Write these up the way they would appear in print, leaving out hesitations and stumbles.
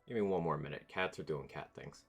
Give me one more minute. Cats are doing cat things.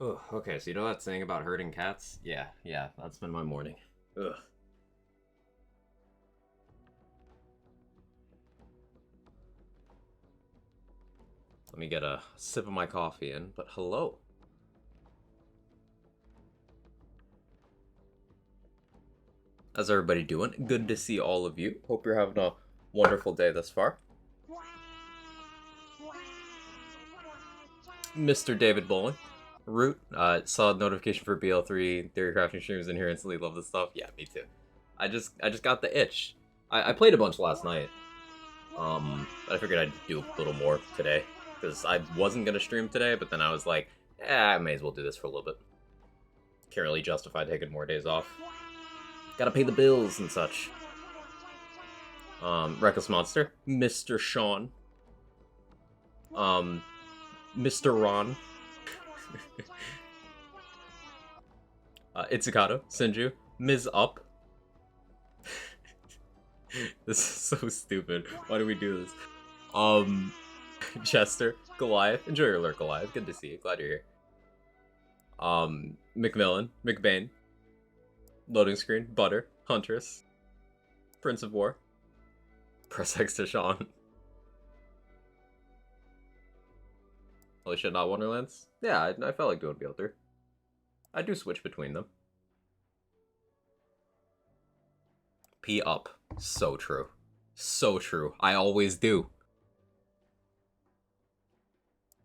Ugh, okay, so you know that saying about herding cats? Yeah, that's been my morning. Ugh. Let me get a sip of my coffee in, but hello. How's everybody doing? Good to see all of you. Hope you're having a wonderful day thus far. Mr. David Bowling. Root, saw a notification for BL3 theorycrafting streams in here instantly. Love this stuff. Yeah, me too. I just got the itch. I played a bunch last night. But I figured I'd do a little more today because I wasn't gonna stream today, but then I was like, I may as well do this for a little bit. Can't really justify taking more days off. Gotta pay the bills and such. Reckless Monster, Mr. Sean, Mr. Ron, Itsukato, Senju, Ms. Up. This is so stupid. Why do we do this? Chester, Goliath. Enjoy your lurk, Goliath. Good to see you. Glad you're here. Macmillan, McBain, loading screen, Butter, Huntress, Prince of War, press X to Sean. Holy shit, not Wonderlands? Yeah, I felt like doing BL3. I do switch between them. P up. So true. So true. I always do.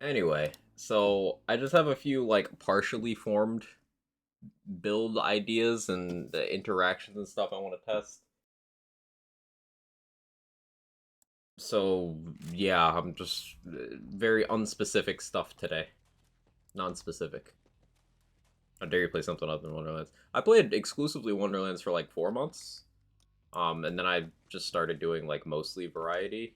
Anyway, so I just have a few, like, partially formed build ideas and the interactions and stuff I want to test. So, yeah, I'm just very unspecific stuff today. Non-specific. How dare you play something other than Wonderlands? I played exclusively Wonderlands for like 4 months. And then I just started doing like mostly variety.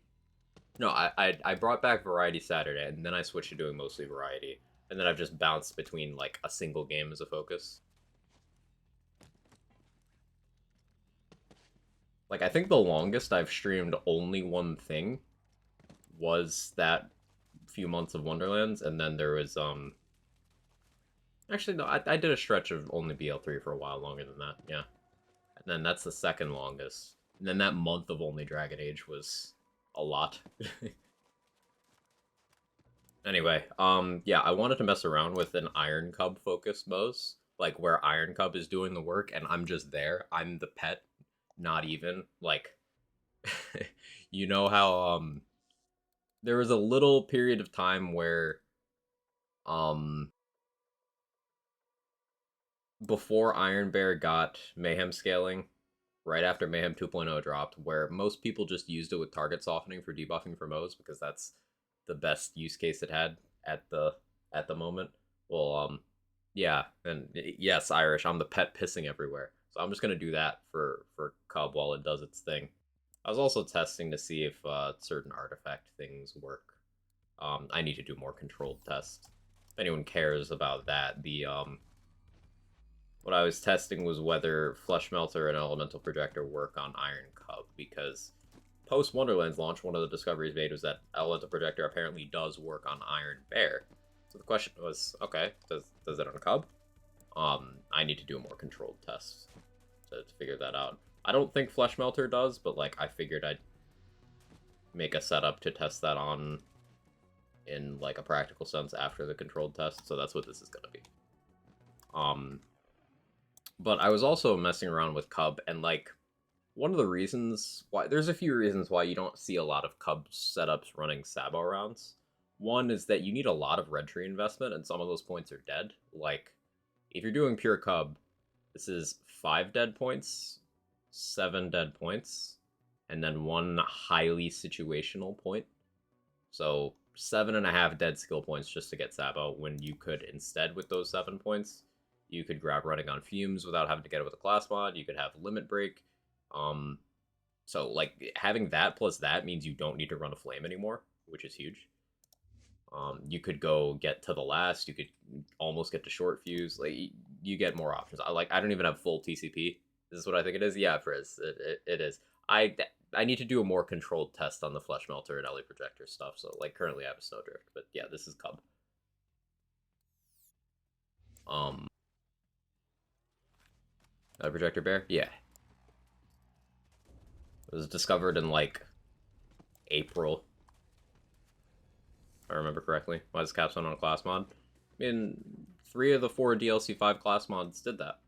No, I brought back variety Saturday, and then I switched to doing mostly variety. And then I've just bounced between like a single game as a focus. Like I think the longest I've streamed only one thing was that few months of Wonderlands, and then there was actually no, I did a stretch of only BL3 for a while longer than that, yeah. And then that's the second longest. And then that month of only Dragon Age was a lot. Anyway, yeah, I wanted to mess around with an Iron Cub focused MOS, like where Iron Cub is doing the work and I'm just there. I'm the pet, not even like you know how there was a little period of time where um before Iron Bear got Mayhem scaling, right after Mayhem 2.0 dropped, where most people just used it with target softening for debuffing for Moes because that's the best use case it had at the moment. Well, yeah, and yes, Irish, I'm the pet pissing everywhere, so I'm just gonna do that for Cub while it does its thing. I was also testing to see if certain artifact things work. I need to do more controlled tests. If anyone cares about that, the what I was testing was whether Flesh Melter and Elemental Projector work on Iron Cub, because post Wonderlands launch, one of the discoveries made was that Elemental Projector apparently does work on Iron Bear. So the question was, okay, does it on Cub? I need to do a more controlled test to figure that out. I don't think Flesh Melter does, but like I figured I'd make a setup to test that on in like a practical sense after the controlled test. So that's what this is gonna be. But I was also messing around with Cub, and like one of the reasons why there's a few reasons why you don't see a lot of Cub setups running Sabo rounds. One is that you need a lot of red tree investment, and some of those points are dead. Like if you're doing pure Cub, this is 5 dead points, 7 dead points, and then 1 highly situational point. So 7.5 dead skill points just to get Sabo, when you could instead with those 7 points, you could grab running on fumes without having to get it with a class mod. You could have limit break. So like having that plus that means you don't need to run a flame anymore, which is huge. You could go get to the last. You could almost get to short fuse. Like you get more options. I don't even have full TCP. This is what I think it is. Yeah, Frizz, it is. I need to do a more controlled test on the Flesh Melter and Ellie Projector stuff. So like currently I have a Snowdrift, but yeah, this is Cub. A Projector Bear? Yeah. It was discovered in like April, if I remember correctly. Why is Capstone on a class mod? I mean, 3 of the 4 DLC 5 class mods did that.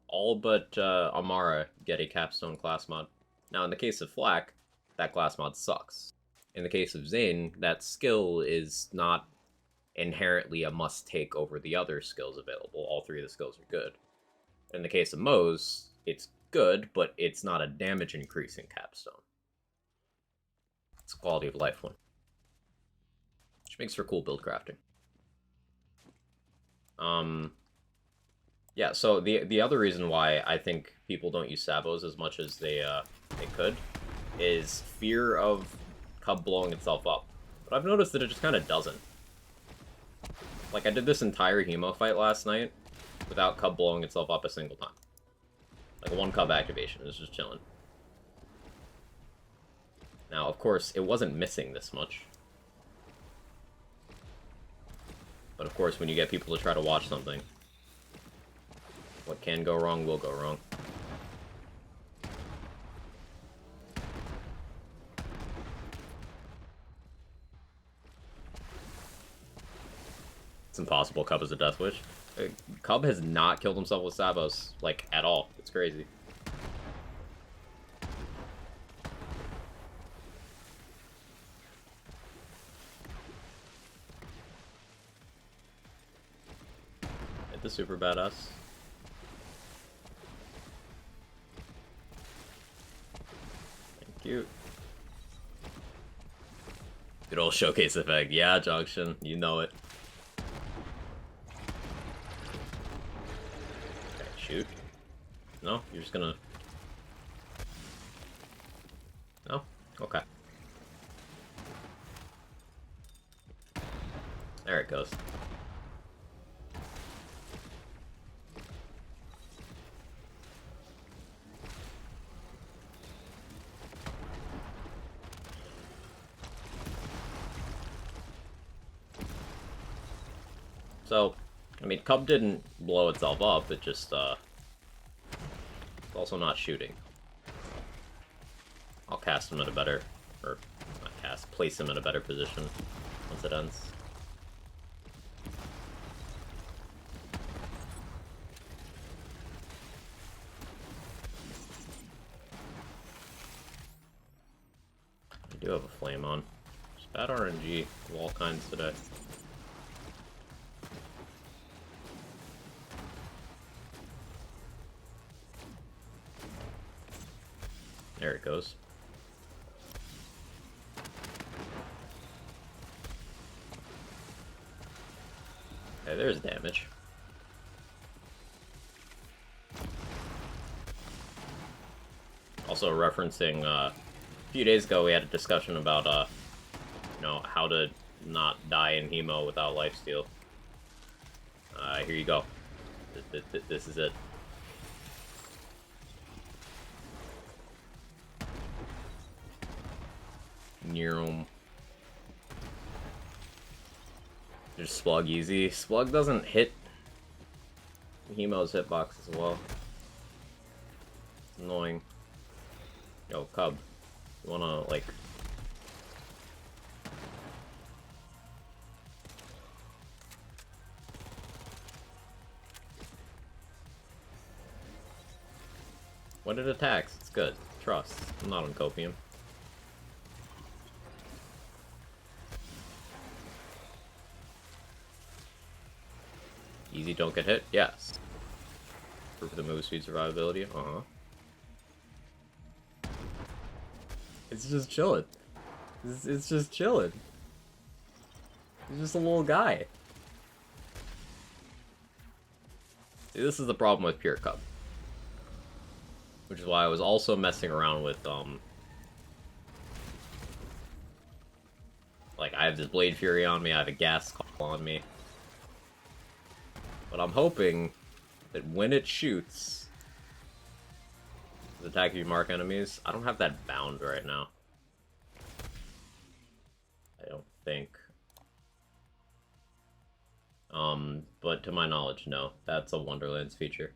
All but Amara get a Capstone class mod. Now, in the case of Flack, that class mod sucks. In the case of Zane, that skill is not inherently a must-take over the other skills available. All 3 of the skills are good. In the case of Moe's, it's good, but it's not a damage increasing capstone. It's a quality of life one, which makes for cool build crafting. Yeah, so the other reason why I think people don't use Sabos as much as they could is fear of Cub blowing itself up. But I've noticed that it just kind of doesn't. Like, I did this entire Hemo fight last night without Cub blowing itself up a single time. Like, 1 Cub activation. It was just chilling. Now, of course, it wasn't missing this much. But of course, when you get people to try to watch something, what can go wrong will go wrong. It's impossible. Cub is a death wish. Cub has not killed himself with Sabos, like, at all. It's crazy. Hit the super badass. Thank you. Good old showcase effect. Yeah, Junction. You know it. Okay, shoot. No? You're just gonna... No? Okay. There it goes. So, I mean, Cub didn't blow itself up, it just, it's also not shooting. I'll cast him at a better, or not cast, place him in a better position once it ends. I do have a flame on. Just bad RNG of all kinds today. There it goes. Okay, there's damage. Also referencing, a few days ago we had a discussion about, you know, how to not die in Hemo without lifesteal. Here you go. This is it. Near Just Splug easy. Splug doesn't hit Hemo's hitbox as well. It's annoying. Yo, Cub. You wanna, like... When it attacks, it's good. Trust. I'm not on copium. Easy, don't get hit? Yes. Proof of the move speed survivability? Uh-huh. It's just chilling. It's just chilling. He's just a little guy. See, this is the problem with Pure Cub. Which is why I was also messing around with, like, I have this Blade Fury on me, I have a Gas Call on me. But I'm hoping that when it shoots, the attack if you mark enemies. I don't have that bound right now. I don't think. But to my knowledge, no. That's a Wonderlands feature.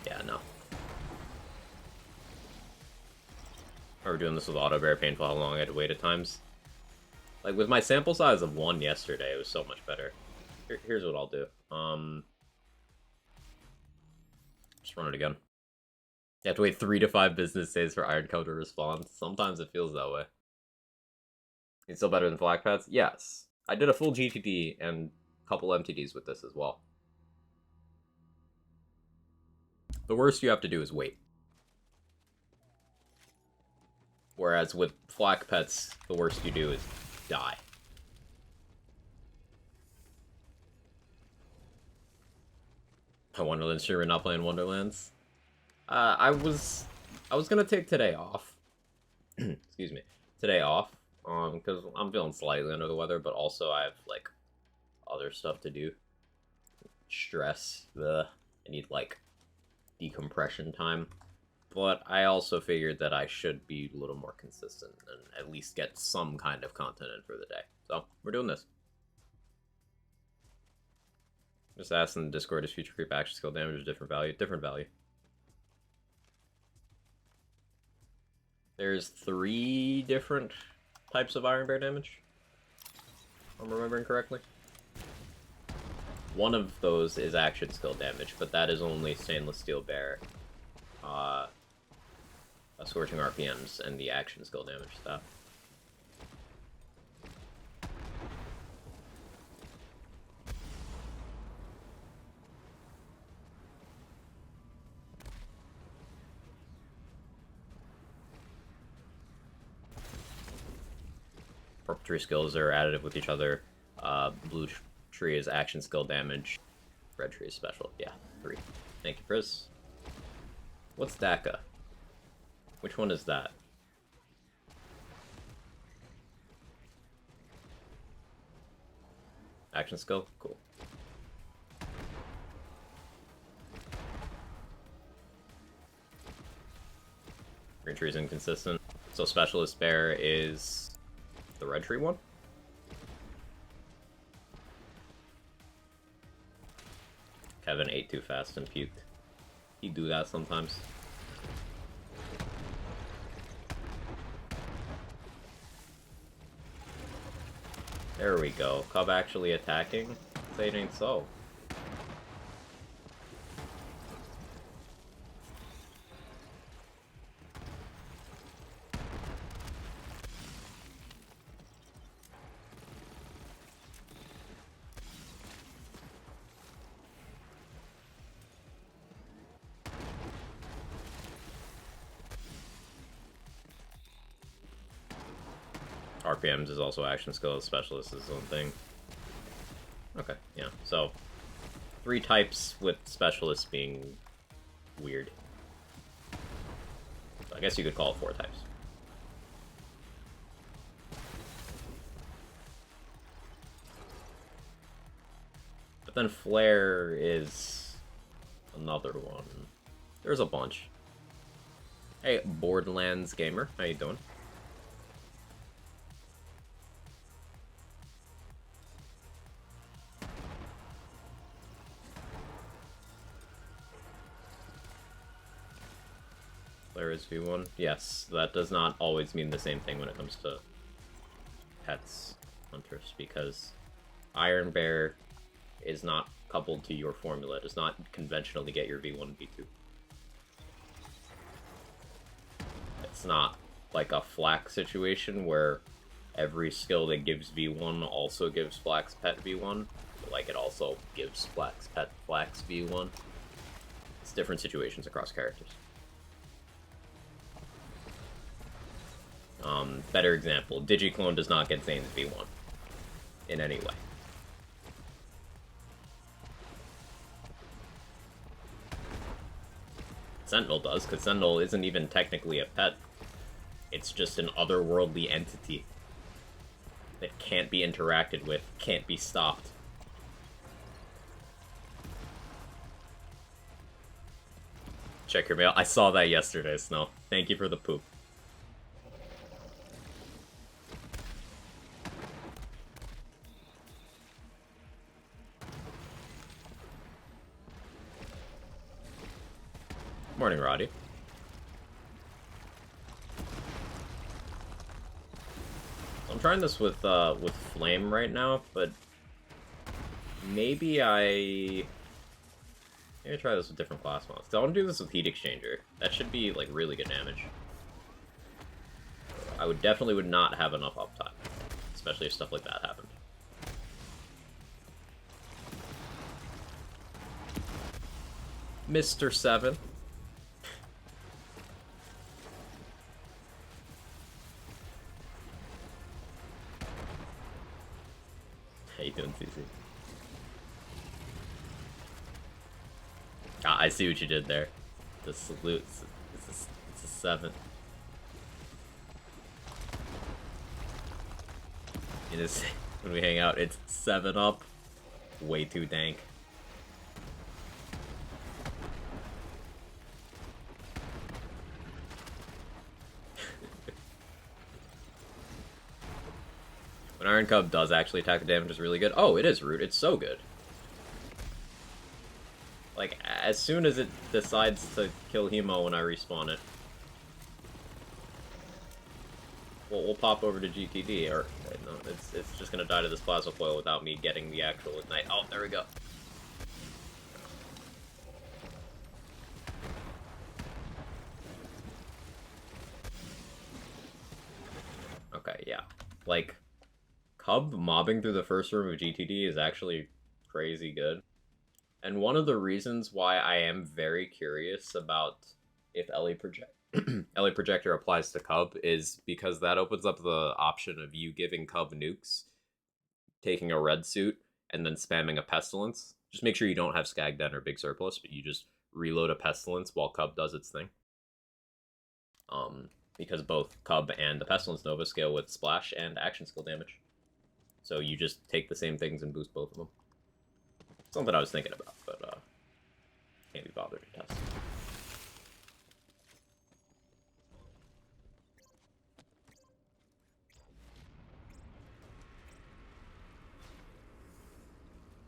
Yeah, no. I remember doing this with auto, very painful how long I had to wait at times. Like, with my sample size of 1 yesterday, it was so much better. Here's what I'll do. Just run it again. You have to wait 3 to 5 business days for Iron Code to respond. Sometimes it feels that way. It's still better than Flak Pads? Yes. I did a full GTD and a couple MTDs with this as well. The worst you have to do is wait. Whereas with Flak Pets, the worst you do is die. Wonderlands, sure we're not playing Wonderlands. I was gonna take today off. Excuse me. Today off. Because I'm feeling slightly under the weather, but also I have, like, other stuff to do. Stress. I need, like, decompression time. But I also figured that I should be a little more consistent and at least get some kind of content in for the day. So, we're doing this. Just asking the Discord, is future creep action skill damage a different value? Different value. There's 3 different types of Iron Bear damage, if I'm remembering correctly. One of those is action skill damage, but that is only Stainless Steel Bear, Scorching RPMs, and the action skill damage stuff. Purple tree skills are additive with each other. Blue tree is action skill damage. Red tree is special. Yeah, 3. Thank you, Chris. What's DACA? Which one is that? Action skill? Cool. Green tree is inconsistent. So Specialist Bear is the red tree one? Kevin ate too fast and puked. He'd do that sometimes. There we go. Cub actually attacking? Say it ain't so. RPMs is also action skill, specialist is his own thing. Okay, yeah. So 3 types with specialists being weird. So I guess you could call it 4 types. But then Flare is another one. There's a bunch. Hey, Borderlands Gamer, how you doing? Flare is V1. Yes, that does not always mean the same thing when it comes to pets, hunters, because Iron Bear is not coupled to your formula. It does not conventionally get your V1, V2. It's not like a Flax situation where every skill that gives V1 also gives Flax Pet V1. But like it also gives Flax Pet Flax V1. It's different situations across characters. Better example, Digiclone does not get Zane's V1 in any way. Sentinel does, because Sentinel isn't even technically a pet. It's just an otherworldly entity that can't be interacted with, can't be stopped. Check your mail. I saw that yesterday, Snow. Thank you for the poop. Morning, Roddy. I'm trying this with Flame right now, but maybe maybe try this with different class mods. I want to do this with Heat Exchanger. That should be like really good damage. I definitely would not have enough uptime, especially if stuff like that happened. Mr. 7. How you doing, CC? Ah, I see what you did there. The salute. It's a 7. It is when we hang out. It's 7 up. Way too dank. When Iron Cub does actually attack, the damage is really good. Oh, it is Root. It's so good. Like, as soon as it decides to kill Hemo when I respawn it, we'll pop over to GTD, or no, it's just gonna die to this Plasma Foil without me getting the actual Ignite. Oh, there we go. Okay, yeah. Like, Cub mobbing through the first room of GTD is actually crazy good. And one of the reasons why I am very curious about if LA Projector applies to Cub is because that opens up the option of you giving Cub nukes, taking a red suit, and then spamming a Pestilence. Just make sure you don't have Skag Den or Big Surplus, but you just reload a Pestilence while Cub does its thing. Because both Cub and the Pestilence Nova scale with Splash and action skill damage. So you just take the same things and boost both of them. Something I was thinking about, but can't be bothered to test.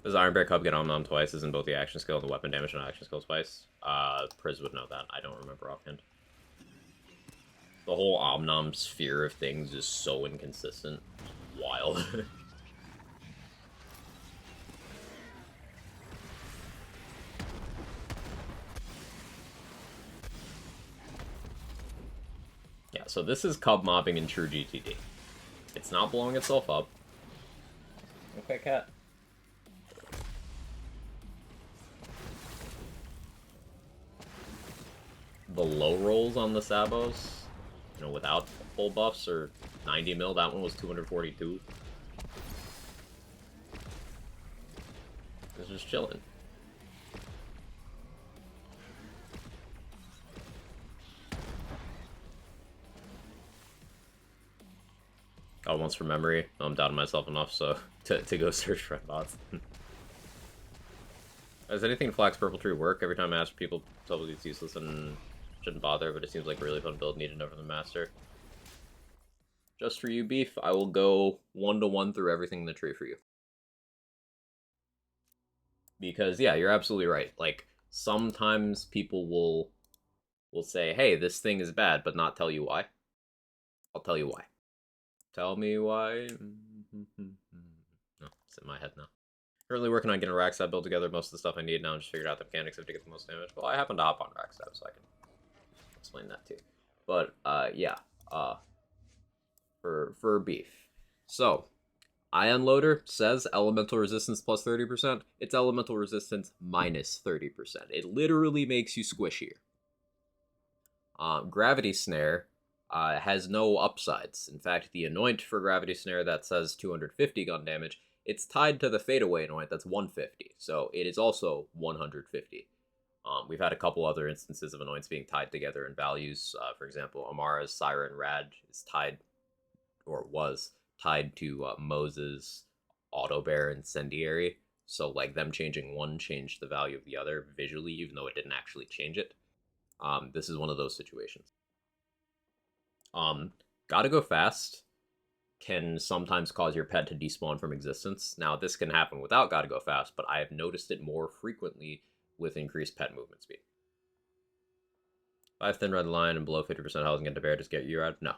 Does Iron Bear Cub get Om Nom twice? Isn't both the action skill and the weapon damage and action skill twice? Priz would know that. I don't remember offhand. The whole Om Nom sphere of things is so inconsistent. It's wild. Yeah, so this is Cub mobbing in true GTD. It's not blowing itself up. Okay, cat. The low rolls on the Sabos, you know, without full buffs or 90 mil, that one was 242. It's just chilling. Oh, once from memory. I'm doubting myself enough so to go search for bots. Does anything Flax Purple Tree work? Every time I ask people, tell me it's useless and shouldn't bother, but it seems like a really fun build needed over the master. Just for you, Beef, I will go 1-to-1 through everything in the tree for you. Because yeah, you're absolutely right. Like sometimes people will say, "Hey, this thing is bad," but not tell you why. I'll tell you why. Tell me why. No, it's in my head now. Currently working on getting a rack stab built together. Most of the stuff I need now. Just figured out the mechanics of to get the most damage. Well, I happen to hop on rack stab, so I can explain that too. But yeah, for Beef. So Ion Loader says elemental resistance plus 30%. It's elemental resistance minus 30%. It literally makes you squishier. Gravity Snare has no upsides. In fact, the Anoint for Gravity Snare that says 250 gun damage, it's tied to the Fadeaway Anoint that's 150. So it is also 150. We've had a couple other instances of Anoints being tied together in values. For example, Amara's Siren Rad is tied, or was tied to Moses' Auto Bear Incendiary. So like them changing one changed the value of the other visually, even though it didn't actually change it. This is one of those situations. Gotta go fast can sometimes cause your pet to despawn from existence. Now, this can happen without gotta go fast, but I have noticed it more frequently with increased pet movement speed. If I have thin red line and below 50% health and get to bear, just get you out? No.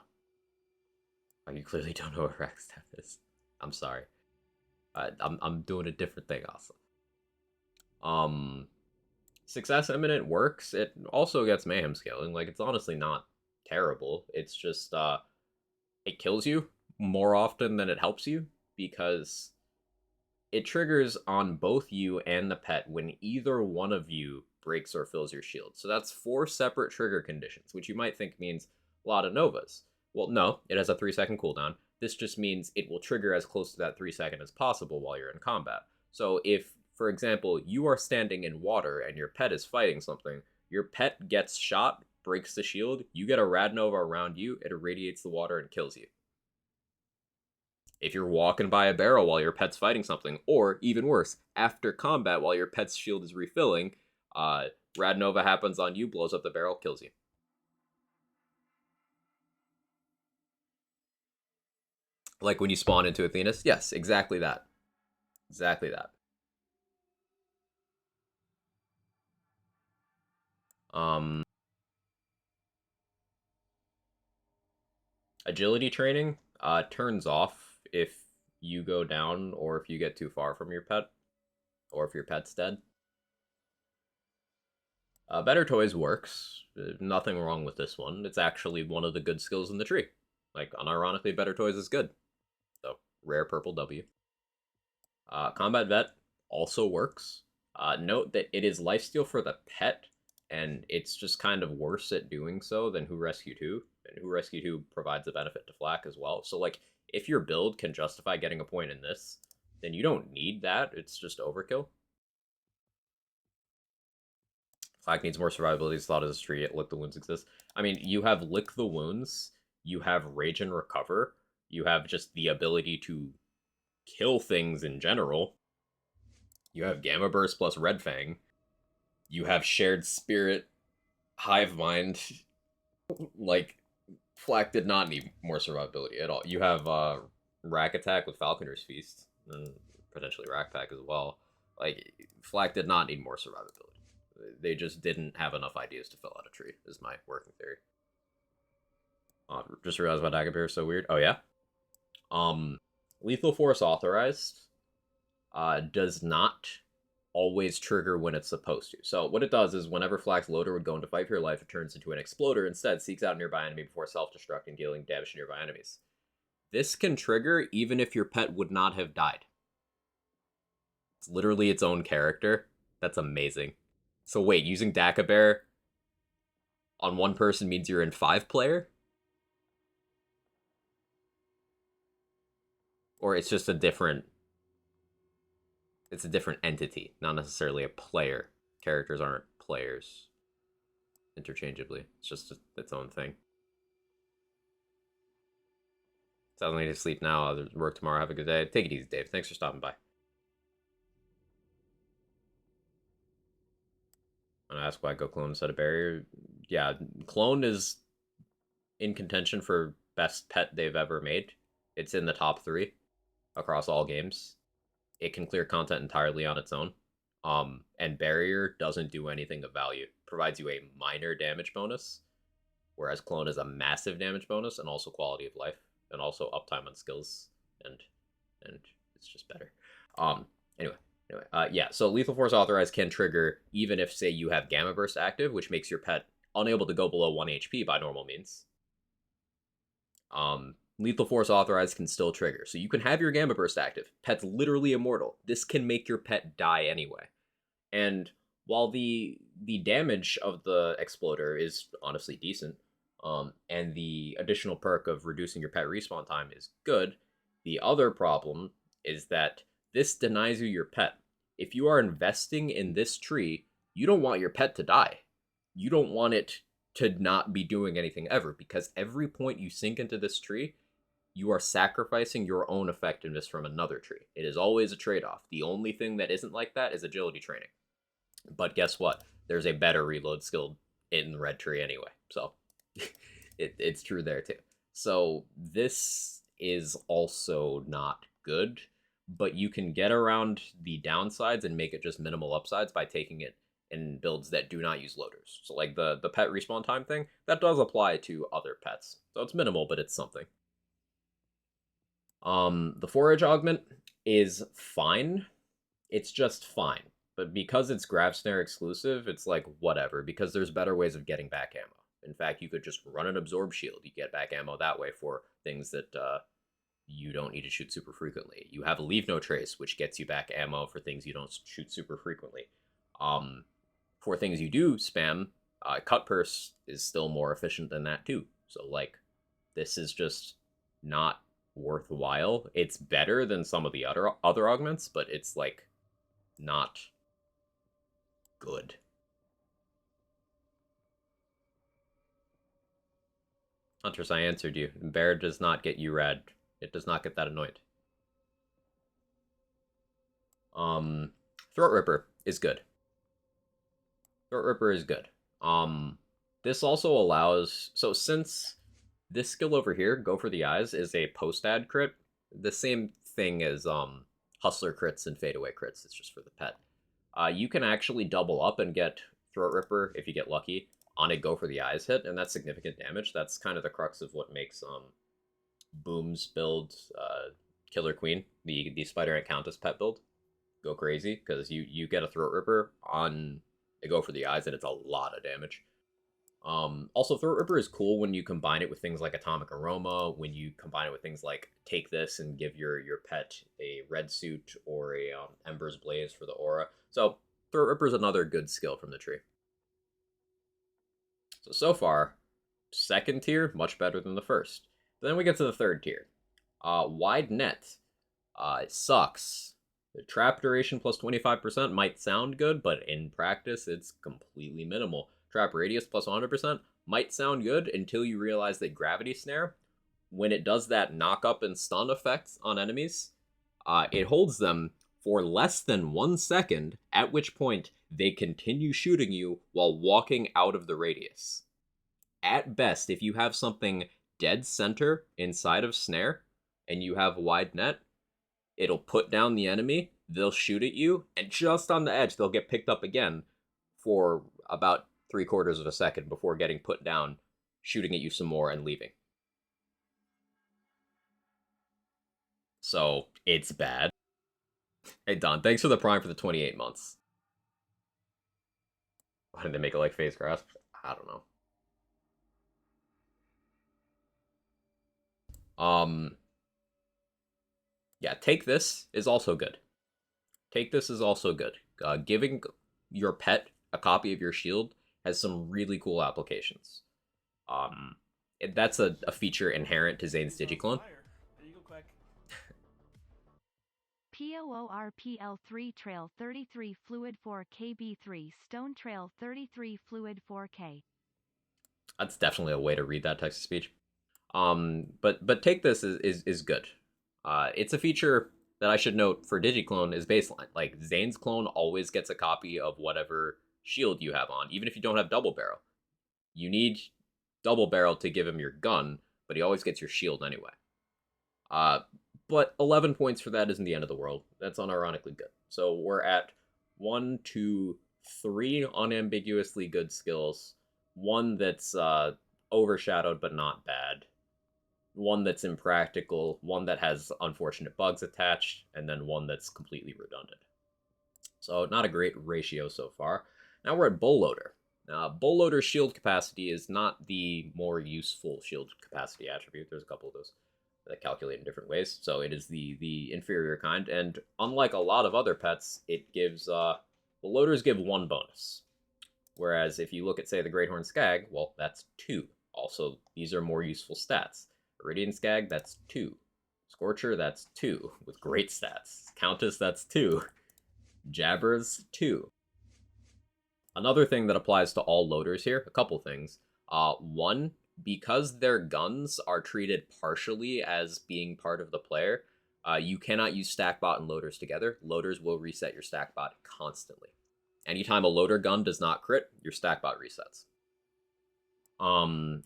Oh, you clearly don't know what rack step is. I'm sorry. I'm doing a different thing also. Success Imminent works. It also gets mayhem scaling. Like, it's honestly not terrible. It's just it kills you more often than it helps you because it triggers on both you and the pet when either one of you breaks or fills your shield. So that's 4 separate trigger conditions, which you might think means a lot of Novas. Well, no, it has a 3-second cooldown. This just means it will trigger as close to that 3-second as possible while you're in combat. So if, for example, you are standing in water and your pet is fighting something, your pet gets shot, breaks the shield, you get a Rad Nova around you, it irradiates the water and kills you. If you're walking by a barrel while your pet's fighting something, or even worse, after combat while your pet's shield is refilling, Rad Nova happens on you, blows up the barrel, kills you. Like when you spawn into Athenas? Yes, exactly that. Exactly that. Agility training turns off if you go down or if you get too far from your pet, or if your pet's dead. Better Toys works. Nothing wrong with this one. It's actually one of the good skills in the tree. Like, unironically, Better Toys is good. So, rare purple W. Combat Vet also works. Note that it is lifesteal for the pet, and it's just kind of worse at doing so than Who Rescue 2. And Who Rescue 2 provides a benefit to Flak as well. So, like, if your build can justify getting a point in this, then you don't need that. It's just overkill. Flak needs more survivability. It's thought as a tree. Lick the Wounds exists. I mean, you have Lick the Wounds, you have Rage and Recover, you have just the ability to kill things in general. You have Gamma Burst plus Red Fang. You have Shared Spirit, Hive Mind. Like, Flak did not need more survivability at all. You have Rack Attack with Falconer's Feast, and potentially Rack Pack as well. Like, Flak did not need more survivability. They just didn't have enough ideas to fill out a tree, is my working theory. Just realized my Dagobah is so weird. Oh, yeah? Um, Lethal Force Authorized does not always trigger when it's supposed to. So what it does is whenever Flak's loader would go into fight for your life, it turns into an exploder instead, seeks out a nearby enemy before self-destructing, dealing damage to nearby enemies. This can trigger even if your pet would not have died. It's literally its own character. That's amazing. So wait, using Dagobah on one person means you're in 5-player? Or it's just a different... It's a different entity, not necessarily a player. Characters aren't players interchangeably. It's just its own thing. Sounds like I need to sleep now. I'll work tomorrow. Have a good day. Take it easy, Dave. Thanks for stopping by. I'm gonna ask why Go Clone instead of Barrier. Yeah, Clone is in contention for best pet they've ever made. It's in the top 3 across all games. It can clear content entirely on its own. And Barrier doesn't do anything of value. Provides you a minor damage bonus, whereas Clone is a massive damage bonus and also quality of life and also uptime on skills and it's just better. Anyway, yeah. So Lethal Force Authorized can trigger even if, say, you have Gamma Burst active, which makes your pet unable to go below 1 HP by normal means. Lethal Force Authorized can still trigger. So you can have your Gamma Burst active. Pet's literally immortal. This can make your pet die anyway. And while the damage of the Exploder is honestly decent, and the additional perk of reducing your pet respawn time is good, the other problem is that this denies you your pet. If you are investing in this tree, you don't want your pet to die. You don't want it to not be doing anything ever, because every point you sink into this tree, you are sacrificing your own effectiveness from another tree. It is always a trade-off. The only thing that isn't like that is agility training. But guess what? There's a better reload skill in the red tree anyway. So it's true there too. So this is also not good, but you can get around the downsides and make it just minimal upsides by taking it in builds that do not use loaders. So like the pet respawn time thing, that does apply to other pets. So it's minimal, but it's something. The forage augment is fine. It's just fine. But because it's Grav Snare exclusive, it's like whatever, because there's better ways of getting back ammo. In fact, you could just run an absorb shield. You get back ammo that way for things that you don't need to shoot super frequently. You have a Leave No Trace, which gets you back ammo for things you don't shoot super frequently. For things you do spam, Cut Purse is still more efficient than that too. So like, this is just not worthwhile. It's better than some of the other augments, but it's like not good. Huntress, I answered you. Bear does not get you red. It does not get that annoyed. Throat Ripper is good. Throat Ripper is good. This also allows... So since this skill over here, Go for the Eyes, is a post-ad crit, the same thing as Hustler crits and Fadeaway crits. It's just for the pet. You can actually double up and get Throat Ripper, if you get lucky, on a Go for the Eyes hit, and that's significant damage. That's kind of the crux of what makes Boom's build Killer Queen, the Spider Ant Countess pet build, go crazy, because you get a Throat Ripper on a Go for the Eyes, and it's a lot of damage. Also, Throat Ripper is cool when you combine it with things like Atomic Aroma, when you combine it with things like take this and give your pet a red suit or a Ember's Blaze for the aura. So Throat Ripper is another good skill from the tree. So far, second tier, much better than the first. Then we get to the third tier. Wide Net. It sucks. The trap duration plus 25% might sound good, but in practice, it's completely minimal. Trap radius plus 100% might sound good until you realize that Gravity Snare, when it does that knock up and stun effect on enemies, it holds them for less than 1 second, at which point they continue shooting you while walking out of the radius. At best, if you have something dead center inside of Snare and you have Wide Net, it'll put down the enemy, they'll shoot at you, and just on the edge, they'll get picked up again for about 3/4 of a second before getting put down, shooting at you some more and leaving. So it's bad. Hey Don, thanks for the prime for the 28 months. Why did they make it like face grasp? I don't know. Um, yeah, take this is also good. Take this is also good. Giving your pet a copy of your shield has some really cool applications. That's a feature inherent to Zane's Digiclone. There you go, quick. POORPL3 Trail 33 Fluid 4K B3 Stone Trail 33 Fluid 4K. That's definitely a way to read that text to speech. But take this is good. It's a feature that I should note for Digiclone is baseline. Like Zane's clone always gets a copy of whatever shield you have on, even if you don't have double barrel. You need double barrel to give him your gun, but he always gets your shield anyway. But 11 points for that isn't the end of the world. That's unironically good. So we're at 1, 2, 3 unambiguously good skills. One that's overshadowed but not bad. One that's impractical. One that has unfortunate bugs attached. And then one that's completely redundant. So not a great ratio so far. Now we're at Bull Loader. Now, Bull Loader's shield capacity is not the more useful shield capacity attribute. There's a couple of those that calculate in different ways. So it is the inferior kind, and unlike a lot of other pets, it gives the loaders give 1 bonus. Whereas if you look at, say, the Great Horn Skag, well, that's 2. Also, these are more useful stats. Iridian Skag, that's 2. Scorcher, that's 2, with great stats. Countess, that's 2. Jabbers, 2. Another thing that applies to all loaders here, a couple things. One, because their guns are treated partially as being part of the player, you cannot use stackbot and loaders together. Loaders will reset your stackbot constantly. Anytime a loader gun does not crit, your stackbot resets.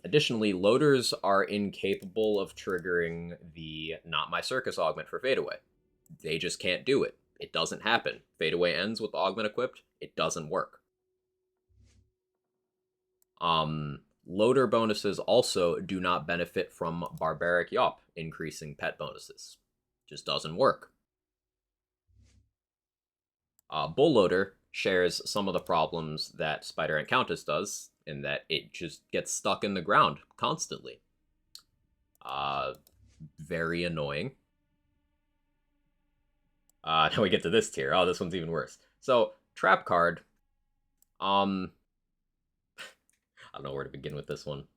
Additionally, loaders are incapable of triggering the Not My Circus augment for fadeaway. They just can't do it. It doesn't happen. Fadeaway ends with the augment equipped. It doesn't work. Loader bonuses also do not benefit from Barbaric Yop increasing pet bonuses. Just doesn't work. Bull Loader shares some of the problems that Spider Ant Countess does, in that it just gets stuck in the ground constantly. Very annoying. Now we get to this tier. Oh, this one's even worse. So, Trap Card. I don't know where to begin with this one.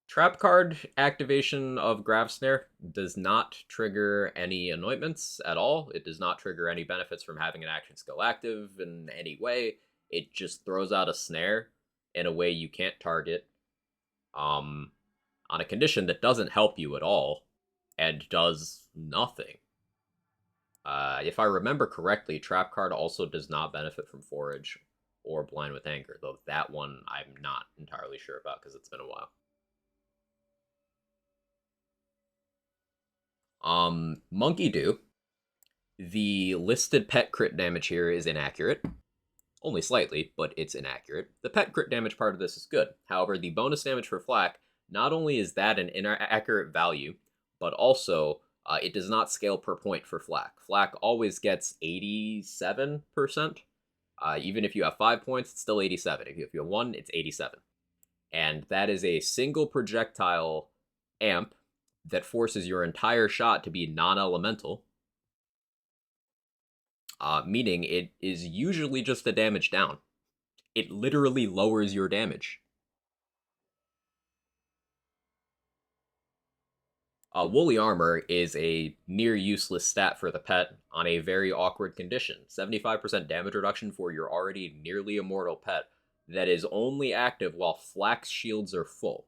Trap card activation of Grav Snare does not trigger any anointments at all. It does not trigger any benefits from having an action skill active in any way. It just throws out a snare in a way you can't target on a condition that doesn't help you at all and does nothing. If I remember correctly, Trap Card also does not benefit from Forage or Blind with Anger, though that one I'm not entirely sure about because it's been a while. Monkey Do. The listed pet crit damage here is inaccurate. Only slightly, but it's inaccurate. The pet crit damage part of this is good. However, the bonus damage for Flak, not only is that an inaccurate value, but also it does not scale per point for Flak. Flak always gets 87%. Even if you have 5 points, it's still 87. If you have 1, it's 87. And that is a single projectile amp that forces your entire shot to be non-elemental, meaning it is usually just a damage down. It literally lowers your damage. Woolly Armor is a near useless stat for the pet on a very awkward condition. 75% damage reduction for your already nearly immortal pet that is only active while Flak's shields are full.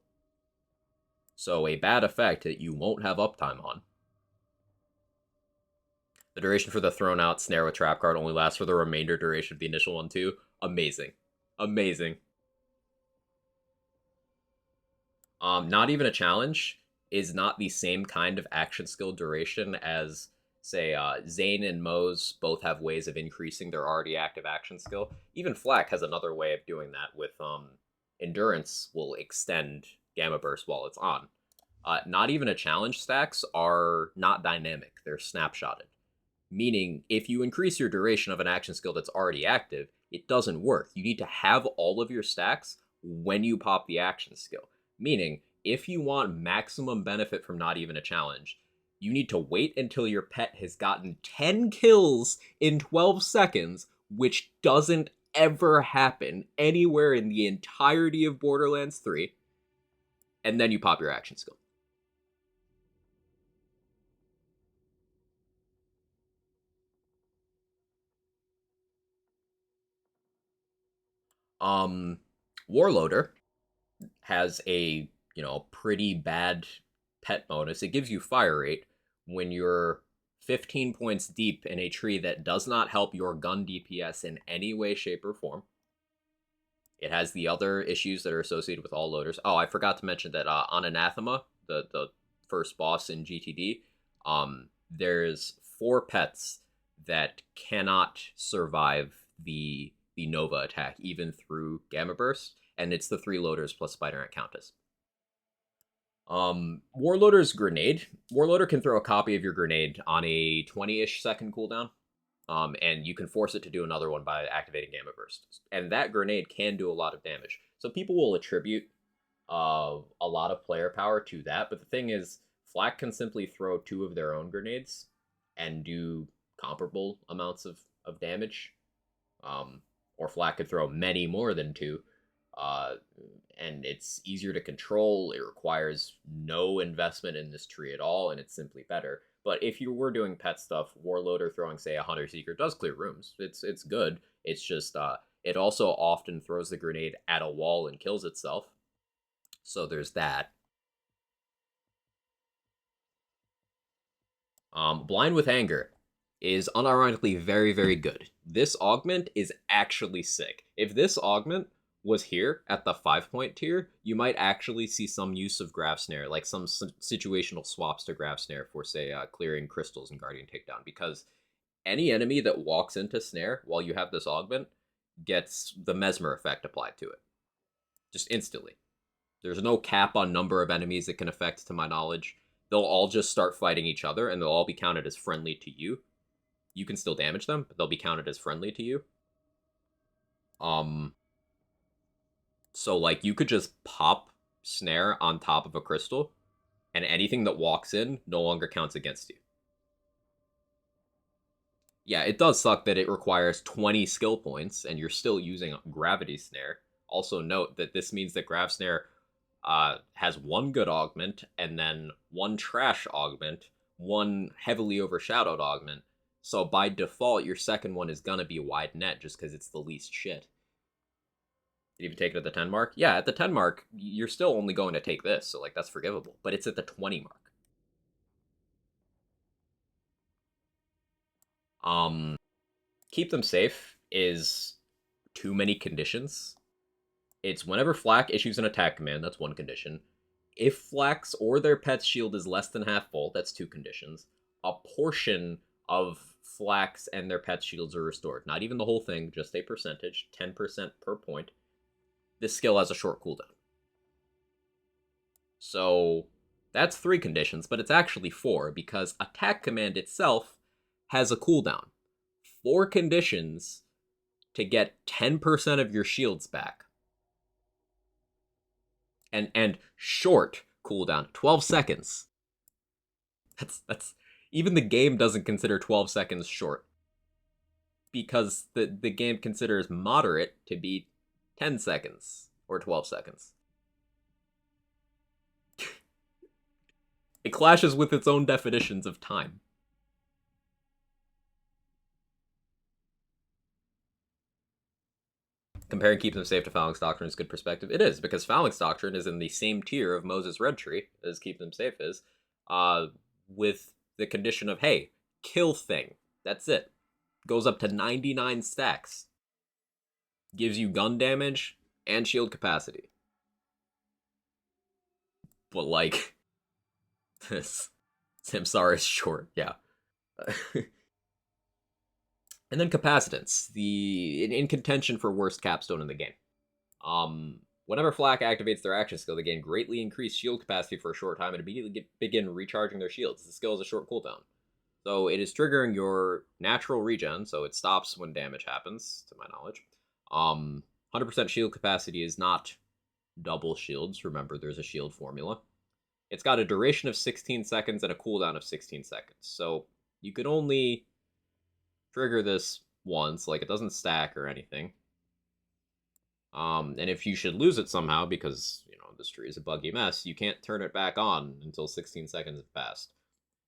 So a bad effect that you won't have uptime on. The duration for the thrown out snare with trap card only lasts for the remainder duration of the initial one too. Amazing. Amazing. Not even a challenge is not the same kind of action skill duration as say Zane and Mose both have ways of increasing their already active action skill. Even Flack has another way of doing that with Endurance will extend Gamma Burst while it's on. Not even a challenge stacks are not dynamic, they're snapshotted. Meaning, if you increase your duration of an action skill that's already active, it doesn't work. You need to have all of your stacks when you pop the action skill. Meaning, if you want maximum benefit from not even a challenge, you need to wait until your pet has gotten 10 kills in 12 seconds, which doesn't ever happen anywhere in the entirety of Borderlands 3, and then you pop your action skill. Um, Warloader has a pretty bad pet bonus. It gives you fire rate when you're 15 points deep in a tree that does not help your gun DPS in any way, shape, or form. It has the other issues that are associated with all loaders. Oh, I forgot to mention that on Anathema, the first boss in GTD, there's 4 pets that cannot survive the Nova attack, even through Gamma Burst, and it's the 3 loaders plus Spider Ant Countess. Warloader's grenade. Warloader can throw a copy of your grenade on a 20-ish second cooldown. And you can force it to do another one by activating Gamma Burst. And that grenade can do a lot of damage. So people will attribute a lot of player power to that. But the thing is, Flak can simply throw 2 of their own grenades and do comparable amounts of damage. Or Flak could throw many more than 2. Uh, and it's easier to control. It requires no investment in this tree at all, and it's simply better. But if you were doing pet stuff, Warloader throwing, say, a Hunter Seeker does clear rooms. It's good. It's just it also often throws the grenade at a wall and kills itself. So there's that. Blind with Anger is unironically very, very good. This augment is actually sick. If this augment was here at the 5-point tier, you might actually see some use of Grav Snare, like some situational swaps to Grav Snare for, say, clearing crystals and Guardian Takedown, because any enemy that walks into Snare while you have this augment gets the Mesmer effect applied to it. Just instantly. There's no cap on number of enemies it can affect, to my knowledge. They'll all just start fighting each other, and they'll all be counted as friendly to you. You can still damage them, but they'll be counted as friendly to you. So, like, you could just pop Snare on top of a crystal, and anything that walks in no longer counts against you. Yeah, it does suck that it requires 20 skill points, and you're still using Gravity Snare. Also note that this means that Grav Snare has 1 good augment, and then 1 trash augment, 1 heavily overshadowed augment. So by default, your second one is gonna be Wide Net, just because it's the least shit. Did you even take it at the 10 mark? Yeah, at the 10 mark, you're still only going to take this, so, like, that's forgivable. But it's at the 20 mark. Keep them safe is too many conditions. It's whenever Flak issues an attack command, that's 1 condition. If Flak's or their pet's shield is less than half full, that's 2 conditions. A portion of Flak's and their pet's shields are restored. Not even the whole thing, just a percentage, 10% per point. This skill has a short cooldown. So that's 3 conditions, but it's actually 4, because attack command itself has a cooldown. 4 conditions to get 10% of your shields back. And short cooldown, 12 seconds. That's even the game doesn't consider 12 seconds short, because the game considers moderate to be 10 seconds or 12 seconds. It clashes with its own definitions of time. Comparing Keep Them Safe to Phalanx Doctrine is good perspective. It is, because Phalanx Doctrine is in the same tier of Moses Red Tree as Keep Them Safe is, with the condition of, hey, kill thing. That's it. Goes up to 99 stacks. Gives you gun damage and shield capacity. But, like, this Samsara is short, yeah. And then capacitance, in contention for worst capstone in the game. Whenever Flak activates their action skill, they gain greatly increased shield capacity for a short time and immediately begin recharging their shields. The skill has a short cooldown. So it is triggering your natural regen, so it stops when damage happens, to my knowledge. 100% shield capacity is not double shields. Remember, there's a shield formula. It's got a duration of 16 seconds and a cooldown of 16 seconds. So you could only trigger this once, like it doesn't stack or anything. And if you should lose it somehow, because, this tree is a buggy mess, you can't turn it back on until 16 seconds have passed.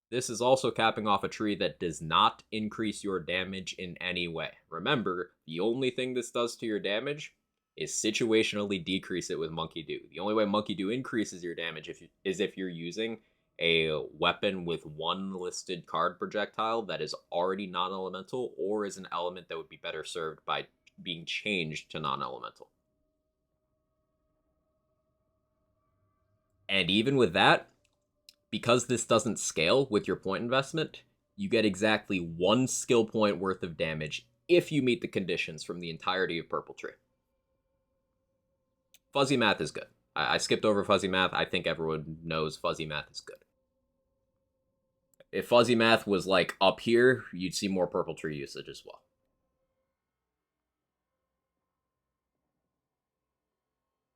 This is also capping off a tree that does not increase your damage in any way. Remember, the only thing this does to your damage is situationally decrease it with Monkey Do. The only way Monkey Do increases your damage is if you're using a weapon with one listed card projectile that is already non-elemental or is an element that would be better served by being changed to non-elemental. And even with that, because this doesn't scale with your point investment, you get exactly 1 skill point worth of damage if you meet the conditions from the entirety of Purple Tree. Fuzzy Math is good. I skipped over Fuzzy Math. I think everyone knows Fuzzy Math is good. If Fuzzy Math was like up here, you'd see more Purple Tree usage as well.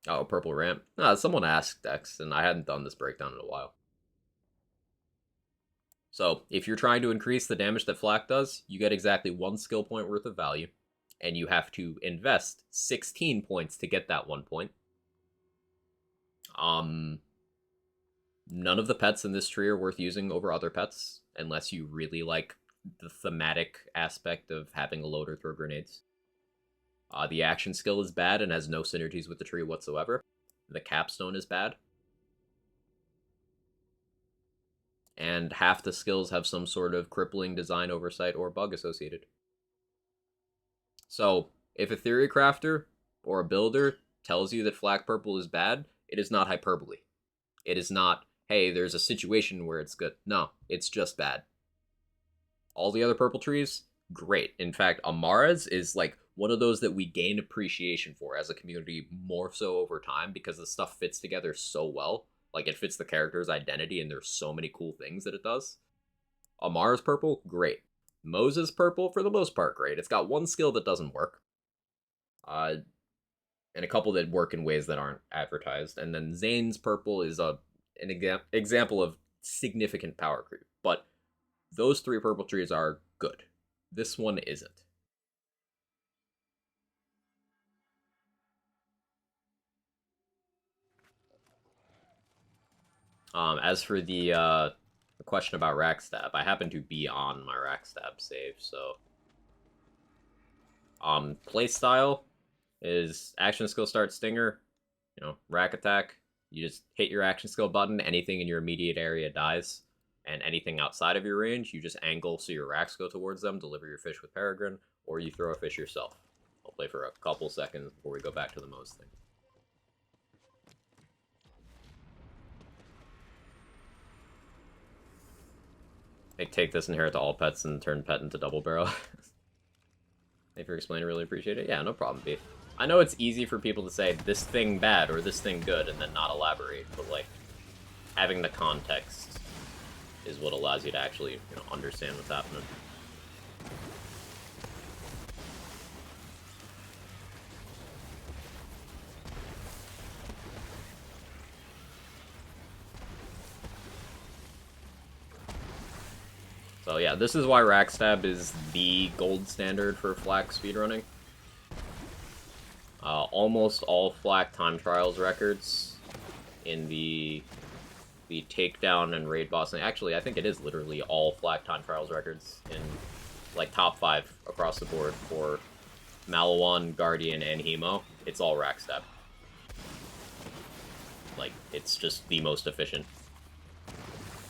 Oh, Purple Ramp. Someone asked Dex, and I hadn't done this breakdown in a while. So, if you're trying to increase the damage that Flak does, you get exactly 1 skill point worth of value, and you have to invest 16 points to get that 1 point. None of the pets in this tree are worth using over other pets, unless you really like the thematic aspect of having a loader throw grenades. The action skill is bad and has no synergies with the tree whatsoever. The capstone is bad. And half the skills have some sort of crippling design oversight or bug associated. So, if a theory crafter or a builder tells you that Flak Purple is bad, it is not hyperbole. It is not, hey, there's a situation where it's good. No, it's just bad. All the other purple trees, great. In fact, Amara's is like one of those that we gain appreciation for as a community more so over time because the stuff fits together so well. Like, it fits the character's identity, and there's so many cool things that it does. Amara's purple, great. Moses purple, for the most part, great. It's got 1 skill that doesn't work. And a couple that work in ways that aren't advertised. And then Zane's purple is an example of significant power creep. But those 3 purple trees are good. This one isn't. As for the question about rack stab, I happen to be on my rack stab save, so playstyle is action skill start stinger, rack attack. You just hit your action skill button, anything in your immediate area dies, and anything outside of your range, you just angle so your racks go towards them, deliver your fish with Peregrine, or you throw a fish yourself. I'll play for a couple seconds before we go back to the Mose thing. Take this, inherit to all pets, and turn pet into double barrel. Thank you for explaining, really appreciate it. Yeah, no problem, B. I know it's easy for people to say this thing bad or this thing good and then not elaborate, but like having the context is what allows you to actually, understand what's happening. So yeah, this is why rack stab is the gold standard for Flak speedrunning. Almost all Flak time trials records in the takedown and raid boss. Actually, I think it is literally all Flak time trials records in like top 5 across the board for Malawan, Guardian, and Hemo. It's all rack stab. Like, it's just the most efficient.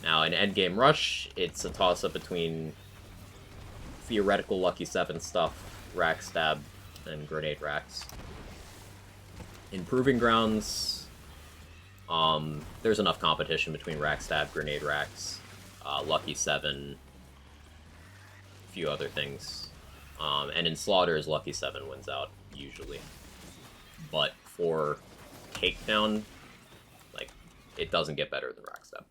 Now, in endgame rush, it's a toss-up between theoretical Lucky 7 stuff, rack stab, and grenade racks. In Proving Grounds, there's enough competition between rack stab, grenade racks, Lucky 7, few other things. And in Slaughters, Lucky 7 wins out, usually. But for Takedown, like, it doesn't get better than Rockstep.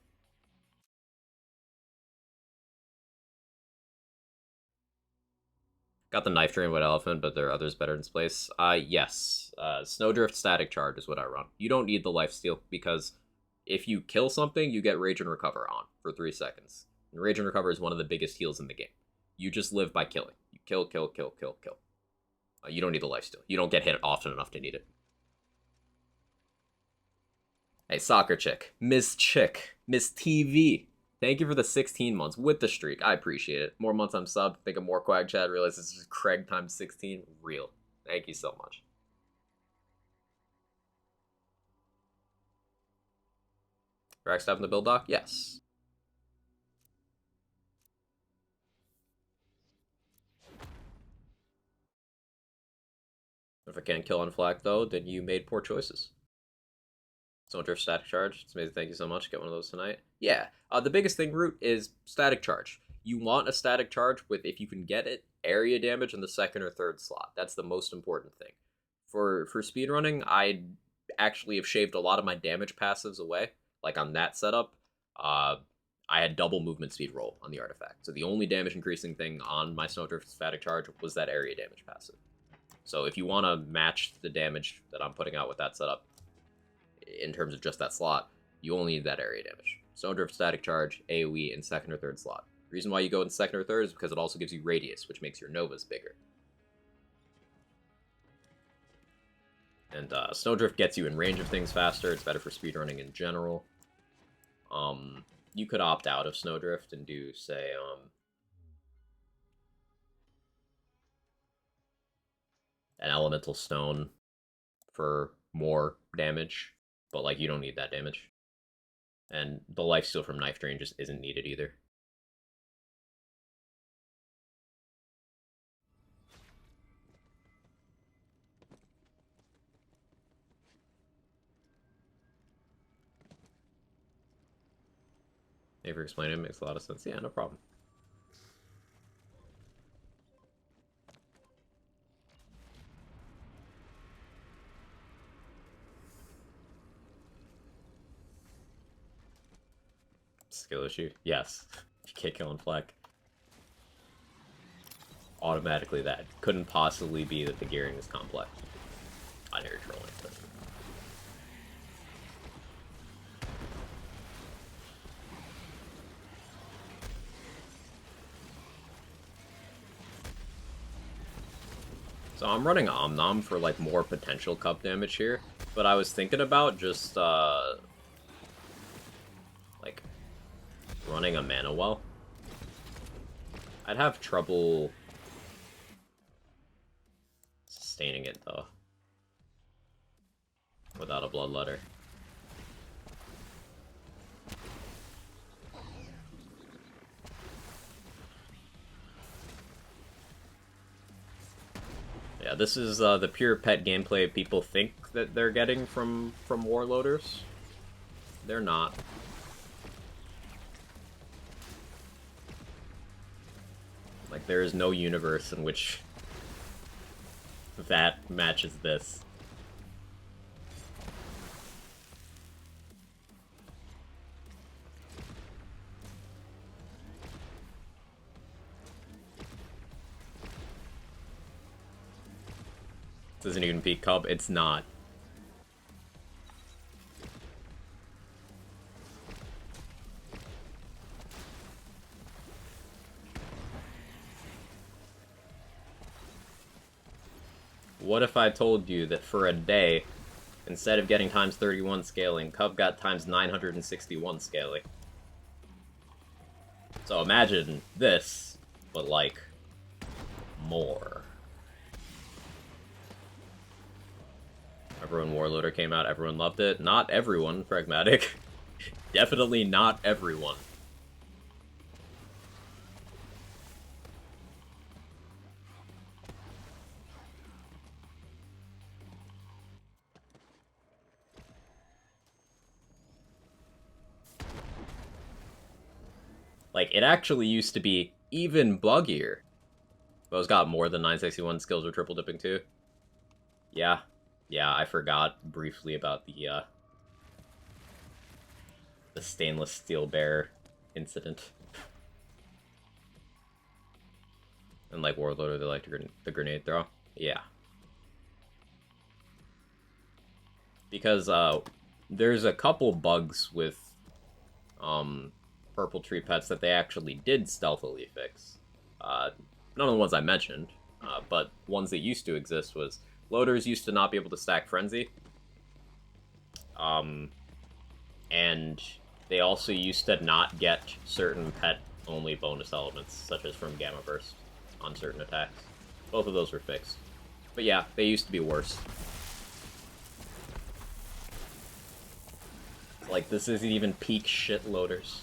Got the Knife Drain with Elephant, but there are others better in its place. Yes. Snowdrift Static Charge is what I run. You don't need the Lifesteal, because if you kill something, you get Rage and Recover on for 3 seconds. And Rage and Recover is one of the biggest heals in the game. You just live by killing. You kill, kill, kill, kill, kill. You don't need the Lifesteal. You don't get hit often enough to need it. Hey, Soccer Chick. Miss Chick. Miss TV. Thank you for the 16 months with the streak. I appreciate it. More months I'm subbed. Think of more Quag Chat. Realize this is Craig times 16. Real. Thank you so much. Rackstop in the build doc? Yes. If I can't kill on Flak, though, then you made poor choices. Snowdrift Static Charge. It's amazing. Thank you so much. Get one of those tonight. Yeah. The biggest thing, Root, is Static Charge. You want a Static Charge with, if you can get it, area damage in the 2nd or 3rd slot. That's the most important thing. For speedrunning, I actually have shaved a lot of my damage passives away. Like on that setup, I had double movement speed roll on the artifact. So the only damage increasing thing on my Snowdrift Static Charge was that area damage passive. So if you want to match the damage that I'm putting out with that setup, in terms of just that slot, you only need that area damage. Snowdrift Static Charge, AoE in 2nd or 3rd slot. The reason why you go in 2nd or 3rd is because it also gives you Radius, which makes your Novas bigger. And Snowdrift gets you in range of things faster. It's better for speedrunning in general. You could opt out of Snowdrift and do, say, an Elemental Stone for more damage. But, like, you don't need that damage. And the lifesteal from Knife Drain just isn't needed either. Thank you for explaining it. Makes a lot of sense. Yeah, no problem. Skill issue? Yes. You can't kill on Fleck. Automatically that. Couldn't possibly be that the gearing is complex. I know you're trolling, but... So I'm running Omnom for, like, more potential cup damage here, but I was thinking about just, like, running a Mana Well. I'd have trouble sustaining it, though, without a Bloodletter. Yeah, this is the pure pet gameplay people think that they're getting from Warloaders. They're not. Like, there is no universe in which that matches this. This isn't even peak Cub. It's not. What if I told you that for a day, instead of getting times 31 scaling, Cub got times 961 scaling? So imagine this, but like, more. Everyone Warloader came out, everyone loved it. Not everyone, Pragmatic. Definitely not everyone. Like, it actually used to be even buggier Bo's got more than 961 skills with triple dipping too. Yeah. Yeah, I forgot briefly about the stainless steel bear incident. And like Warlord, they like the grenade throw. Yeah. Because there's a couple bugs with purple tree pets that they actually did stealthily fix. None of the ones I mentioned, but ones that used to exist was loaders used to not be able to stack frenzy. And they also used to not get certain pet-only bonus elements, such as from Gamma Burst, on certain attacks. Both of those were fixed. But yeah, they used to be worse. Like, this isn't even peak shit loaders.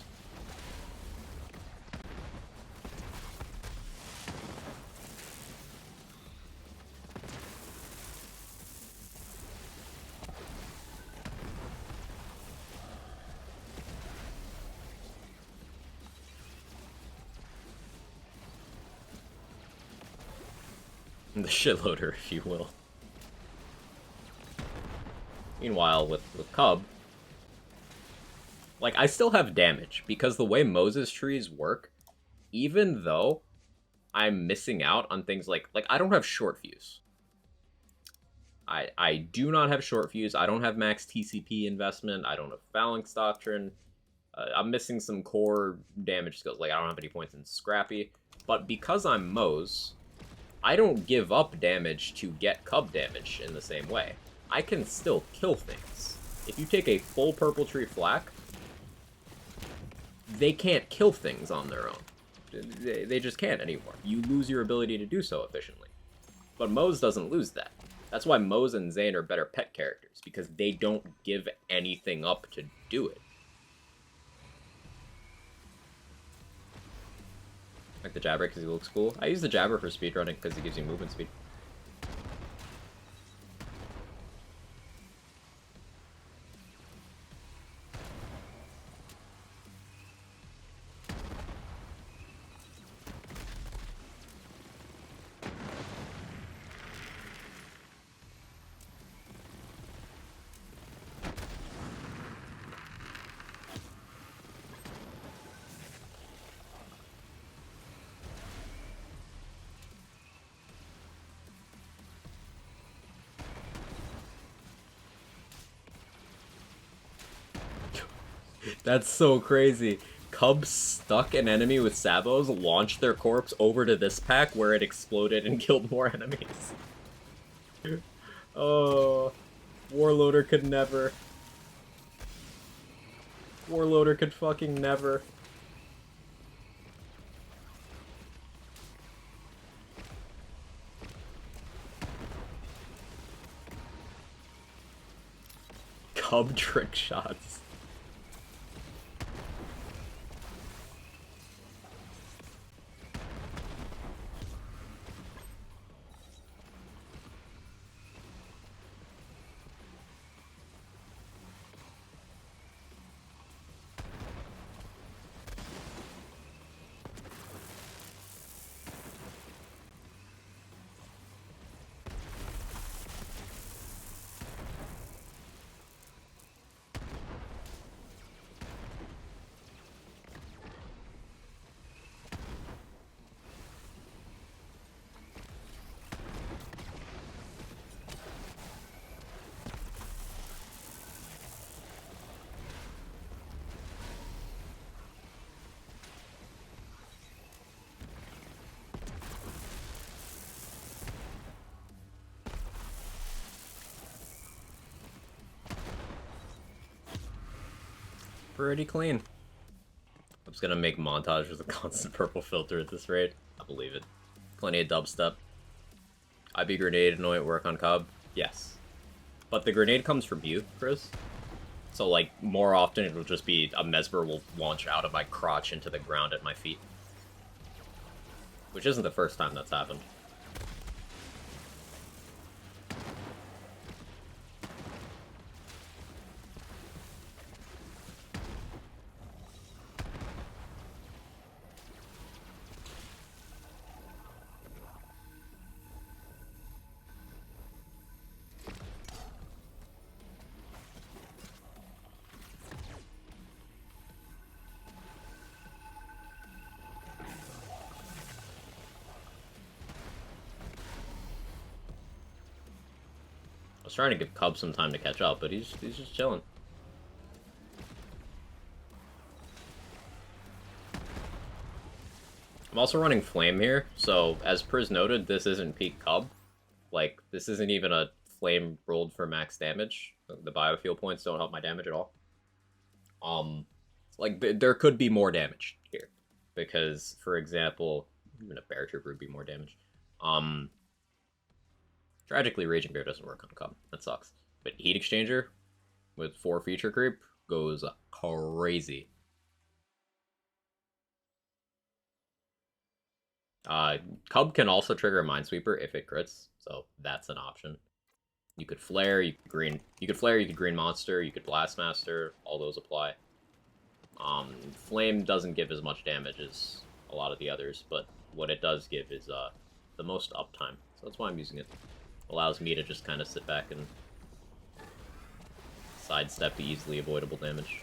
The shitloader, if you will. Meanwhile, with Cub, like, I still have damage, because the way Moses trees work, even though I'm missing out on things like I don't have short fuse. I do not have short fuse. I don't have max TCP investment. I don't have Phalanx Doctrine. I'm missing some core damage skills. Like, I don't have any points in Scrappy. But because I'm Mose, I don't give up damage to get Cub damage in the same way. I can still kill things. If you take a full Purple Tree Flak, they can't kill things on their own. They just can't anymore. You lose your ability to do so efficiently. But Mose doesn't lose that. That's why Mose and Zane are better pet characters, because they don't give anything up to do it. Like the Jabber because he looks cool. I use the Jabber for speedrunning because he gives you movement speed. That's so crazy. Cubs stuck an enemy with Sabos, launched their corpse over to this pack where it exploded and killed more enemies. Oh, Warloader could never. Warloader could fucking never. Cub trick shots. Pretty clean. I'm just gonna make montage with a constant purple filter at this rate. I believe it. Plenty of dubstep. IB grenade annoyant work on Cub? Yes. But the grenade comes from you, Chris. So, like, more often it'll just be a Mesmer will launch out of my crotch into the ground at my feet. Which isn't the first time that's happened. trying to give Cub some time to catch up, but he's just chilling. I'm also running Flame here, so as Priz noted, this isn't peak Cub. Like, this isn't even a Flame rolled for max damage. The biofuel points don't help my damage at all. Like, there could be more damage here. Because, for example, even a Bear Trooper would be more damage. Tragically, Raging Bear doesn't work on Cub. That sucks. But Heat Exchanger, with 4 feature creep, goes crazy. Cub can also trigger a Minesweeper if it crits, so that's an option. You could flare, you could green monster, you could Blastmaster, all those apply. Flame doesn't give as much damage as a lot of the others, but what it does give is the most uptime, so that's why I'm using it. Allows me to just kind of sit back and sidestep the easily avoidable damage.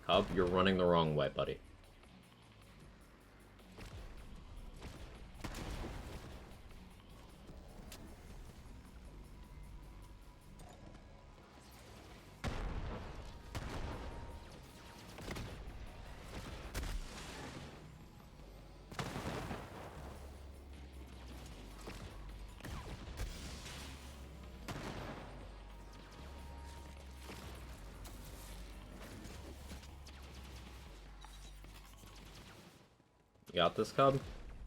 Cub, you're running the wrong way, buddy. You got this, Cub?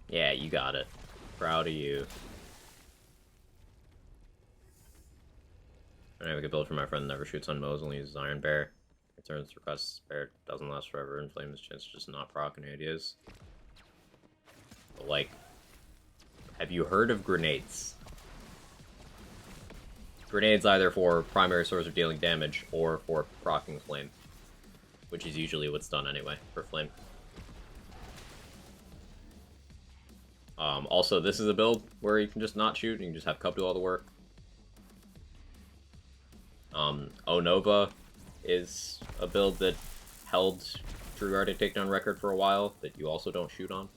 Yeah, you got it. Proud of you. Alright, we could build for my friend never shoots on Mo's, only uses Iron Bear. Returns requests Bear, doesn't last forever, and Flame's chance just not proc any ideas. But, like, have you heard of grenades? Grenades either for primary source of dealing damage or for proccing Flame. Which is usually what's done anyway, for Flame. Also, this is a build where you can just not shoot and you can just have Cub do all the work. Onova is a build that held True Guardian Takedown record for a while that you also don't shoot on.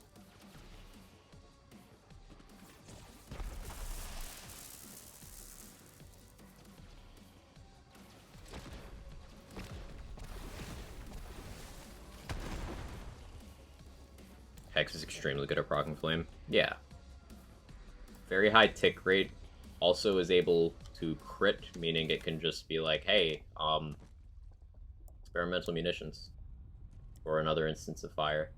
Hex is extremely good at proccing Flame. Yeah. Very high tick rate. Also is able to crit, meaning it can just be like, hey, experimental munitions. Or another instance of fire.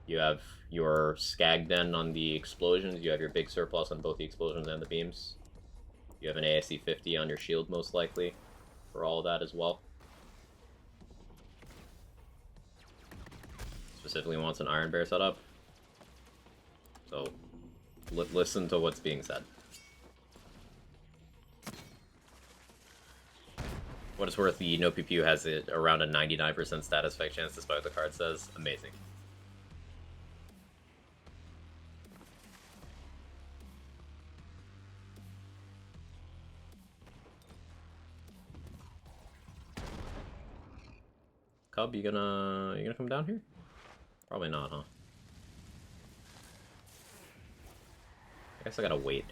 You have your Skag Den on the explosions. You have your big surplus on both the explosions and the beams. You have an ASC 50 on your shield, most likely, for all of that as well. Specifically wants an Iron Bear setup. So, listen to what's being said. What it's worth, the no PPU has it around a 99% status effect chance, despite what the card says. Amazing. Cub, you gonna come down here? Probably not, huh? I guess I gotta wait.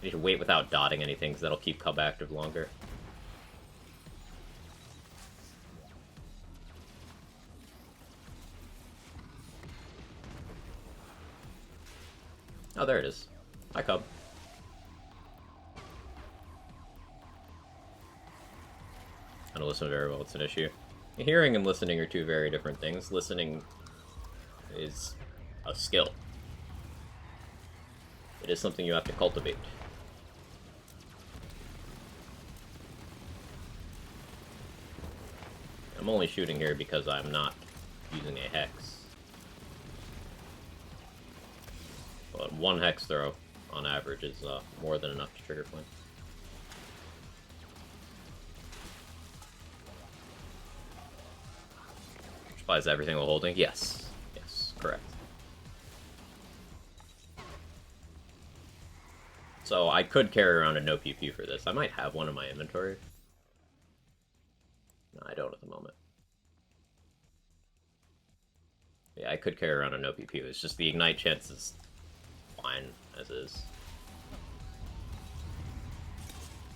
I need to wait without dotting anything, because that'll keep Cub active longer. Oh, there it is. Hi, Cub. I don't listen very well, it's an issue. Hearing and listening are two very different things. Listening is a skill. It is something you have to cultivate. I'm only shooting here because I'm not using a Hex. But one Hex throw, on average, is more than enough to trigger Flame. Which applies to everything while holding? Yes. Yes, correct. So I could carry around a no PP for this. I might have one in my inventory. No, I don't at the moment. Yeah, I could carry around a no PP. It's just the ignite chance is fine as is.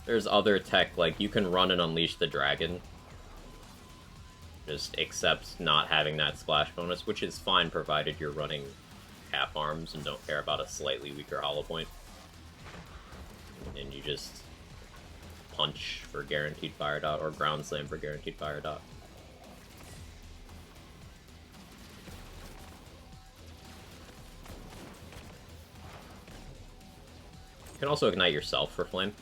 There's other tech, like you can run and unleash the dragon. Just accept not having that splash bonus, which is fine provided you're running half arms and don't care about a slightly weaker hollow point. And you just punch for guaranteed fire dot or ground slam for guaranteed fire dot. You can also ignite yourself for flame.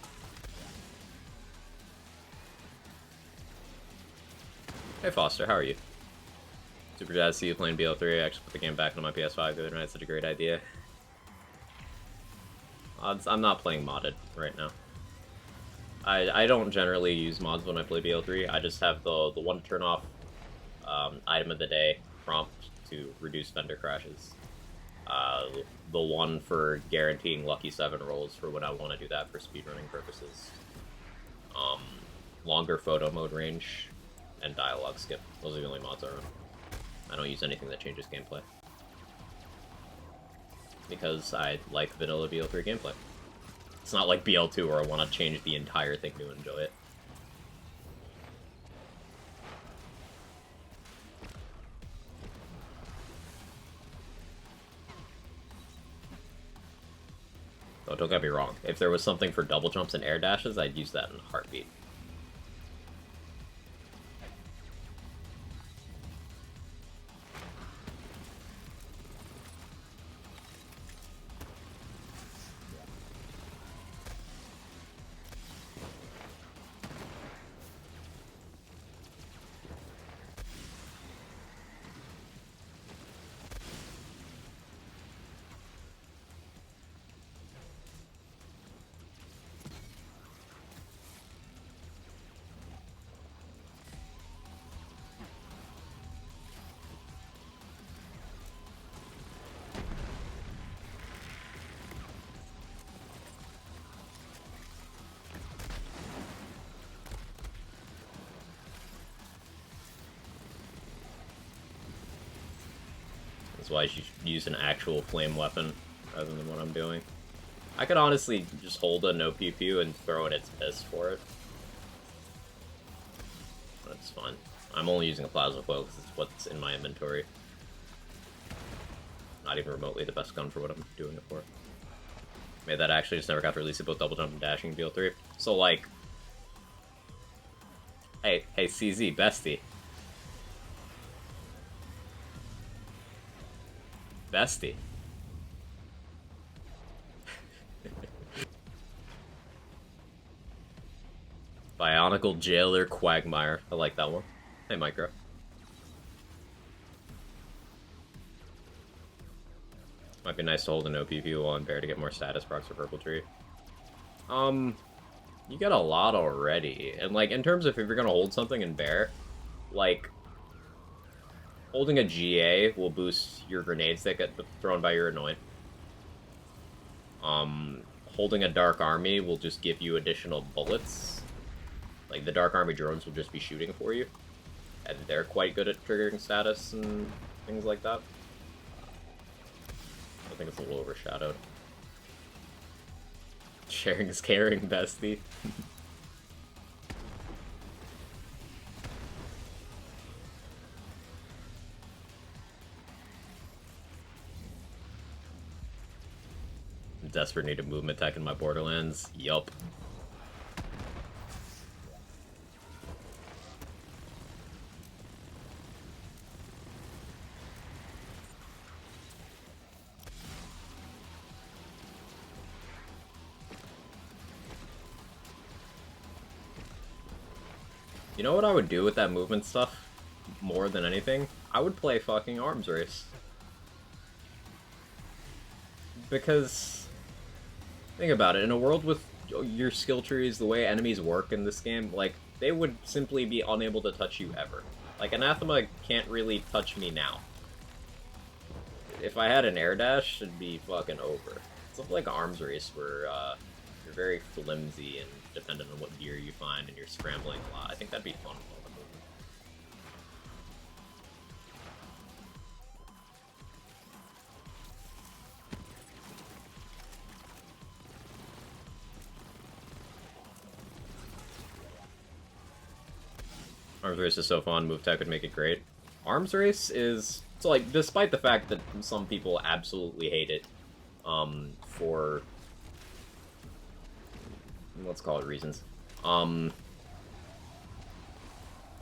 Hey Foster, how are you? Super jazz to see you playing BL3. I actually put the game back on my PS5 the other night. It's such a great idea. I'm not playing modded right now. I don't generally use mods when I play BL3. I just have the one turn off item of the day prompt to reduce vendor crashes. The one for guaranteeing lucky 7 rolls for when I want to do that for speedrunning purposes. Longer photo mode range, and dialogue skip. Those are the only mods I run. I don't use anything that changes gameplay. Because I like vanilla BL3 gameplay. It's not like BL2 where I want to change the entire thing to enjoy it. Oh, don't get me wrong. If there was something for double jumps and air dashes, I'd use that in a heartbeat. That's why you should use an actual flame weapon rather than what I'm doing. I could honestly just hold a no PP and throw in its fist for it. That's fine. I'm only using a plasma foil because it's what's in my inventory. Not even remotely the best gun for what I'm doing it for. Maybe that actually just never got released both double jump and dashing in BL3. So like, hey CZ bestie. Bestie. Bionicle Jailer Quagmire. I like that one. Hey, Micro. Might be nice to hold an OPP while on Bear to get more status procs for Purple Tree. You get a lot already. And, like, in terms of if you're gonna hold something in Bear, like, holding a GA will boost your grenades that get thrown by your Annoyant. Holding a Dark Army will just give you additional bullets. Like, the Dark Army drones will just be shooting for you. And they're quite good at triggering status and things like that. I think it's a little overshadowed. Sharing is caring, bestie. Desperate need a movement tech in my Borderlands. Yup. You know what I would do with that movement stuff? More than anything? I would play fucking Arms Race. Because, think about it, in a world with your skill trees, the way enemies work in this game, like, they would simply be unable to touch you ever. Like, Anathema can't really touch me now. If I had an air dash, it'd be fucking over. Something like Arms Race where, You're very flimsy and dependent on what gear you find, and you're scrambling a lot. I think that'd be fun. Arms Race is so fun, move tech would make it great. Arms Race is... So, like, despite the fact that some people absolutely hate it, for... let's call it reasons.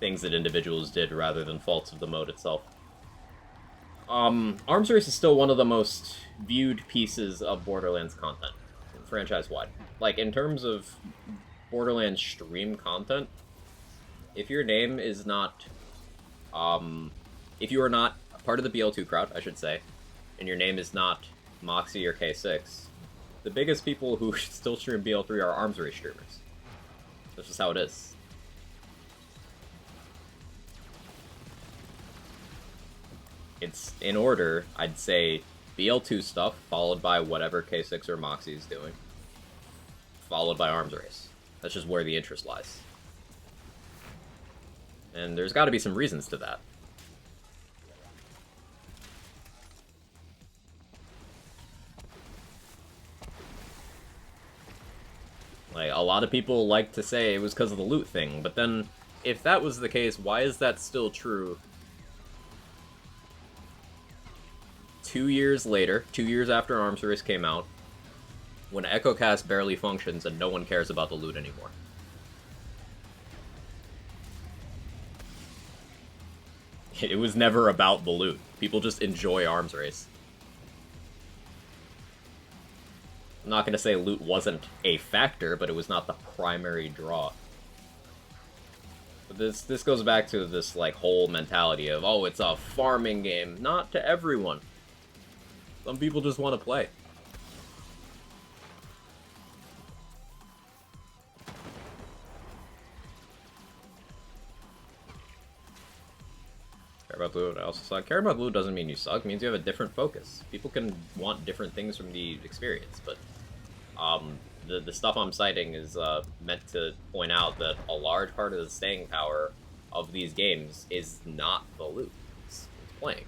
Things that individuals did rather than faults of the mode itself. Arms Race is still one of the most viewed pieces of Borderlands content, franchise-wide. Like, in terms of Borderlands stream content, if your name is not, if you are not part of the BL2 crowd, I should say, and your name is not Moxie or K6, the biggest people who still stream BL3 are Arms Race streamers. That's just how it is. It's in order, I'd say BL2 stuff, followed by whatever K6 or Moxie is doing, followed by Arms Race. That's just where the interest lies. And there's got to be some reasons to that. Like, a lot of people like to say it was because of the loot thing, but then, if that was the case, why is that still true 2 years later, 2 years after Arms Race came out, when EchoCast barely functions and no one cares about the loot anymore? It was never about the loot. People just enjoy Arms Race. I'm not going to say loot wasn't a factor, but it was not the primary draw. But this goes back to this, like, whole mentality of, oh, it's a farming game. Not to everyone. Some people just want to play. Care about blue, I also suck. Care about blue doesn't mean you suck, it means you have a different focus. People can want different things from the experience, but the stuff I'm citing is meant to point out that a large part of the staying power of these games is not the loot, it's playing.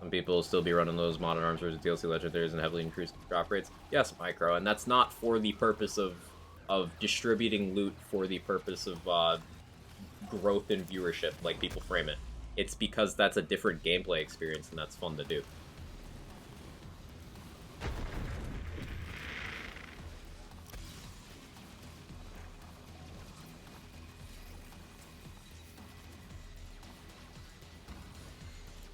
Some people will still be running those modern arms versus DLC legendaries and heavily increased drop rates. Yes, Micro, and that's not for the purpose of distributing loot for the purpose of growth in viewership, like people frame it. It's because that's a different gameplay experience and that's fun to do.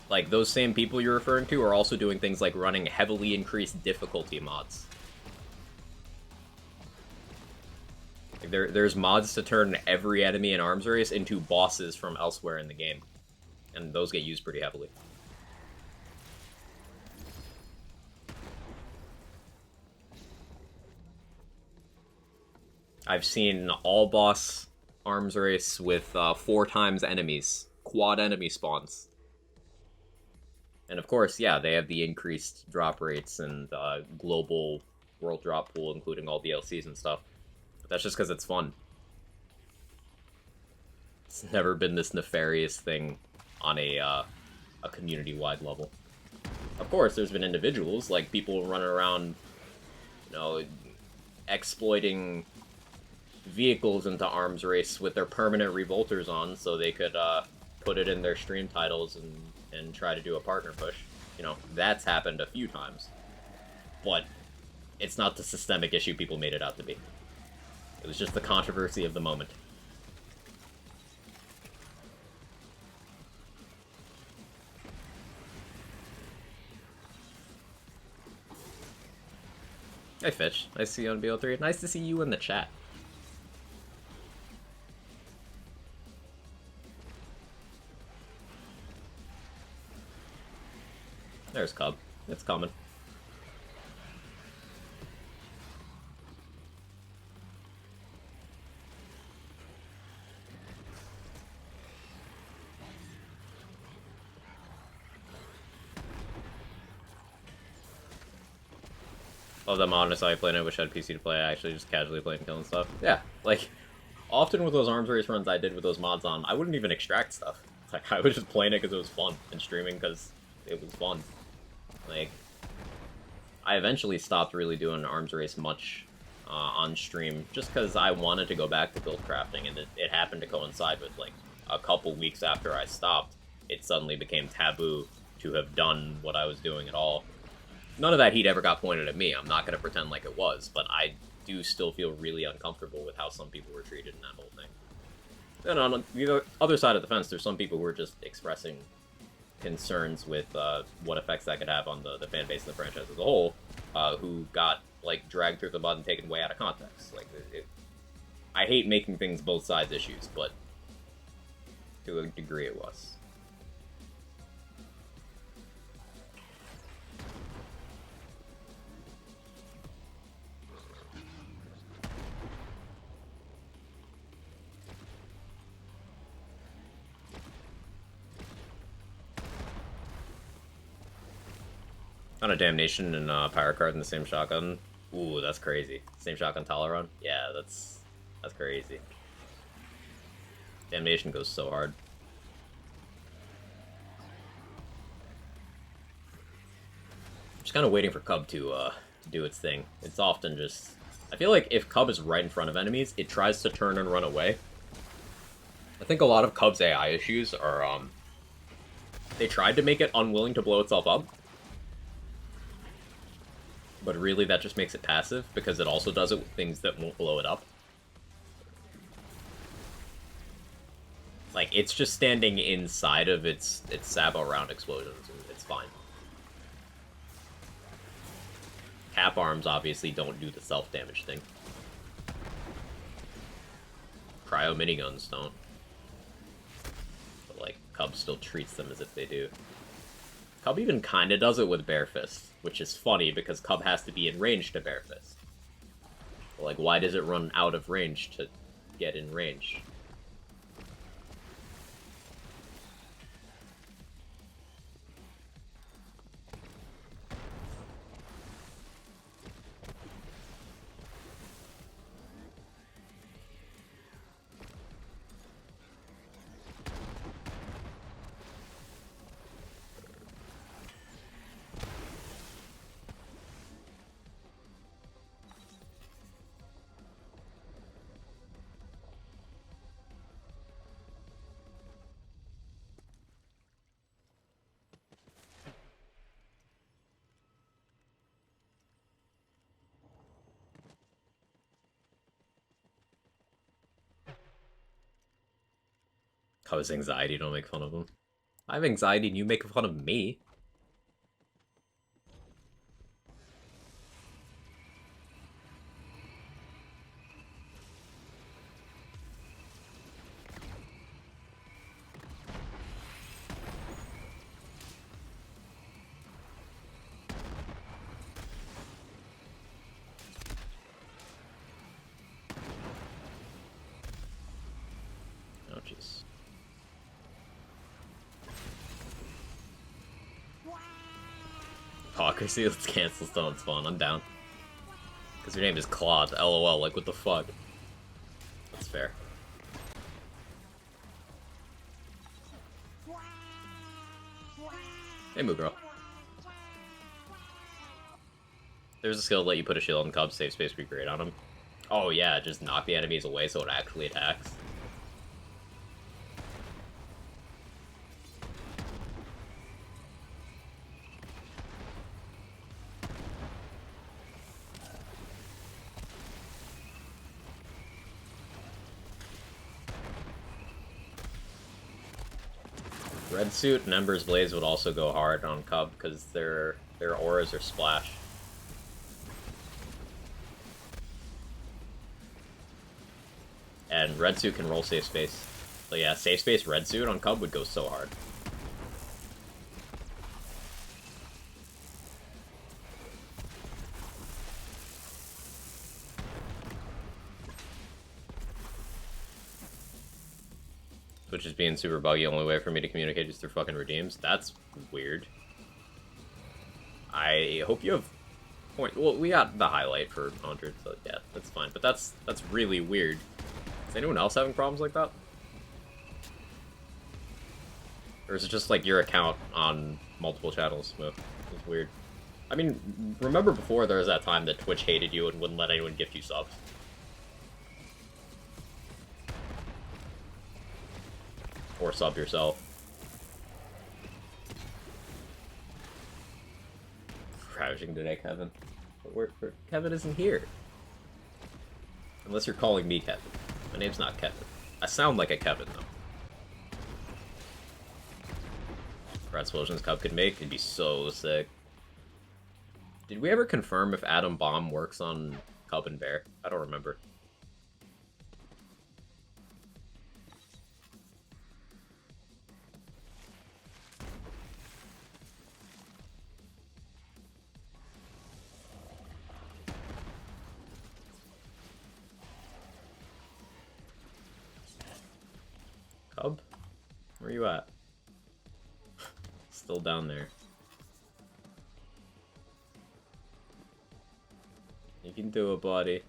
Like, those same people you're referring to are also doing things like running heavily increased difficulty mods. Like, there's mods to turn every enemy in Arms Race into bosses from elsewhere in the game. And those get used pretty heavily. I've seen all boss Arms Race with 4 times enemies. Quad enemy spawns. And of course, yeah, they have the increased drop rates and global world drop pool, including all DLCs and stuff. But that's just because it's fun. It's never been this nefarious thing on a community-wide level. Of course, there's been individuals, like people running around, you know, exploiting vehicles into Arms Race with their permanent revolters on so they could put it in their stream titles and try to do a partner push. You know, that's happened a few times. But it's not the systemic issue people made it out to be. It was just the controversy of the moment. Hey Fitch, nice to see you on BL3. Nice to see you in the chat. There's Cub. It's coming. Although I'm honest, I played. I wish I had a PC to play. I actually just casually played and killing stuff. Yeah, like often with those arms race runs I did with those mods on, I wouldn't even extract stuff. Like I was just playing it because it was fun and streaming because it was fun. Like I eventually stopped really doing arms race much on stream just because I wanted to go back to build crafting, and it happened to coincide with like a couple weeks after I stopped. It suddenly became taboo to have done what I was doing at all. None of that heat ever got pointed at me. I'm not going to pretend like it was, but I do still feel really uncomfortable with how some people were treated in that whole thing. And on the other side of the fence, there's some people who are just expressing concerns with what effects that could have on the fan base and the franchise as a whole, who got like dragged through the mud and taken way out of context. Like, I hate making things both sides issues, but to a degree it was. On a Damnation and Power Card in the same shotgun. Ooh, that's crazy. Same shotgun Toleron? Yeah, that's crazy. Damnation goes so hard. I'm just kind of waiting for Cub to do its thing. It's often just... I feel like if Cub is right in front of enemies, it tries to turn and run away. I think a lot of Cub's AI issues are, they tried to make it unwilling to blow itself up, but really that just makes it passive, because it also does it with things that won't blow it up. Like, it's just standing inside of its Sabo round explosions, and it's fine. Cap arms obviously don't do the self-damage thing. Cryo miniguns don't. But, like, Cub still treats them as if they do. Cub even kinda does it with Bare Fist, which is funny because Cub has to be in range to Bare Fist. But, like, why does it run out of range to get in range? Cub's anxiety, don't make fun of him. I have anxiety and you make fun of me. Oh, jeez. Hypocrisy, let's cancel Stone Spawn, I'm down. Because your name is Claude, LOL, like what the fuck? That's fair. Hey, Moo Girl. There's a skill that let you put a shield on Cub, save space, be great on him. Oh yeah, just knock the enemies away so it actually attacks. Red Suit and Ember's Blaze would also go hard on Cub because their auras are splash. And Red Suit can roll safe space. So yeah, safe space Red Suit on Cub would go so hard. Which is being super buggy, only way for me to communicate is through fucking redeems. That's weird. I hope you have point. Well, we got the highlight for 100, so yeah, that's fine. But that's really weird. Is anyone else having problems like that? Or is it just like your account on multiple channels? It's weird. I mean, remember before there was that time that Twitch hated you and wouldn't let anyone gift you subs? Or sub yourself. Ravaging today, Kevin. But Kevin isn't here. Unless you're calling me Kevin. My name's not Kevin. I sound like a Kevin, though. Rat Explosions Cub could make, it'd be so sick. Did we ever confirm if Atom Bomb works on Cub and Bear? I don't remember. Cub? Where are you at? Still down there. You can do it, buddy.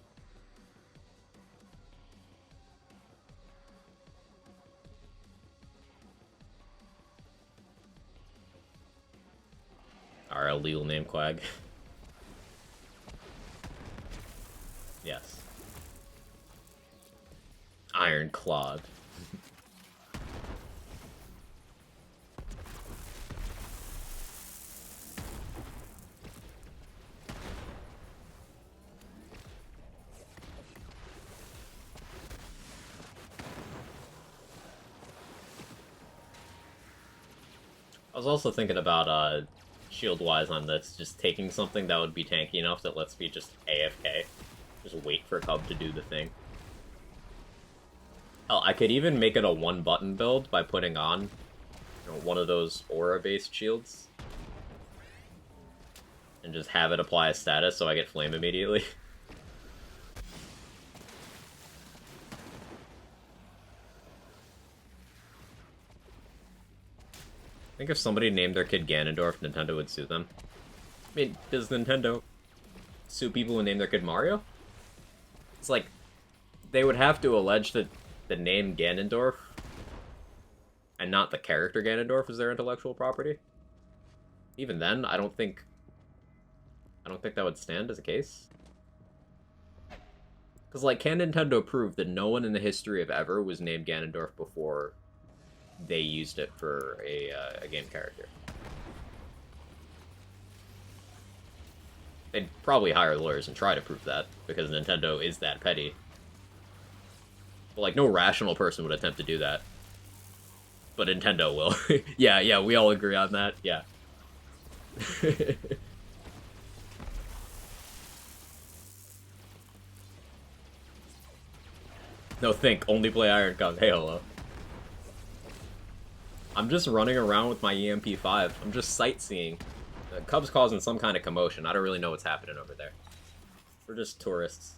Our illegal name, Quag. Yes. Ironclad. I was also thinking about, shield-wise on this, just taking something that would be tanky enough that lets me just AFK. Just wait for Cub to do the thing. Hell, I could even make it a one-button build by putting on, one of those aura-based shields. And just have it apply a status so I get flame immediately. I think if somebody named their kid Ganondorf, Nintendo would sue them. I mean, does Nintendo sue people who name their kid Mario? It's like, they would have to allege that the name Ganondorf and not the character Ganondorf is their intellectual property. Even then, I don't think that would stand as a case. Because, like, can Nintendo prove that no one in the history of ever was named Ganondorf before they used it for a game character? They'd probably hire lawyers and try to prove that, because Nintendo is that petty. But, like, no rational person would attempt to do that. But Nintendo will. Yeah, we all agree on that, yeah. No, think, only play Iron Cub. Hey, hello. I'm just running around with my EMP5. I'm just sightseeing. The Cub's causing some kind of commotion. I don't really know what's happening over there. We're just tourists.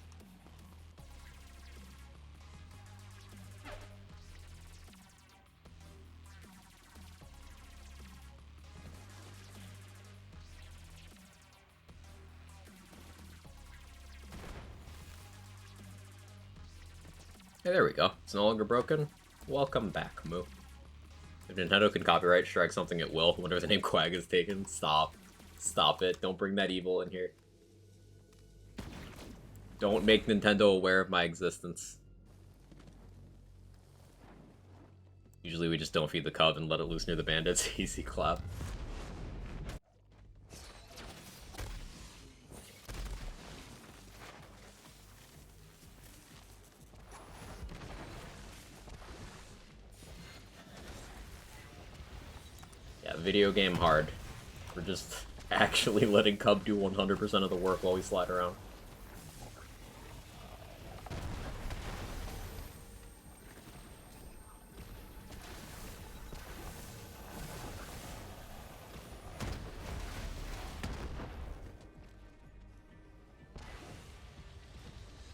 Hey, there we go. It's no longer broken. Welcome back, Moo. If Nintendo can copyright strike something, it will. Whenever the name Quag is taken, stop. Stop it. Don't bring that evil in here. Don't make Nintendo aware of my existence. Usually we just don't feed the Cub and let it loose near the bandits. Easy clap. Yeah, video game hard. We're just actually letting Cub do 100% of the work while we slide around.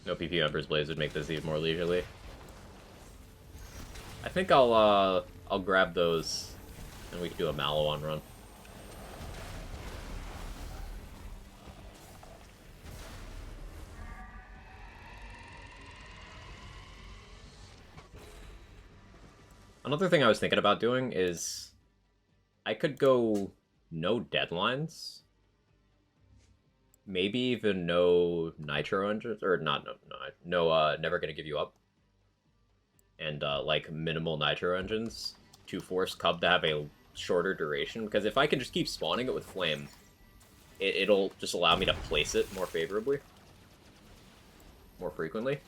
No PP Emperor's Blaze would make this even more leisurely. I think I'll grab those, and we can do a Mallowan run. Another thing I was thinking about doing is I could go no deadlines. Maybe even no nitro engines, or never gonna give you up. And like minimal nitro engines to force Cub to have a shorter duration. Because if I can just keep spawning it with Flame, it'll just allow me to place it more favorably. More frequently.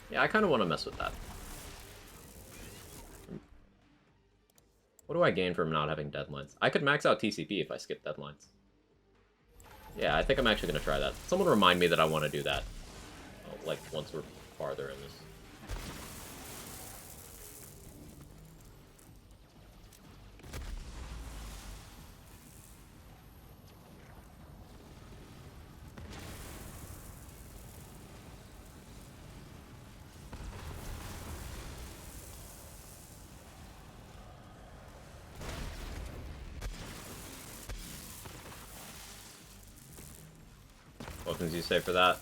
Yeah, I kind of want to mess with that. What do I gain from not having deadlines? I could max out TCP if I skip deadlines. Yeah, I think I'm actually going to try that. Someone remind me that I want to do that. Like, once we're farther in this. What things you say for that?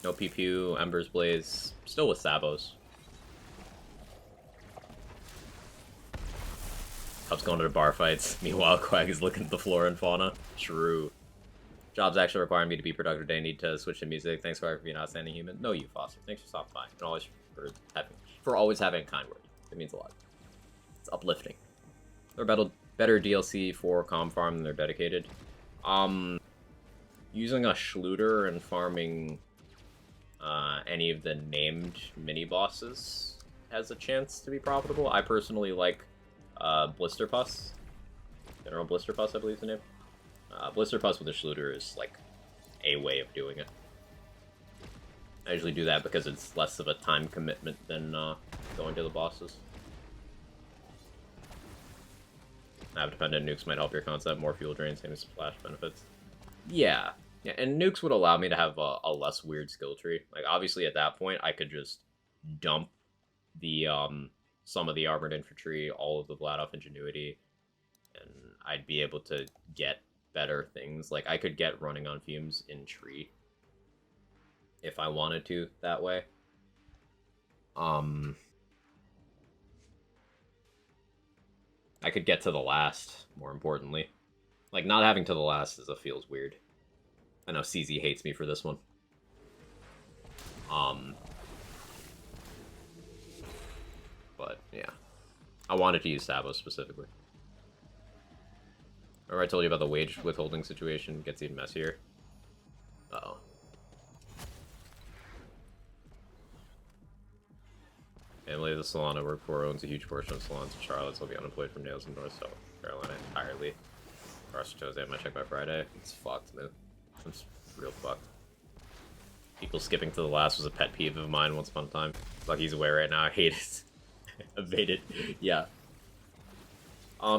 No PPU, Ember's Blaze, still with Sabos. Cub's going to the bar fights. Meanwhile, Quag is looking at the flora and fauna. True. Jobs actually require me to be productive today. I need to switch to music. Thanks for being an outstanding human. No, you, Foster. Thanks for stopping by. And always for always having a kind word. It means a lot. It's uplifting. They're better DLC for Calm Farm than they're dedicated. Using a Schluter and farming any of the named mini-bosses has a chance to be profitable. I personally like Blister Puss. General Blister Puss, I believe is the name. Blister Puss with a Schluter is, like, a way of doing it. I usually do that because it's less of a time commitment than going to the bosses. Nav-dependent nukes might help your concept. More fuel drain, same as splash benefits. Yeah. Yeah, and nukes would allow me to have a less weird skill tree. Like, obviously, at that point, I could just dump the, some of the Armored Infantry, all of the Vladoff Ingenuity, and I'd be able to get better things. Like, I could get running on fumes in tree if I wanted to that way. I could get to the last, more importantly. Like, not having to the last feels weird. I know CZ hates me for this one. But, yeah. I wanted to use Sabo specifically. Remember I told you about the wage withholding situation? Gets even messier. Uh-oh. Family of the salon I work for owns a huge portion of salons in Charlotte, so I'll be unemployed from nails in North South Carolina entirely. Rush chose I might check by Friday. It's fucked, man. It's real fucked. People skipping to the last was a pet peeve of mine once upon a time. Lucky's away right now. I hate it. Evaded. Yeah.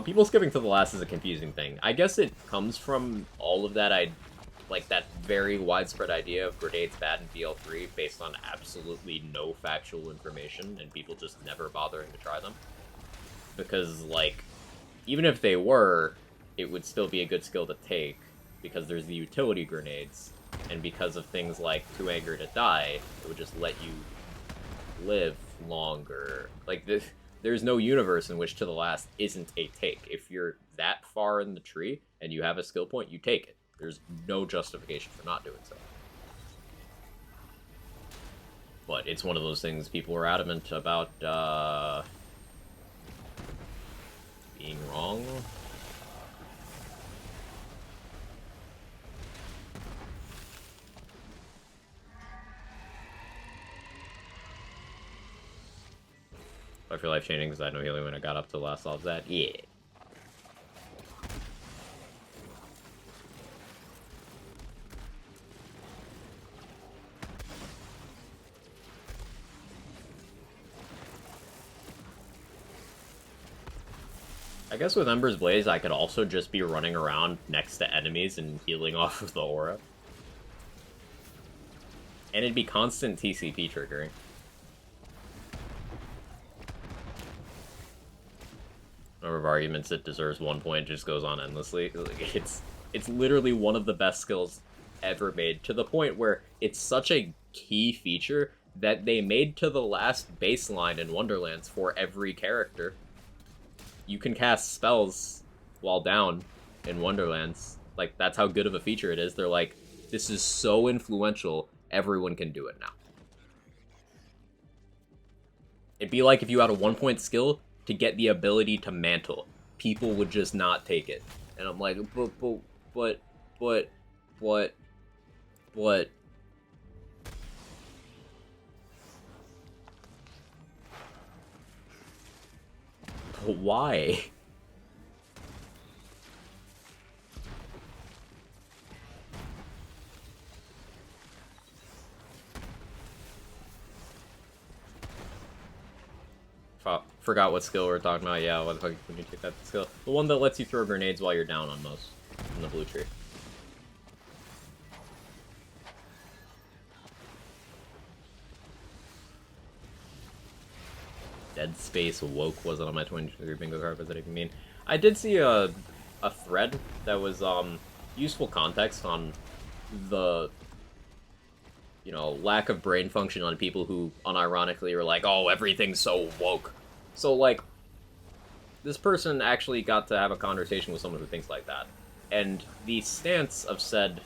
People skipping to the last is a confusing thing. I guess it comes from all of that like that very widespread idea of grenades bad in BL3 based on absolutely no factual information and people just never bothering to try them. Because, like, even if they were, it would still be a good skill to take because there's the utility grenades, and because of things like Too Angry to Die, it would just let you live longer. Like, there's no universe in which To the Last isn't a take. If you're that far in the tree and you have a skill point, you take it. There's no justification for not doing so. But it's one of those things people are adamant about being wrong. I feel life changing because I had no healing when I got up to the last solves that. Yeah. I guess with Ember's Blaze, I could also just be running around next to enemies and healing off of the aura. And it'd be constant TCP triggering. Number of arguments it deserves 1 point just goes on endlessly. Like, it's literally one of the best skills ever made, to the point where it's such a key feature that they made to the last baseline in Wonderlands for every character. You can cast spells while down in Wonderlands. Like, that's how good of a feature it is. They're like, this is so influential, everyone can do it now. It'd be like if you had a 1-point skill to get the ability to mantle. People would just not take it. And I'm like, but, what? But why? Forgot what skill we were talking about. Yeah, what the fuck would you take that skill? The one that lets you throw grenades while you're down on most in the blue tree. Dead Space Woke wasn't on my 23 bingo card. What does that even mean? I did see a thread that was useful context on the lack of brain function on people who unironically are like, oh, everything's so woke. So like, this person actually got to have a conversation with someone who thinks like that, and the stance of said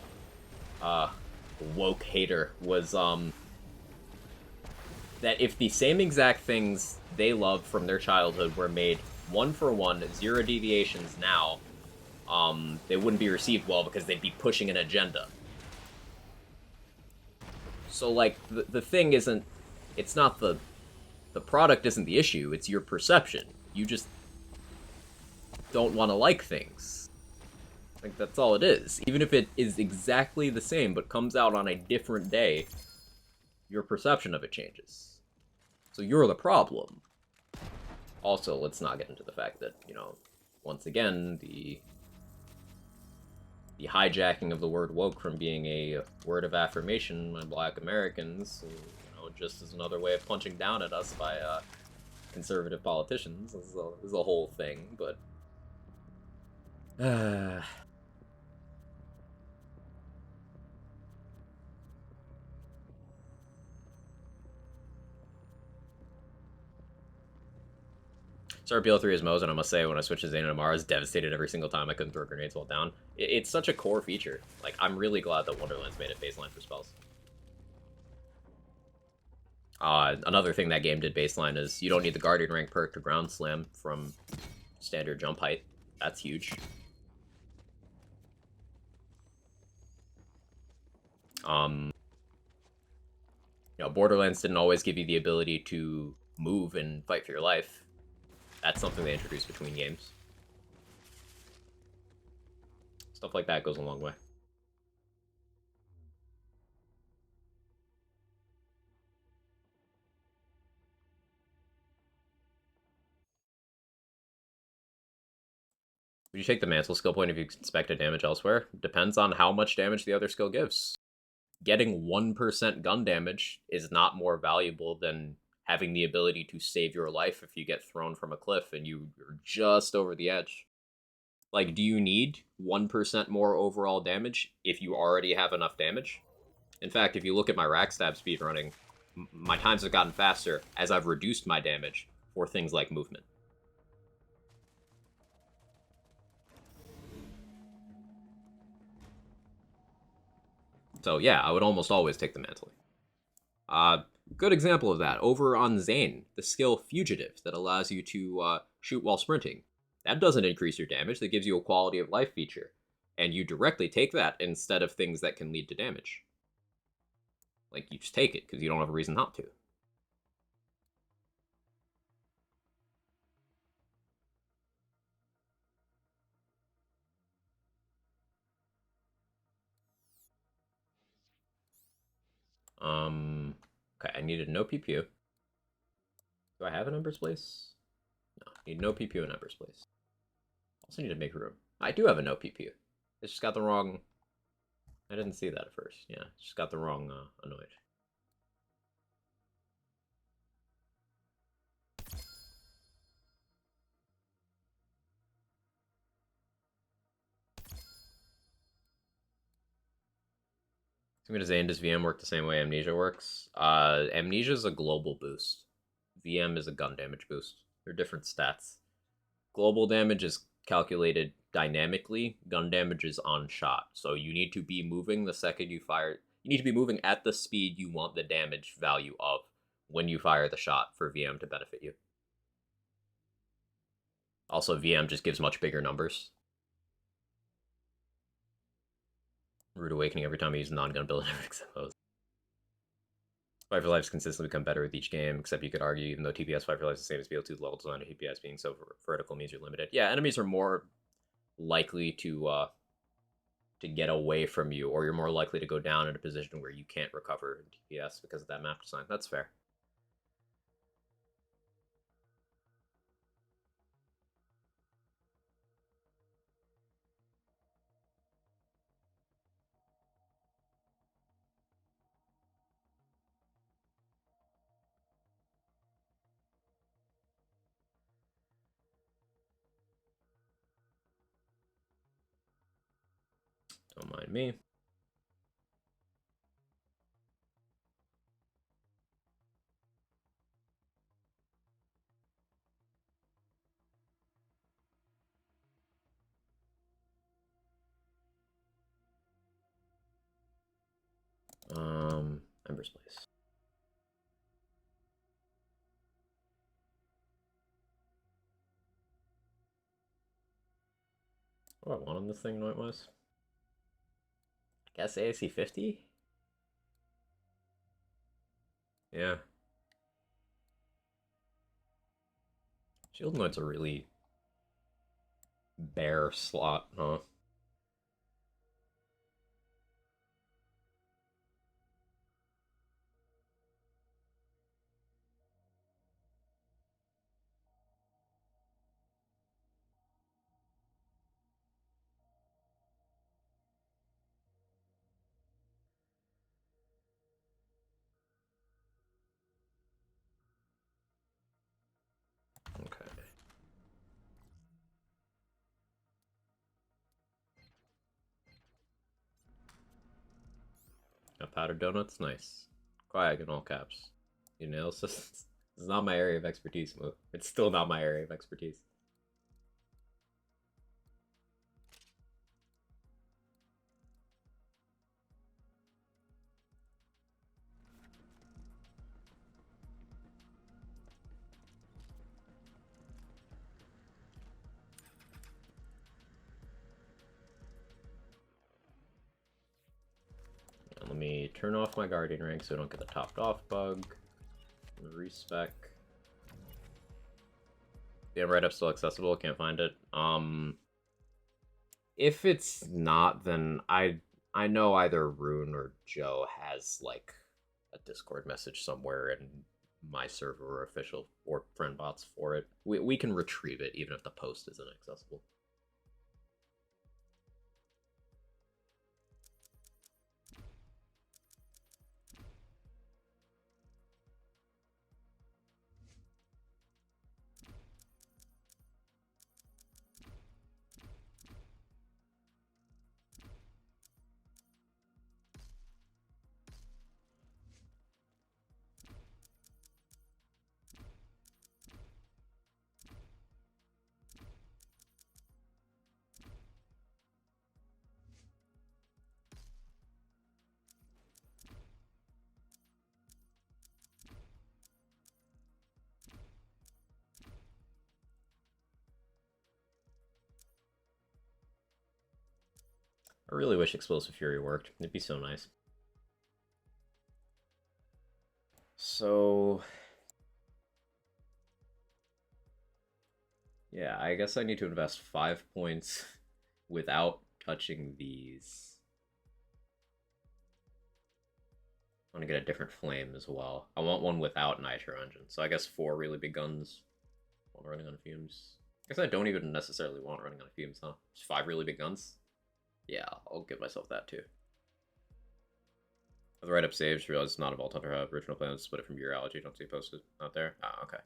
woke hater was that if the same exact things they loved from their childhood were made one for one, zero deviations now, they wouldn't be received well because they'd be pushing an agenda. So like the thing isn't, it's not the product isn't the issue, it's your perception. You just don't want to like things. Like, that's all it is. Even if it is exactly the same but comes out on a different day, your perception of it changes. So you're the problem. Also, let's not get into the fact that, once again, the hijacking of the word woke from being a word of affirmation by Black Americans, just as another way of punching down at us by conservative politicians is a whole thing, but SRPL3 is Mo's, and I must say, when I switched to Zane and Amara, I was devastated every single time I couldn't throw grenades while down. It's such a core feature. Like, I'm really glad that Wonderlands made it baseline for spells. Another thing that game did baseline is you don't need the Guardian rank perk to ground slam from standard jump height. That's huge. Borderlands didn't always give you the ability to move and fight for your life. That's something they introduced between games. Stuff like that goes a long way. Would you take the Mantle skill point if you expect a damage elsewhere? Depends on how much damage the other skill gives. Getting 1% gun damage is not more valuable than having the ability to save your life if you get thrown from a cliff and you're just over the edge. Like, do you need 1% more overall damage if you already have enough damage? In fact, if you look at my rack stab speed running, my times have gotten faster as I've reduced my damage for things like movement. So yeah, I would almost always take the mantling. Good example of that, over on Zane, the skill Fugitive that allows you to shoot while sprinting. That doesn't increase your damage, that gives you a quality of life feature. And you directly take that instead of things that can lead to damage. Like, you just take it, because you don't have a reason not to. Okay, I needed no PPU. Do I have an Ember's Place? No, I need no PPU in Ember's Place. Also need to make room. I do have a no PPU. It's just got the wrong... I didn't see that at first. Yeah, just got the wrong annoyed. I'm gonna say, does VM work the same way Amnesia works? Amnesia is a global boost. VM is a gun damage boost. They're different stats. Global damage is calculated dynamically. Gun damage is on shot. So you need to be moving the second you fire. You need to be moving at the speed you want the damage value of when you fire the shot for VM to benefit you. Also, VM just gives much bigger numbers. Rude Awakening every time I use non-gun ability exposed. Fight for Life's consistently become better with each game, except you could argue, even though TPS Fight for Life is the same as BL2, level design of TPS being so vertical means you're limited. Yeah, enemies are more likely to get away from you, or you're more likely to go down in a position where you can't recover in TPS because of that map design. That's fair. Don't mind me. Ember's Place. What do I want on this thing, noise-wise? I guess AAC 50? Yeah. Shield Knight's a really bare slot, huh? Okay. Got powdered donuts? Nice. Quiet in all caps. You know, so it's not my area of expertise. It's still not my area of expertise. And let me turn off my guardian rank so I don't get the topped off bug. Respec. Yeah, write-up still accessible. Can't find it. If it's not, then I know either Rune or Joe has like a Discord message somewhere in my server or official or friend bots for it. We can retrieve it even if the post isn't accessible. I really wish Explosive Fury worked. It'd be so nice. So yeah, I guess I need to invest 5 points without touching these. I want to get a different flame as well. I want one without Nitro Engine. So I guess 4 really big guns. One running on fumes. I guess I don't even necessarily want running on fumes, huh? Just 5 really big guns? Yeah, I'll give myself that too. The write-up saves, realize it's not a Vault Hunter Hub. Original plan was to split it from Urology. Don't see posted. Not there? Oh, okay.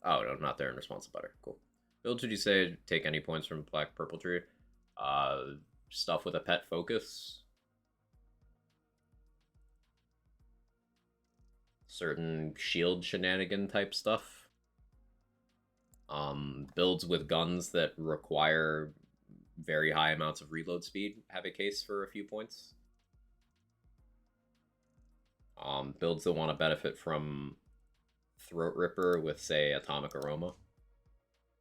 Oh, no, not there in response to Butter. Cool. Build, should you say take any points from Black Purple Tree? Stuff with a pet focus. certain shield shenanigan type stuff. Builds with guns that require very high amounts of reload speed have a case for a few points. Builds that want to benefit from Throat Ripper with, say, Atomic Aroma,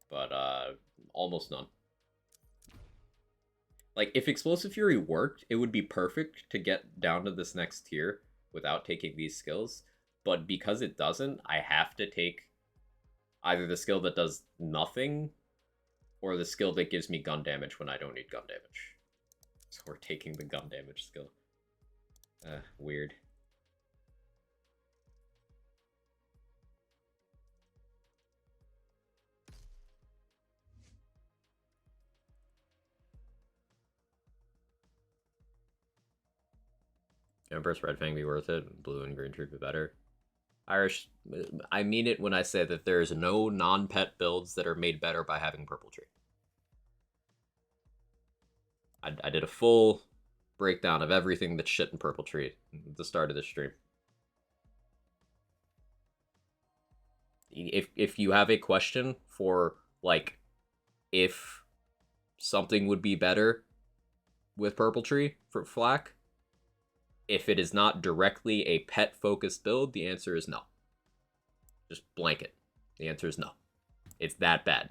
but almost none. Like, if Explosive Fury worked, it would be perfect to get down to this next tier without taking these skills, but because it doesn't, I have to take either the skill that does nothing or the skill that gives me gun damage when I don't need gun damage. So we're taking the gun damage skill. Weird. Empress Red Fang be worth it. Blue and green tree be better. Irish, I mean it when I say that there's no non-pet builds that are made better by having Purple Tree. I did a full breakdown of everything that's shit in Purple Tree at the start of this stream. If you have a question for, like, if something would be better with Purple Tree for Flak, if it is not directly a pet-focused build, the answer is no. Just blanket. The answer is no. It's that bad.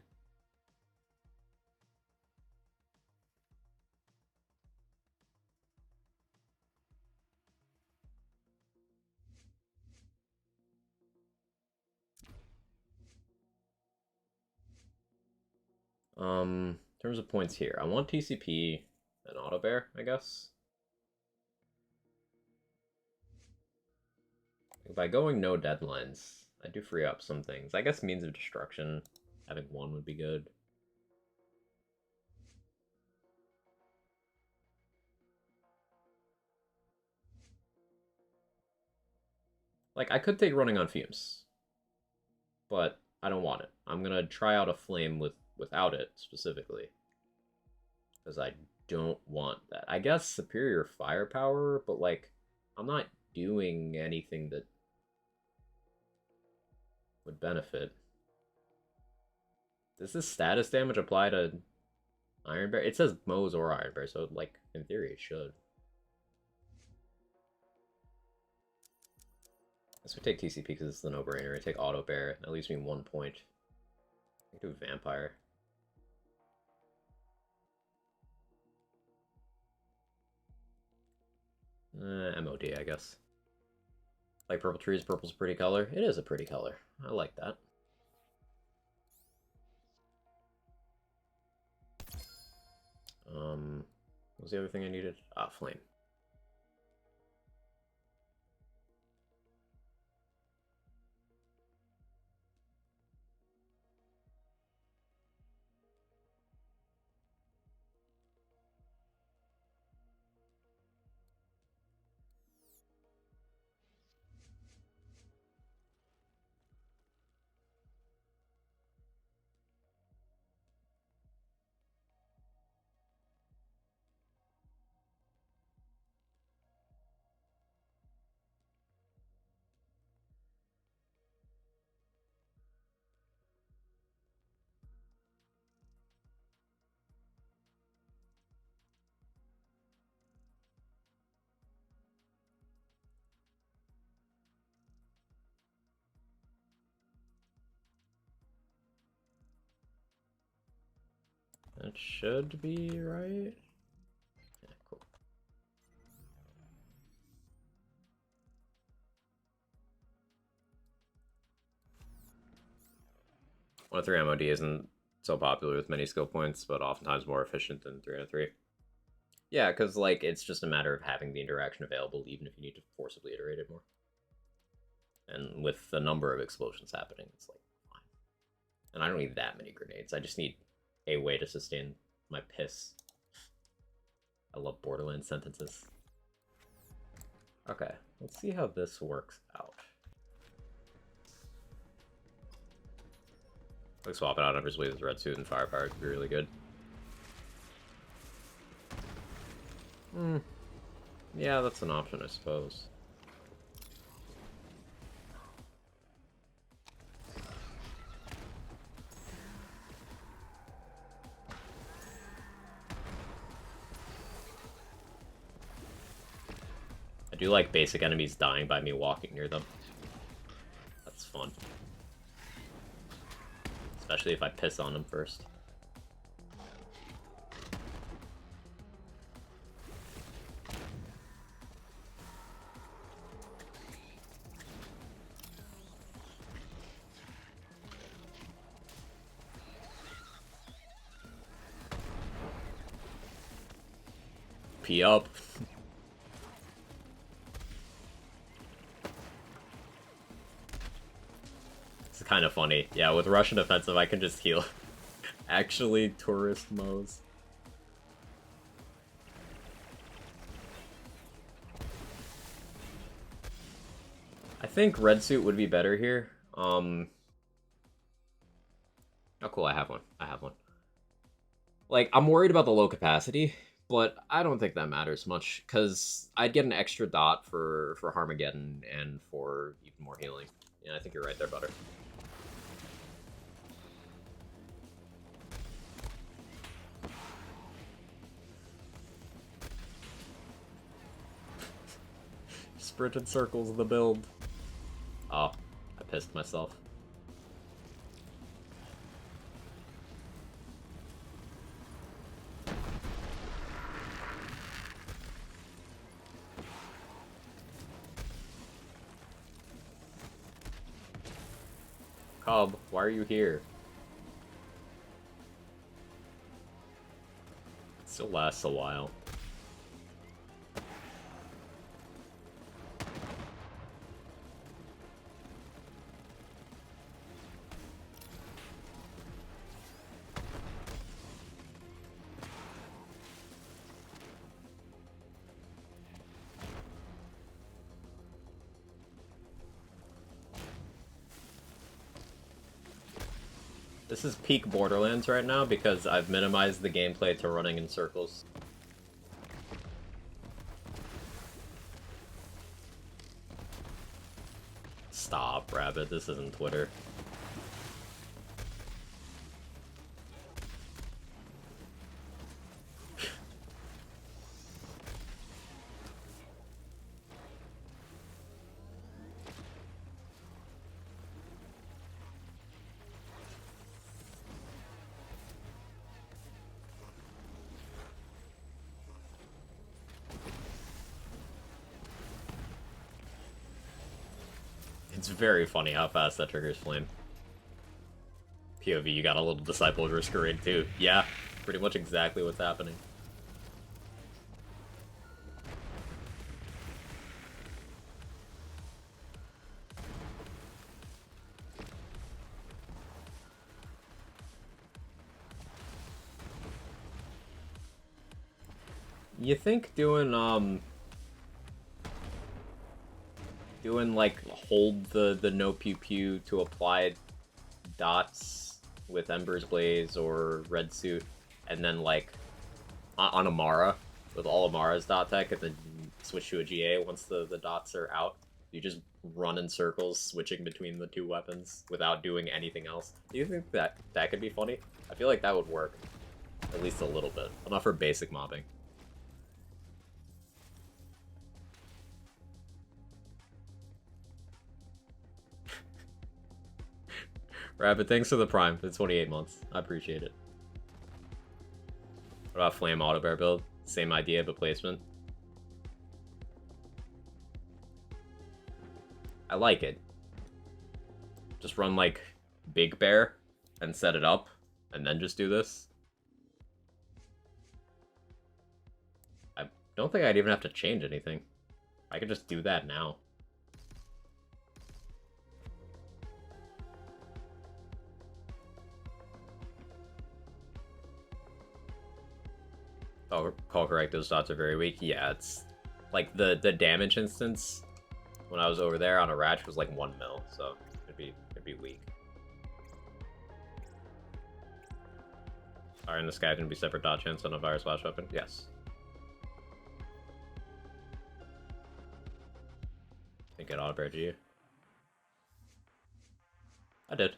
In terms of points here, I want TCP and Auto Bear, I guess. By going no deadlines, I do free up some things. I guess Means of Destruction, having one would be good. Like, I could take Running on Fumes, but I don't want it. I'm gonna try out a Flame without it, specifically. Because I don't want that. I guess Superior Firepower, but, like, I'm not doing anything that would benefit. Does this status damage apply to Iron Bear? It says Moe's or Iron Bear, so, like, in theory it should. Guess we take TCP because it's the no-brainer. I take Auto Bear. That leaves me 1 point. I can do Vampire. MOD, I guess. Like Purple Trees, purple's a pretty color. It is a pretty color. I like that. What was the other thing I needed? Ah, Flame. That should be right. Yeah, cool. One of 3 MOD isn't so popular with many skill points, but oftentimes more efficient than 3 out of 3. Yeah, because, like, it's just a matter of having the interaction available, even if you need to forcibly iterate it more. And with the number of explosions happening, it's like, fine. And I don't need that many grenades. I just need a way to sustain my piss. I love Borderlands sentences. Okay, let's see how this works out. Like swapping out Ember's Bleed with Red Suit and Firepower could be really good. Yeah, that's an option, I suppose. I do like basic enemies dying by me walking near them. That's fun. Especially if I piss on them first. P up. It's kind of funny. Yeah, with Russian offensive, I can just heal. Actually, tourist modes. I think red suit would be better here. Oh cool, I have one. I have one. Like, I'm worried about the low capacity, but I don't think that matters much, because I'd get an extra dot for Harmageddon and for even more healing. Yeah, I think you're right there, Butter. Sprint in circles in the build. Oh, I pissed myself. Cub, why are you here? It still lasts a while. This is peak Borderlands right now because I've minimized the gameplay to running in circles. Stop, Rabbit. This isn't Twitter. It's very funny how fast that triggers flame. POV, you got a little disciple risk rig too. Yeah, pretty much exactly what's happening. You think doing like hold the no pew pew to apply dots with Ember's Blaze or Red Suit, and then like on Amara with all Amara's dot tech, and then switch to a GA once the dots are out. You just run in circles, switching between the two weapons without doing anything else. Do you think that could be funny? I feel like that would work, at least a little bit. Enough for basic mobbing. Rabbit, thanks for the Prime for the 28 months. I appreciate it. What about Flame Auto Bear build? Same idea, but placement. I like it. Just run like Big Bear and set it up, and then just do this. I don't think I'd even have to change anything. I could just do that now. Oh, call correct, those dots are very weak. Yeah, it's like the damage instance when I was over there on a Ratch was like 1 mil, so it'd be weak. Fire in the sky can be separate dot chance on a virus flash weapon? Yes. I think it auto bear G. I did.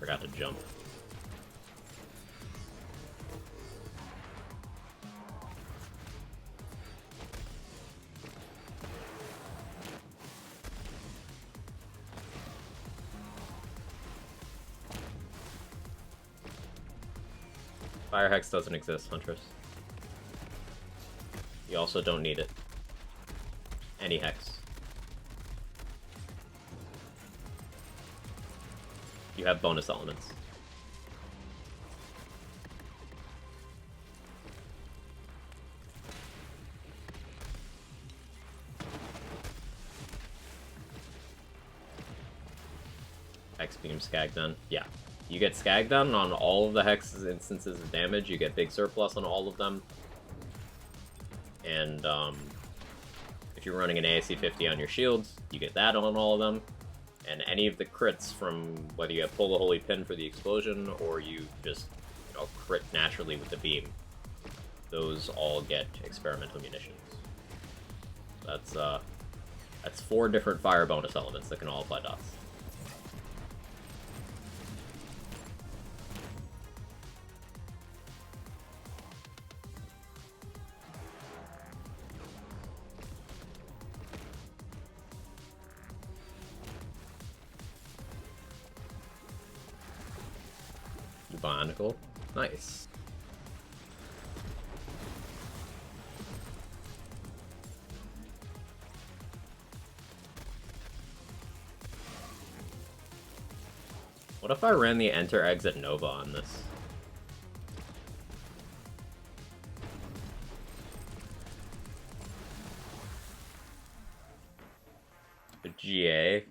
forgot to jump. Fire Hex doesn't exist, Huntress. You also don't need it. Any Hex. You have bonus elements. Hex Beam, Skag Done. Yeah. You get Skag Done on all of the Hex instances of damage. You get big surplus on all of them. And, if you're running an ASC 50 on your shields, you get that on all of them. And any of the crits from whether you have pull the holy pin for the explosion or you just, you know, crit naturally with the beam, those all get experimental munitions. That's 4 different fire bonus elements that can all apply dots. Bionicle. Nice. What if I ran the enter exit Nova on this? The GA.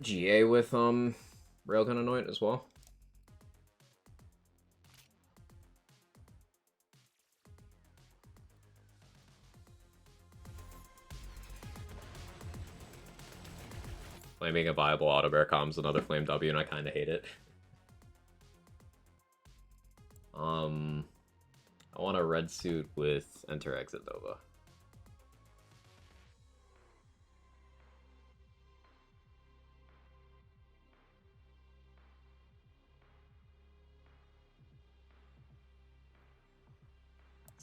GA with Railgun Anoint as well. Flaming a viable auto bear comms another flame W and I kinda hate it. I want a red suit with enter exit Nova.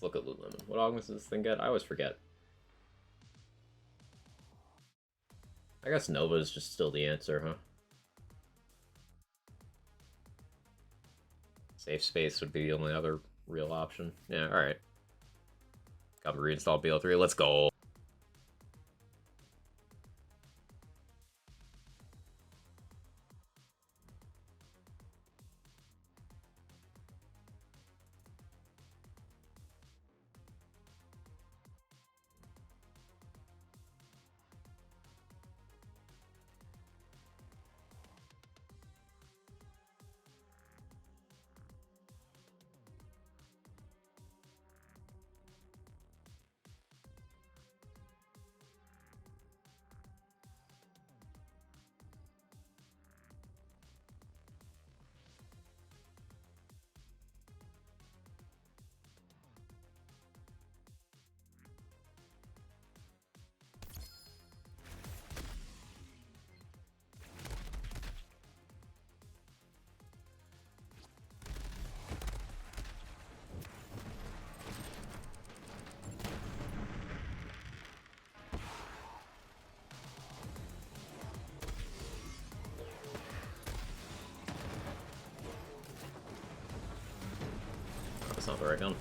Let's look at Lululemon. What augments does this thing get? I always forget. I guess Nova is just still the answer, huh? Safe space would be the only other real option. Yeah, alright. Got to reinstall BL3. Let's go. That's not the right gun.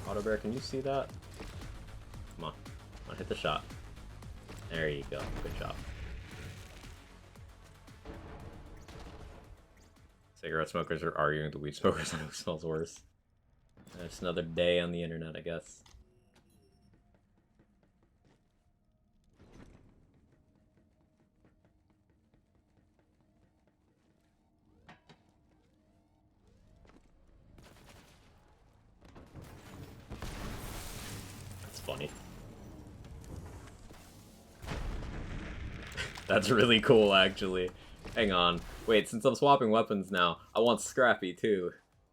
Auto bear, can you see that? Come on. Come on, hit the shot. There you go. Good job. Cigarette smokers are arguing with the weed smokers on who smells worse. Just another day on the internet, I guess. That's funny. That's really cool, actually. Hang on. Wait, since I'm swapping weapons now, I want Scrappy, too.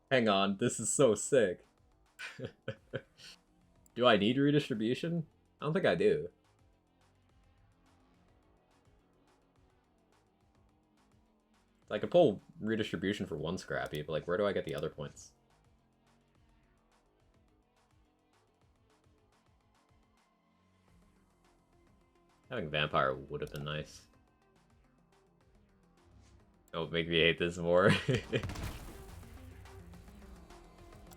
Hang on, this is so sick. Do I need redistribution? I don't think I do. I could pull redistribution for one Scrappy, but like, where do I get the other points? Having Vampire would have been nice. Don't make me hate this more.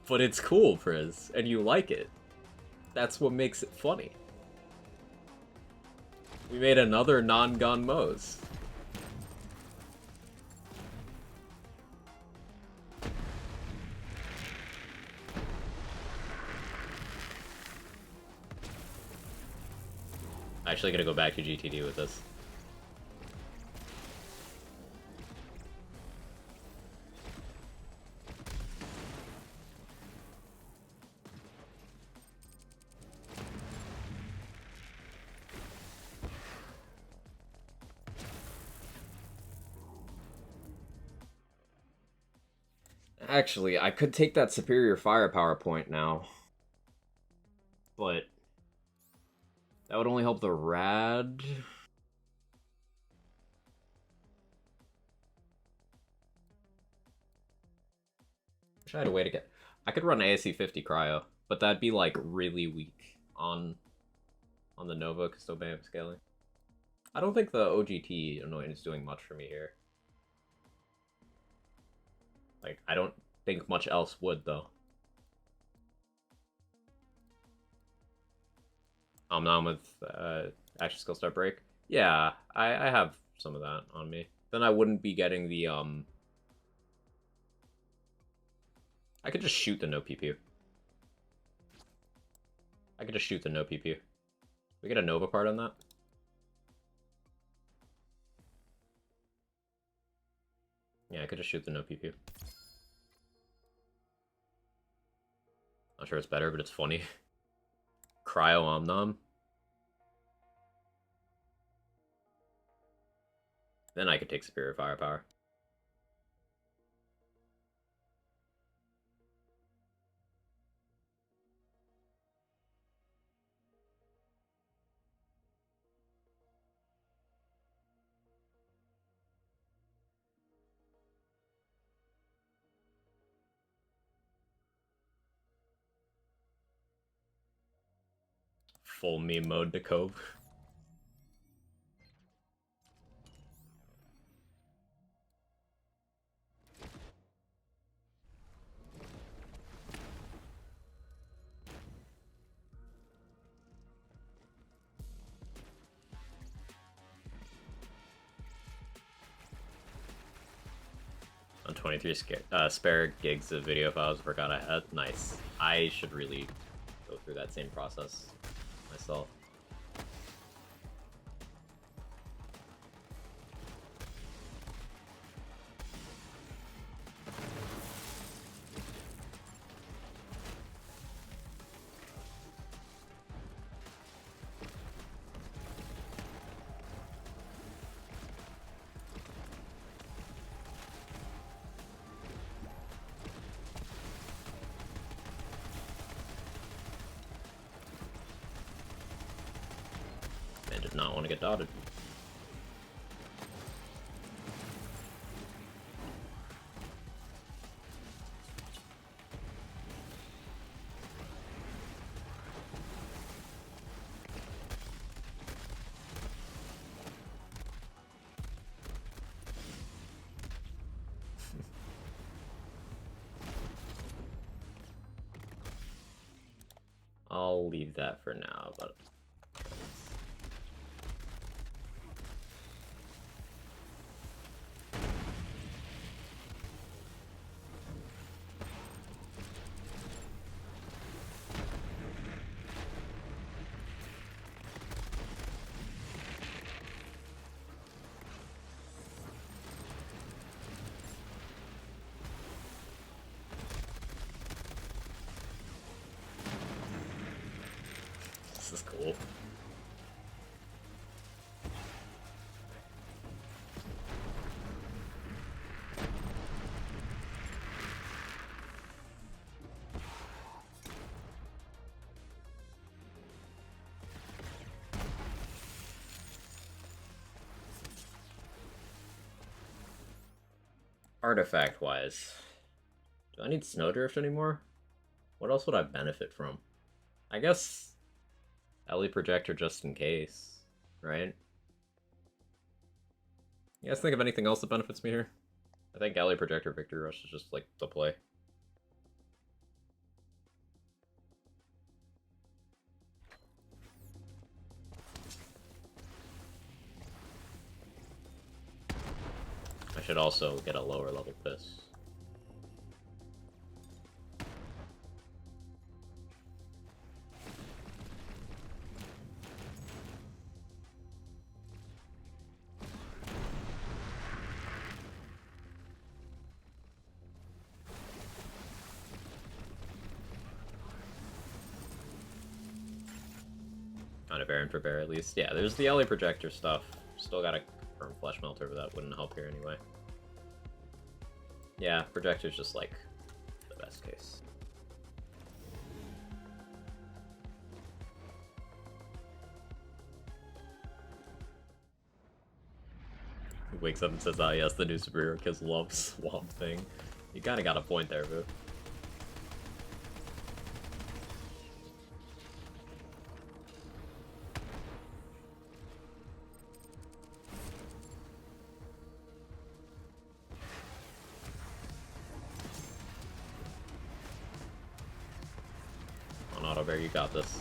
But it's cool, Priz, and you like it. That's what makes it funny. We made another non-gun Moze. Actually gonna go back to GTD with this. Actually, I could take that superior firepower point now. But that would only help the rad. Wish I had a way to get... I could run ASC 50 cryo, but that'd be like really weak on the Nova Custobam scaling. I don't think the OGT annoyance is doing much for me here. Like, I don't think much else would, though. Now with Action Skill Start Break. Yeah, I have some of that on me. Then I wouldn't be getting the, I could just shoot the no PPU. I could just shoot the no PPU. We get a Nova part on that? Yeah, I could just shoot the no PPU. Not sure it's better, but it's funny. Cryo Omnom. Then I could take Superior Firepower. Full meme mode to Cove. On 23 spare gigs of video files I forgot I had. Nice. I should really go through that same process myself. Man did not want to get dotted. I'll leave that for now, but this is cool. Artifact-wise, do I need Snowdrift anymore? What else would I benefit from? I guess LE Projector just in case, right? You guys think of anything else that benefits me here? I think LE Projector Victory Rush is just like the play. I should also get a lower level piss. Kind of Baron for Bear, at least. Yeah, there's the LA Projector stuff. Still gotta confirm Flesh Melter, but that wouldn't help here anyway. Yeah, Projector's just, like, the best case. He wakes up and says, ah, yes, the new superhero kids love Swamp Thing. You kinda got a point there, boo. On Auto Bear, you got this.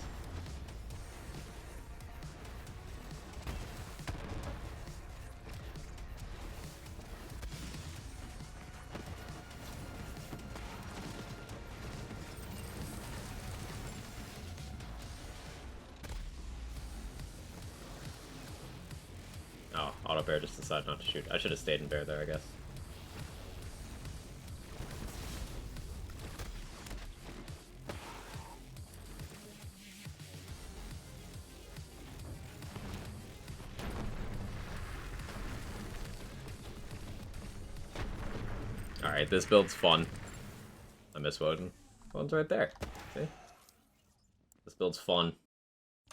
Oh, Auto Bear just decided not to shoot. I should have stayed in Bear there, I guess. Alright, this build's fun. I miss Woden. Woden's right there. See? This build's fun.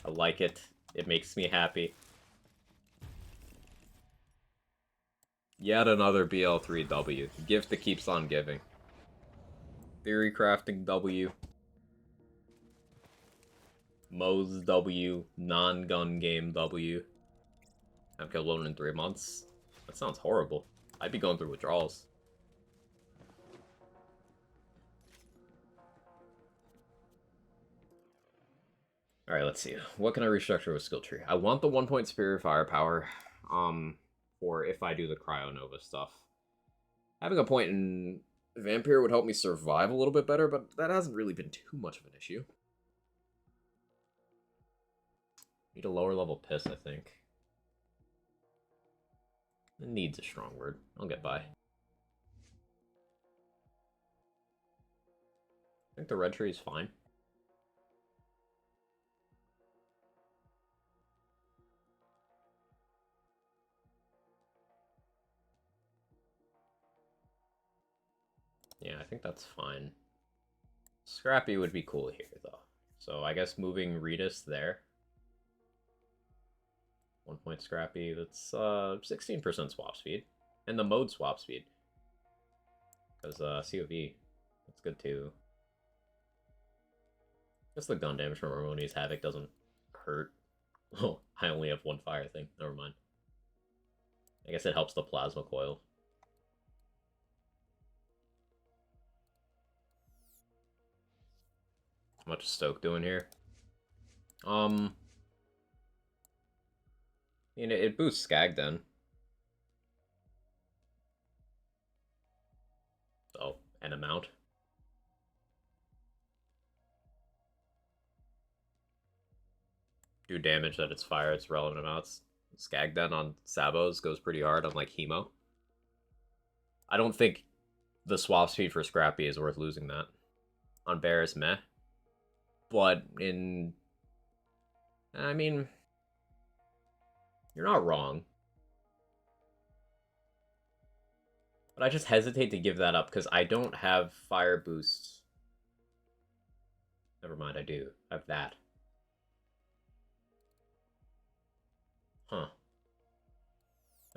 I like it. It makes me happy. Yet another BL3W. The gift that keeps on giving. Theory crafting W. Mo's W. Non-gun game W. I've killed Woden in 3 months. That sounds horrible. I'd be going through withdrawals. Alright, let's see. What can I restructure with Skill Tree? I want the 1-point Superior Firepower, for if I do the Cryo Nova stuff. Having a point in Vampire would help me survive a little bit better, but that hasn't really been too much of an issue. Need a lower level Piss, I think. Needs a strong word. I'll get by. I think the red tree is fine. Yeah, I think that's fine. Scrappy would be cool here, though. So I guess moving Redis there. 1-point Scrappy, that's 16% swap speed. And the mode swap speed. Because COV, that's good too. Guess the gun damage from Harmonious Havoc doesn't hurt. Oh, I only have 1 fire thing. Never mind. I guess it helps the Plasma Coil. How much is Stoke doing here? You know, it boosts Skag then. So, an amount. Do damage that it's fire, it's relevant amounts. Skag then on Sabos goes pretty hard on like Hemo. I don't think the swap speed for Scrappy is worth losing that. On Bear is meh. But in... I mean... You're not wrong. But I just hesitate to give that up because I don't have fire boosts. Never mind, I do. I have that. Huh.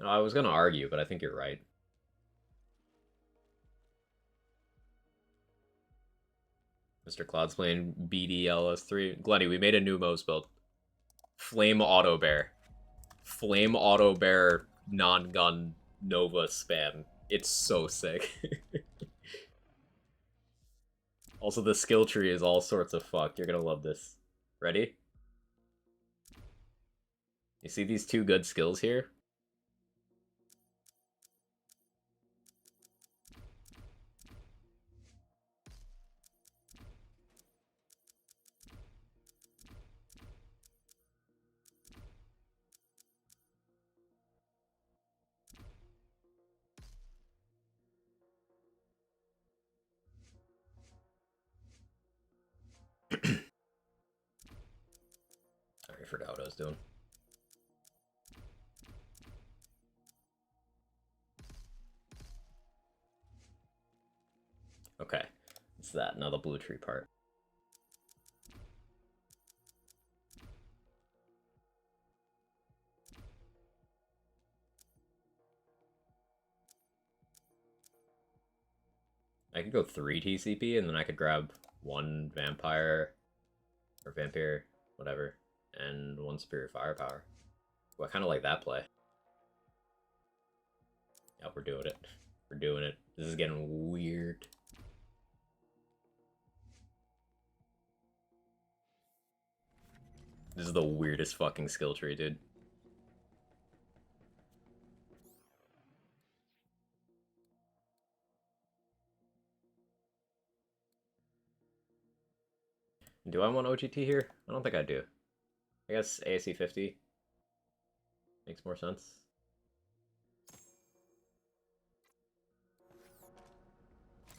I was gonna argue, but I think you're right. Mr. Cloud's playing BDLS3. Glenny, we made a new Mo's build. Flame Auto Bear. Flame Auto Bear non-gun Nova spam. It's so sick. Also, the skill tree is all sorts of fuck. You're gonna love this. Ready? You see these two good skills here? I forgot what I was doing. Okay, it's that. Now the blue tree part. I could go 3 TCP and then I could grab 1 vampire or vampire, whatever, and 1 superior firepower. Well, I kind of like that play. Yeah, we're doing it. We're doing it. This is getting weird. This is the weirdest fucking skill tree, dude. Do I want OGT here? I don't think I do. I guess ASC 50 makes more sense.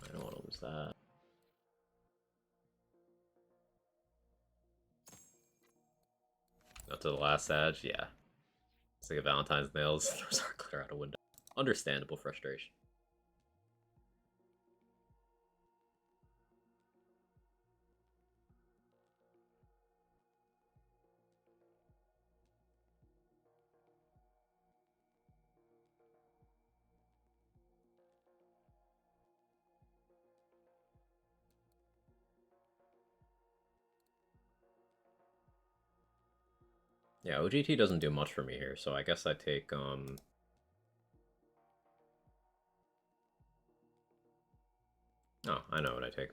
I don't want to lose that. Up to the last edge, yeah. It's like a Valentine's nails, throws our glitter out a window. Understandable frustration. Yeah, OGT doesn't do much for me here, so I guess I take, Oh, I know what I take.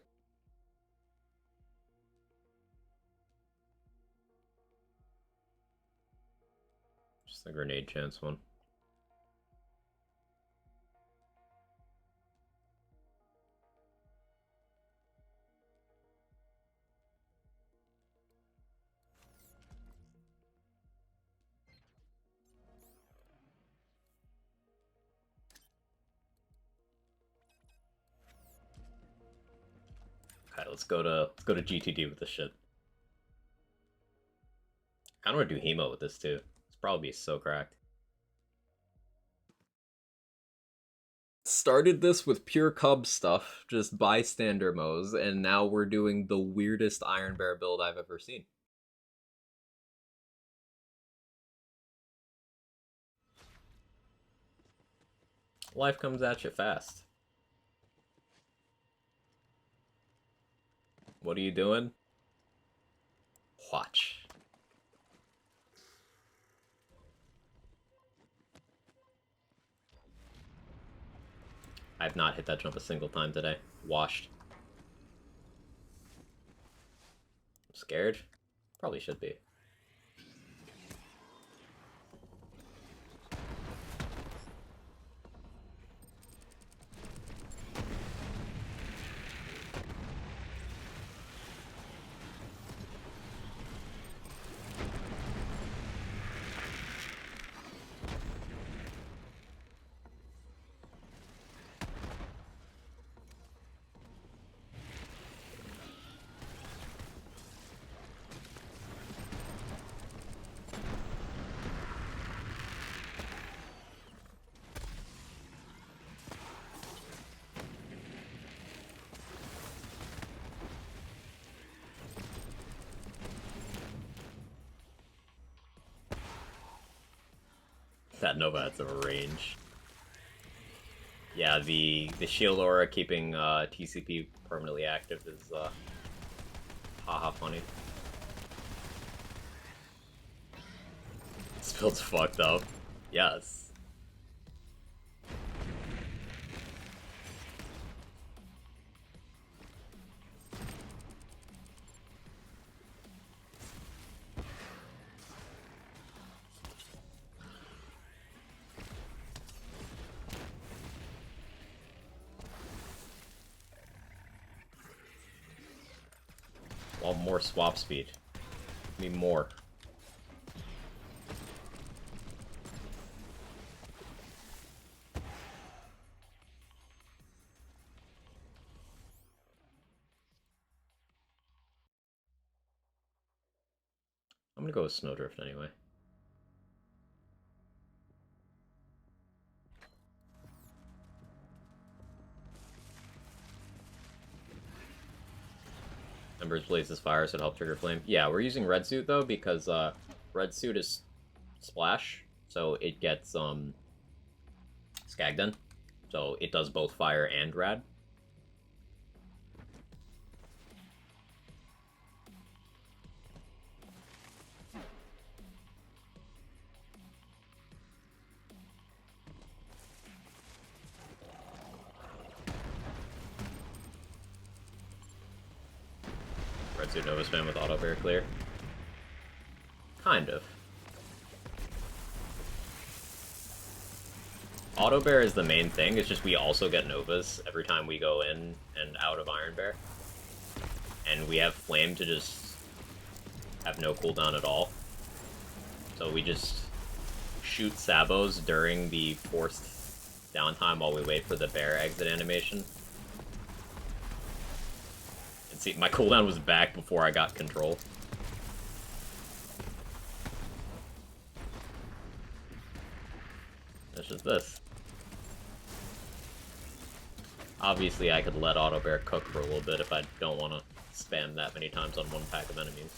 Just the grenade chance one. Okay, let's go to GTD with this shit. I don't want to do Hemo with this too. It's probably so cracked. Started this with pure Cub stuff, just bystander modes, and now we're doing the weirdest Iron Bear build I've ever seen. Life comes at you fast. What are you doing? Watch. I have not hit that jump a single time today. Washed. I'm scared? Probably should be. That Nova has a range. Yeah, the shield aura keeping TCP permanently active is Haha, funny. This build's fucked up. Yes. Want more swap speed. Need more. I'm gonna go with Snowdrift anyway. Embers blazes fire, so it help trigger flame. Yeah, we're using red suit though because red suit is splash, so it gets Skagden, so it does both fire and rad. Red suit Nova spam with auto bear clear. Kind of. Auto bear is the main thing, it's just we also get Novas every time we go in and out of Iron Bear. And we have flame to just have no cooldown at all. So we just shoot sabos during the forced downtime while we wait for the bear exit animation. And see, my cooldown was back before I got control. That's just this. Obviously, I could let Auto Bear cook for a little bit if I don't want to spam that many times on one pack of enemies.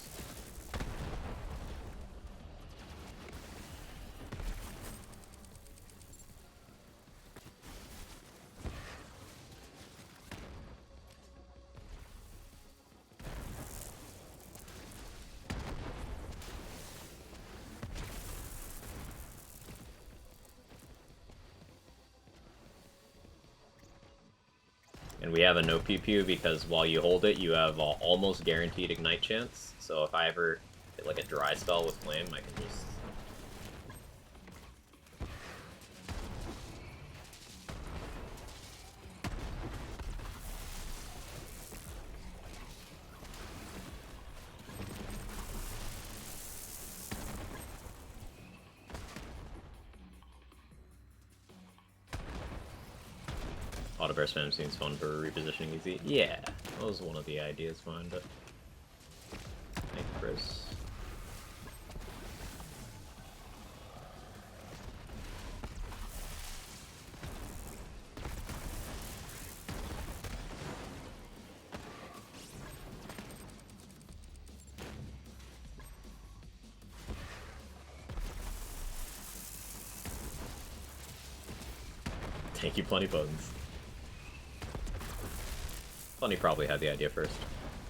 And we have a no PPU because while you hold it, you have almost guaranteed ignite chance. So if I ever get like a dry spell with flame, I can just... Auto bear spam seems fun for repositioning easy. Yeah, that was one of the ideas behind it. Thank you, Chris. Thank you, Plenty Bones. Plenty probably had the idea first.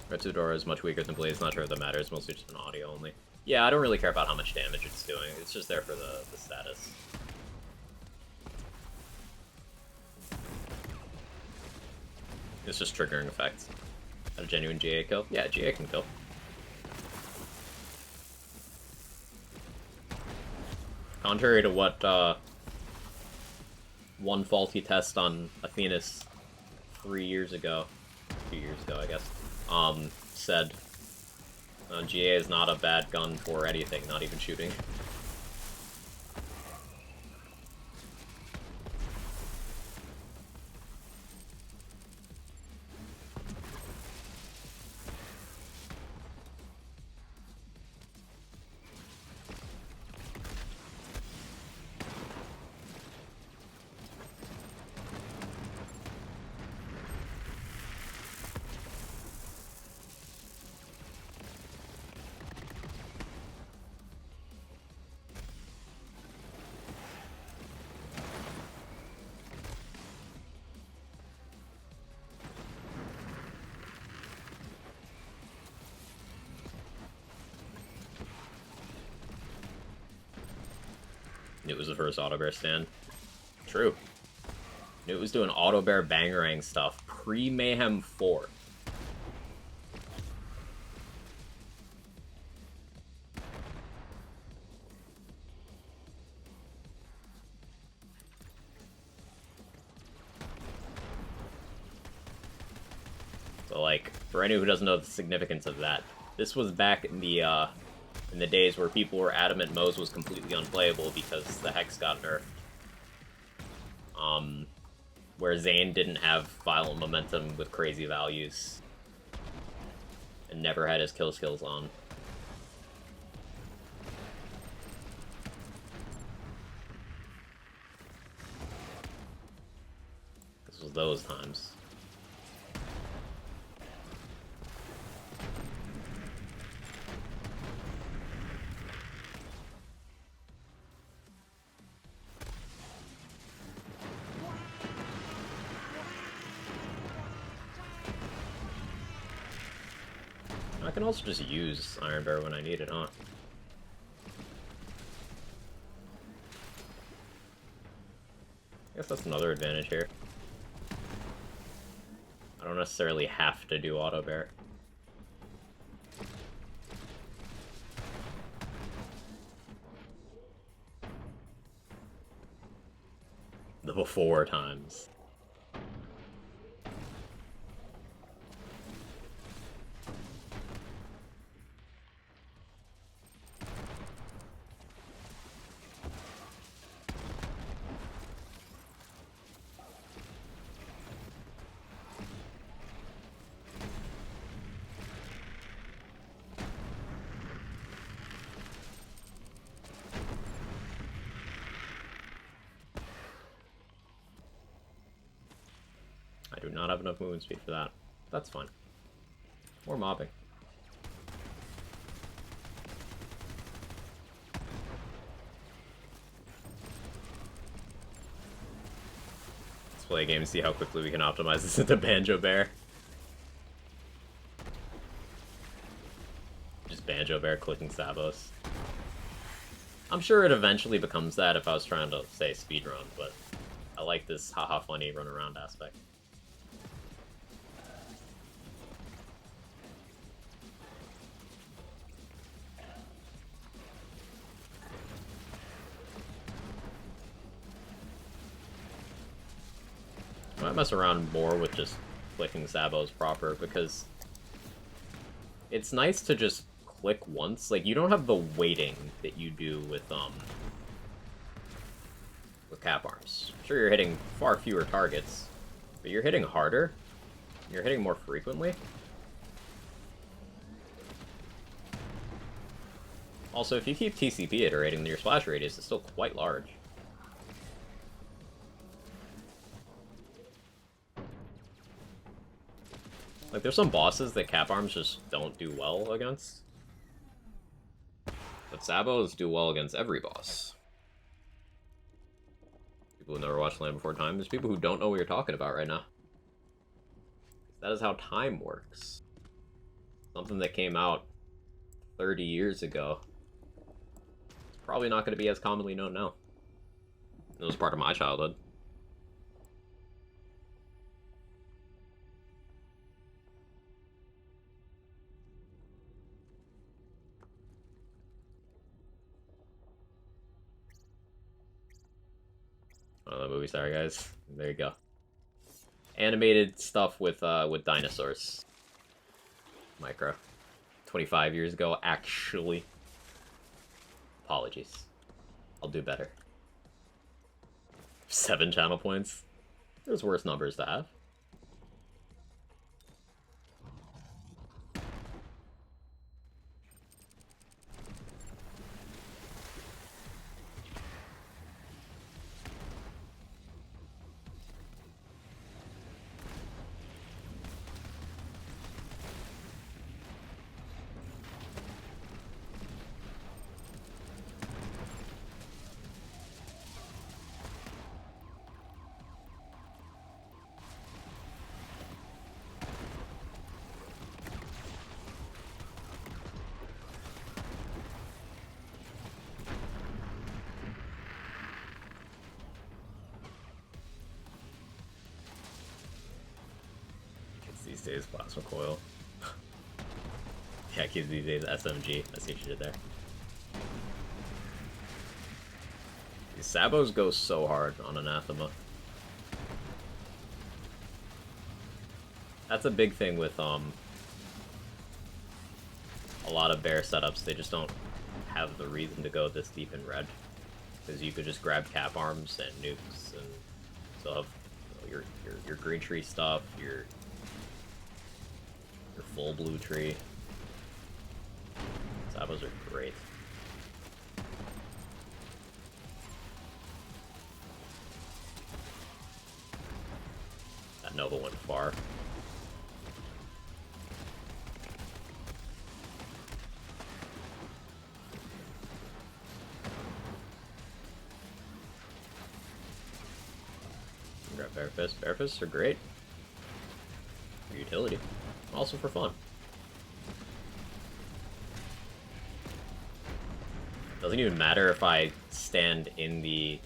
Red Sudora is much weaker than Blaze, not sure if that matters, mostly just an audio only. Yeah, I don't really care about how much damage it's doing, it's just there for the status. It's just triggering effects. A genuine GA kill? Yeah, GA can kill. Contrary to what, one faulty test on Athena's 3 years ago, 2 years ago, I guess, said GA is not a bad gun for anything, not even shooting. It was the first auto bear stand. True. It was doing auto bear bangerang stuff pre-Mayhem 4. So, like, for anyone who doesn't know the significance of that, this was back in the days where people were adamant Moze was completely unplayable because the Hex got nerfed. Where Zane didn't have violent momentum with crazy values. And never had his kill skills on. This was those times. I can also just use Iron Bear when I need it, huh? I guess that's another advantage here. I don't necessarily have to do Auto Bear. The before times. I do not have enough movement speed for that. That's fine. More mobbing. Let's play a game and see how quickly we can optimize this into Banjo Bear. Just Banjo Bear clicking Sabos. I'm sure it eventually becomes that if I was trying to, say, speedrun, but I like this haha funny run around aspect. I might mess around more with just clicking Sabos proper, because it's nice to just click once. Like, you don't have the weighting that you do with cap arms. Sure, you're hitting far fewer targets, but you're hitting harder. You're hitting more frequently. Also, if you keep TCP iterating, your splash radius is still quite large. Like, there's some bosses that cap arms just don't do well against. But Sabos do well against every boss. People who never watched Land Before Time, there's people who don't know what you're talking about right now. That is how time works. Something that came out 30 years ago. It's probably not going to be as commonly known now. It was part of my childhood. Oh, that movie star, guys. There you go. Animated stuff with dinosaurs. Micro. 25 years ago, actually. Apologies. I'll do better. 7 channel points. There's worse numbers to have. these days, plasma coil. Yeah, kids these days, SMG. I see what you did there. These Sabos go so hard on Anathema. That's a big thing with a lot of bear setups. They just don't have the reason to go this deep in red, because you could just grab cap arms and nukes and still have, you know, your green tree stuff, your full blue tree. Sabos are great. That Nova went far. Grab Bear Fist. Bear Fists are great. For utility. Also for fun. Doesn't even matter if I stand in the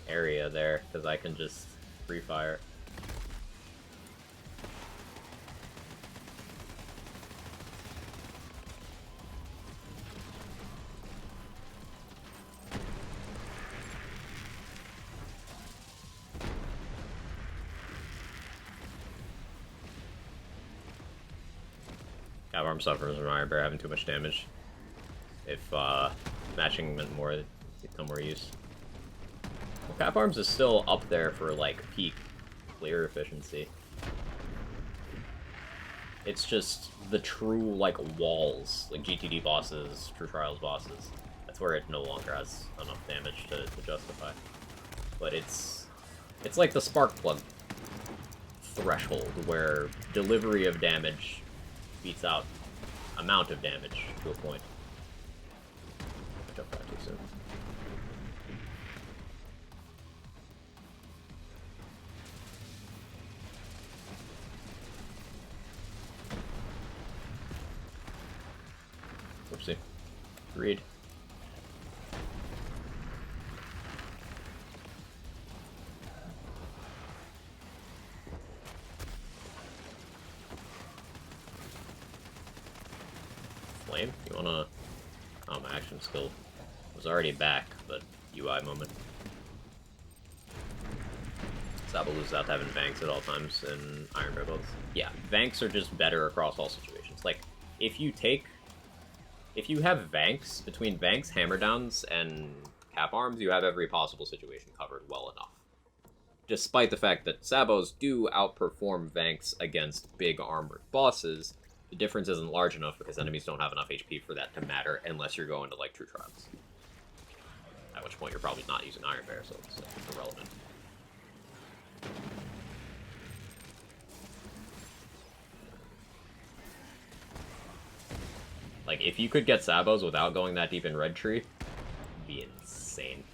area there, because I can just free fire. Cap Arm suffers from Iron Bear having too much damage. If matching meant more, it'd become more use. Well, Cap Arms is still up there for like peak clear efficiency. It's just the true like walls, like GTD bosses, True Trials bosses. That's where it no longer has enough damage to justify. But it's like the spark plug threshold, where delivery of damage beats out amount of damage to a point. I jumped out too soon. Oopsie. Agreed. Flame? You wanna... Oh, my action skill was already back, but UI moment. Sabo loses out to having Vanks at all times in Iron Bear builds. Yeah, Vanks are just better across all situations. Like, if you have Vanks, between Vanks, Hammer Downs, and Cap Arms, you have every possible situation covered well enough. Despite the fact that Sabos do outperform Vanks against big armored bosses, the difference isn't large enough because enemies don't have enough HP for that to matter unless you're going to, like, True Trials. At which point you're probably not using Iron Bear, so it's irrelevant. Like, if you could get Sabos without going that deep in Red Tree, it'd be insane.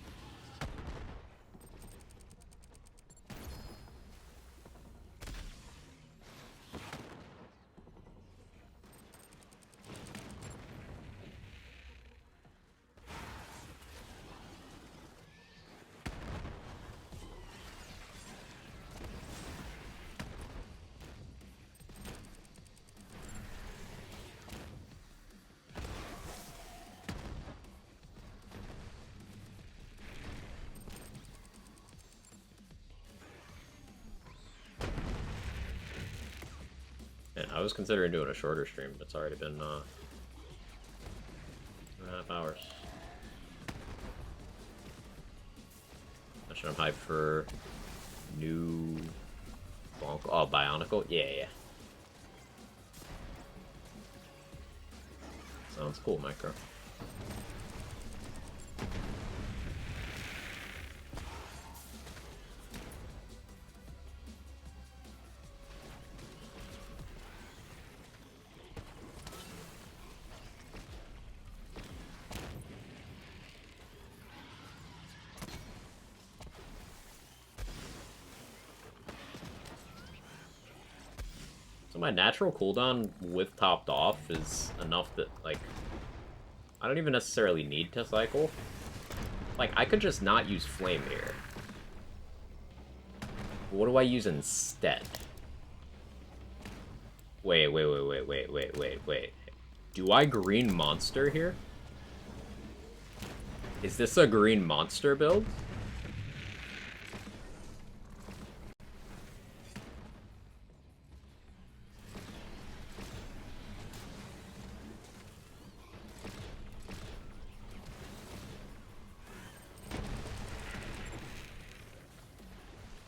And I was considering doing a shorter stream, but it's already been 2.5 hours. Actually, I'm hyped for new Bionicle? Yeah. Sounds cool, Micro. So my natural cooldown with topped off is enough that, like, I don't even necessarily need to cycle. Like, I could just not use Flame here. What do I use instead? Wait. Do I green monster here? Is this a green monster build?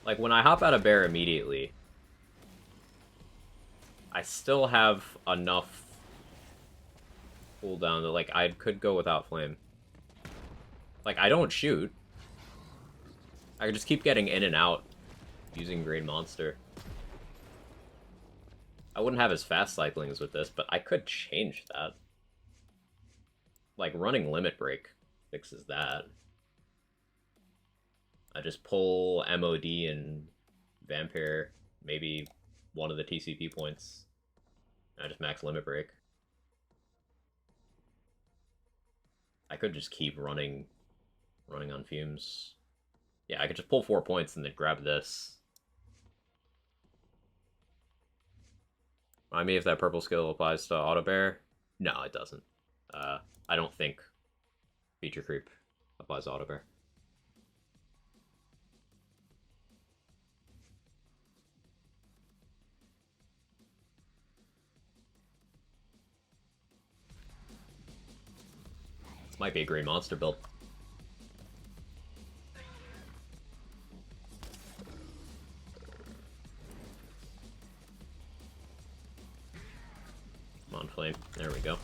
Like, when I hop out of bear immediately, I still have enough cooldown that, like, I could go without flame. Like, I don't shoot. I could just keep getting in and out using green monster. I wouldn't have as fast cyclings with this, but I could change that. Like, running limit break fixes that. I just pull MOD and Vampire, maybe one of the TCP points. And I just max limit break. I could just keep running on fumes. Yeah, I could just pull 4 points and then grab this. Remind me if that purple skill applies to auto bear. No, it doesn't. I don't think feature creep applies to auto bear. This might be a green monster build. Come on, flame. There we go.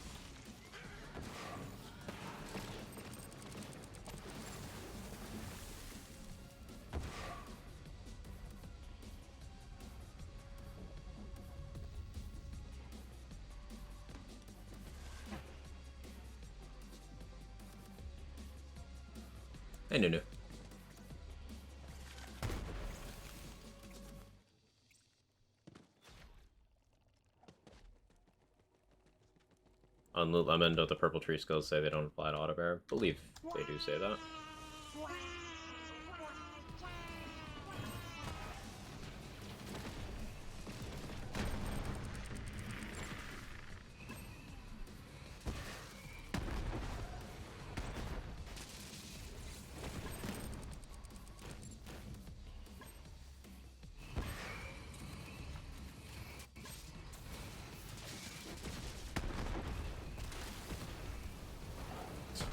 Hey, Nunu. On Loot Lemon, don't the purple tree skills say they don't apply to auto bear? I believe they do say that.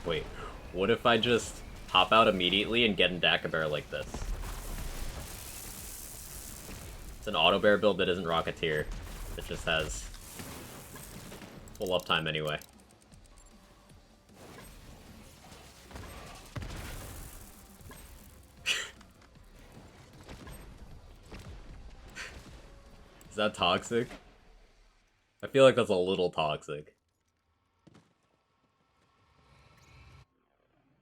Wait, what if I just hop out immediately and get in Dakabear like this? It's an auto bear build that isn't Rocketeer. It just has full uptime anyway. Is that toxic? I feel like that's a little toxic.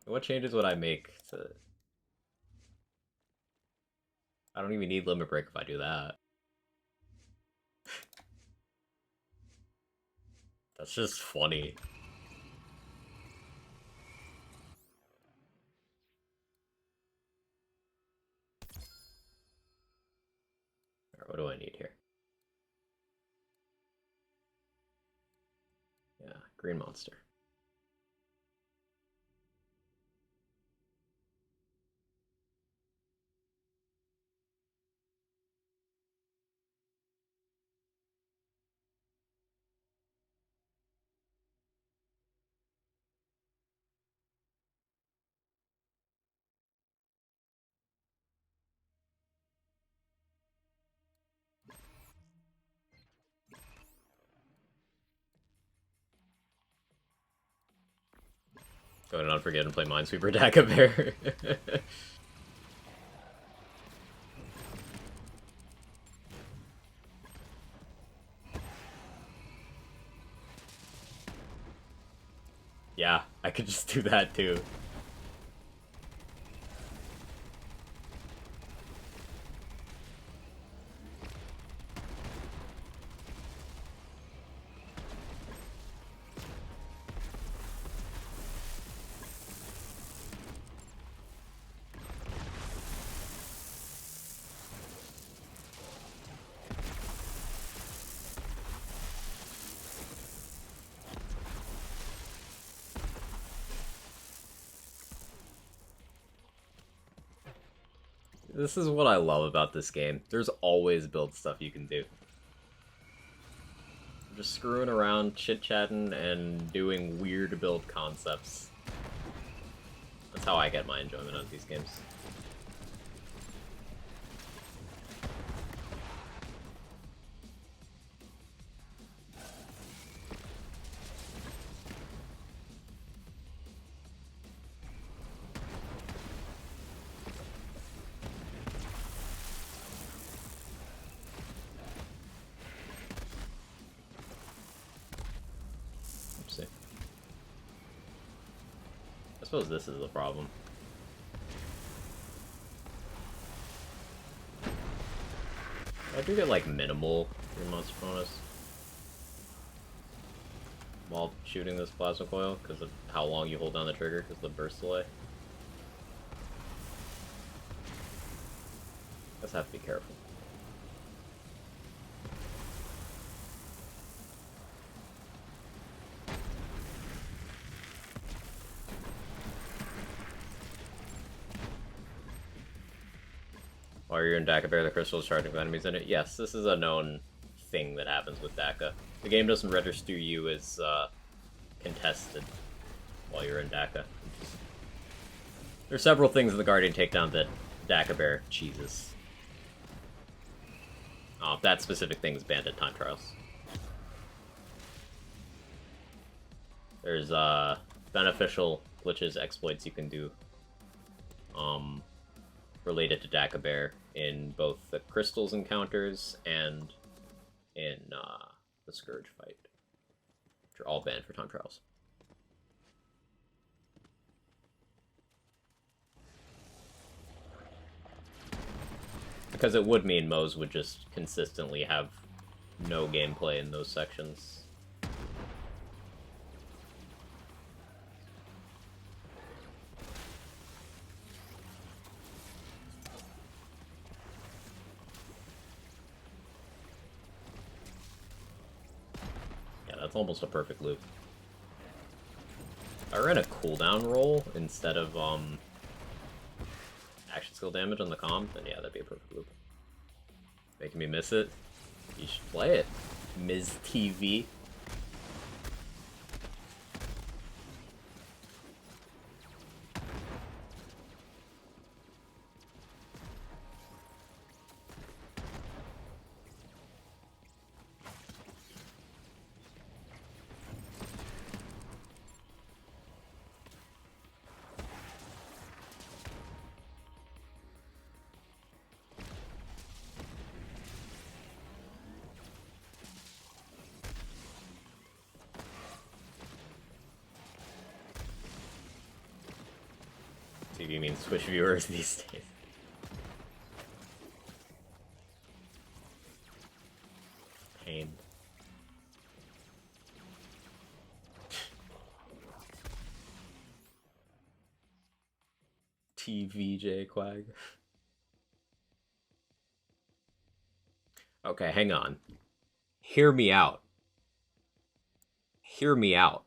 What changes would I make to... I don't even need limit break if I do that. That's just funny. Alright, what do I need here? Yeah, green monster. Go ahead and not forget to play Minesweeper Dakabear. Yeah, I could just do that too. This is what I love about this game. There's always build stuff you can do. Just screwing around, chit-chatting, and doing weird build concepts. That's how I get my enjoyment out of these games. Oopsie. I suppose this is the problem. I do get, like, minimal monster bonus while shooting this plasma coil because of how long you hold down the trigger because of the burst delay. Just have to be careful. While you're in Daka Bear, the crystals charging with enemies in it. Yes, this is a known thing that happens with Daka. The game doesn't register you as contested while you're in Daka. There's several things in the Guardian takedown that Daka Bear cheeses. That specific thing is banned at time trials. There's beneficial glitches, exploits you can do related to Daka Bear in both the Crystals encounters and in the Scourge fight, which are all banned for time trials. Because it would mean Moes would just consistently have no gameplay in those sections. That's almost a perfect loop. If I ran a cooldown roll instead of action skill damage on the comm, then yeah, that'd be a perfect loop. Making me miss it? You should play it. Ms. TV. TV means Twitch viewers these days. Pain. TVJ Quag. Okay, hang on. Hear me out. Hear me out.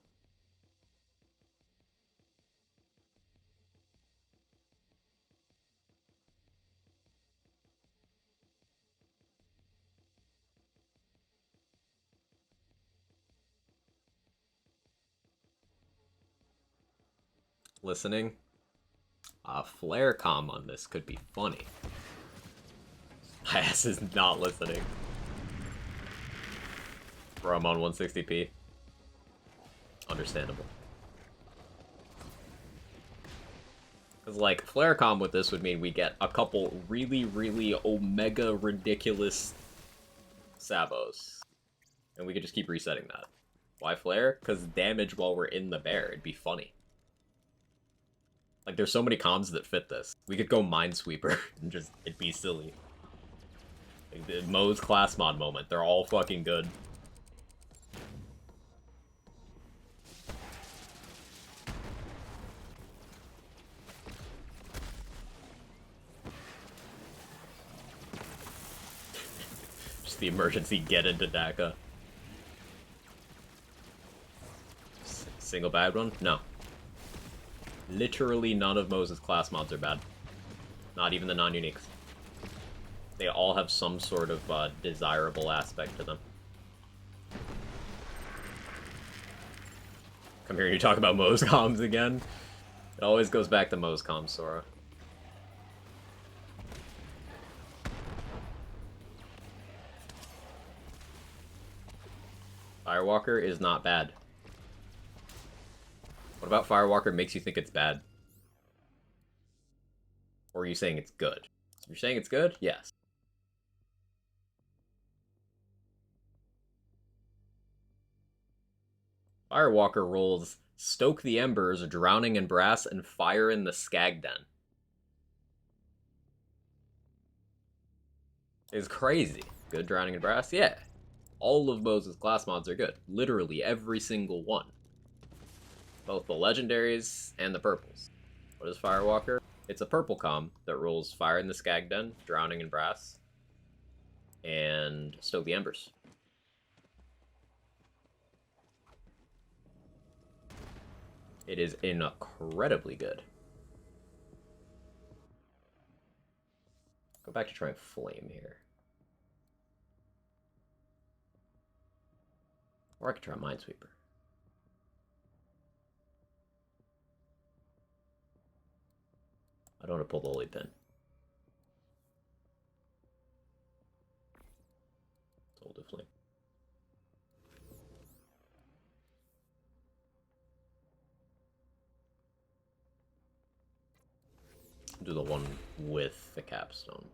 Listening? Flare comm on this could be funny. My ass is not listening. Bro, I'm on 160p. Understandable. Because, like, flare comm with this would mean we get a couple really, really omega ridiculous sabos. And we could just keep resetting that. Why flare? Because damage while we're in the bear. It'd be funny. Like, there's so many comms that fit this. We could go Minesweeper and just, it'd be silly. Like, the Moe's class mod moment. They're all fucking good. Just the emergency get into Daka. Single bad one? No. Literally none of Moses' class mods are bad. Not even the non-uniques. They all have some sort of desirable aspect to them. Come here and you talk about Mo's comms again. It always goes back to Mo's comms, Sora. Firewalker is not bad. What about Firewalker makes you think it's bad? Or are you saying it's good? If you're saying it's good, yes. Firewalker rolls Stoke the Embers, Drowning in Brass, and Fire in the Skag Den. It's crazy. Good Drowning in Brass? Yeah. All of Moses' class mods are good. Literally every single one. Both the legendaries and the purples. What is Firewalker? It's a purple comm that rolls Fire in the Skag Den, Drowning in Brass, and Stoke the Embers. It is incredibly good. Go back to trying Flame here. Or I could try Minesweeper. I don't want to pull the Holy Pin. Hold the Flame. Do the one with the capstone.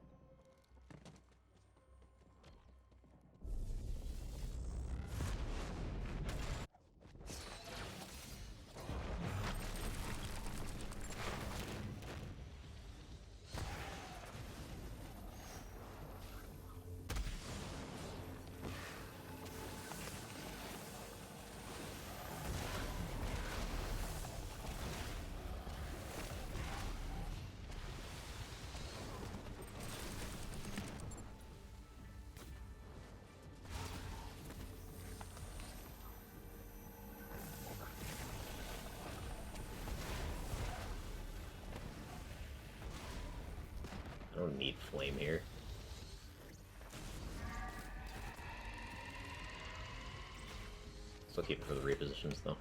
I don't need Flame here. Still keep it for the repositions, though.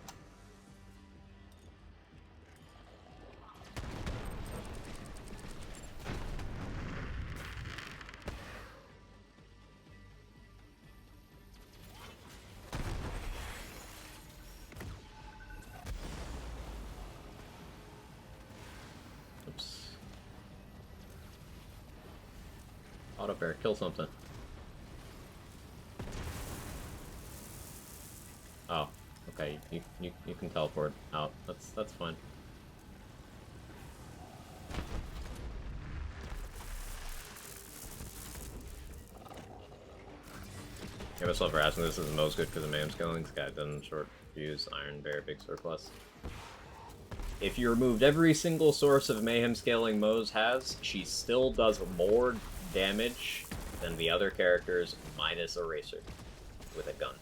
Oops. Auto bear, kill something. Oh, okay. You can teleport out. That's fine. Give myself for asking this is the most good because of Mayhem scaling. Sky doesn't short fuse, Iron Bear, big surplus. If you removed every single source of Mayhem scaling Mose has, she still does more damage than the other characters minus Eraser with a gun.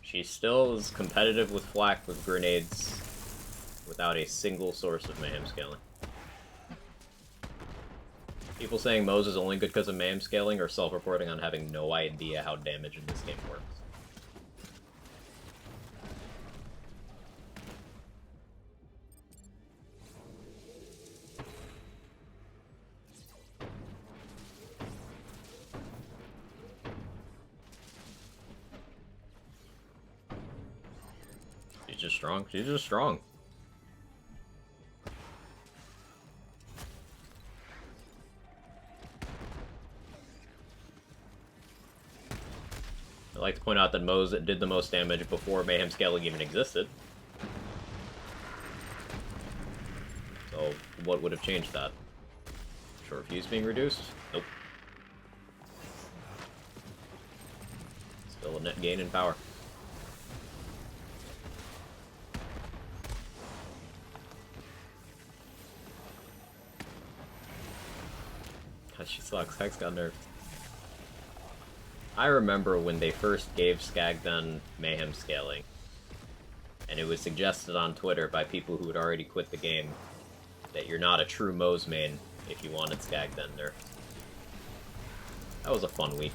She still is competitive with Flak with grenades without a single source of Mayhem scaling. People saying Mose is only good because of Mayhem scaling are self-reporting on having no idea how damage in this game works. She's just strong. She's just strong. I'd like to point out that Mose did the most damage before Mayhem scaling even existed. So, what would have changed that? Short fuse being reduced? Nope. Still a net gain in power. God, she sucks. Hex got nerfed. I remember when they first gave Skagden Mayhem scaling. and it was suggested on Twitter by people who had already quit the game that you're not a true Moe's main if you wanted Skagdender. That was a fun week.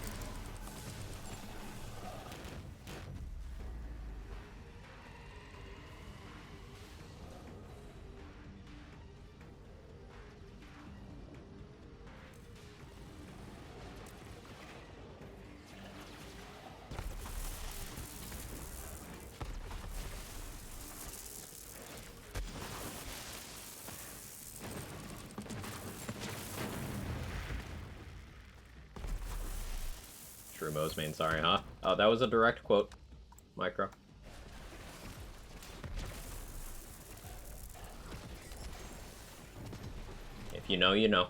True Moe's main, sorry, huh? Oh, that was a direct quote. Micro. If you know, you know.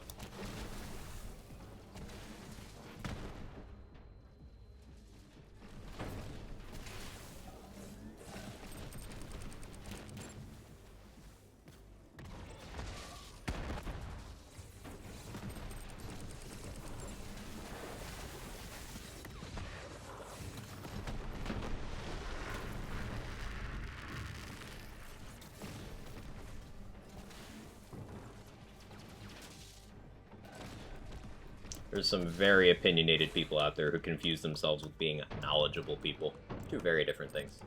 There's some very opinionated people out there who confuse themselves with being knowledgeable people. Two very different things.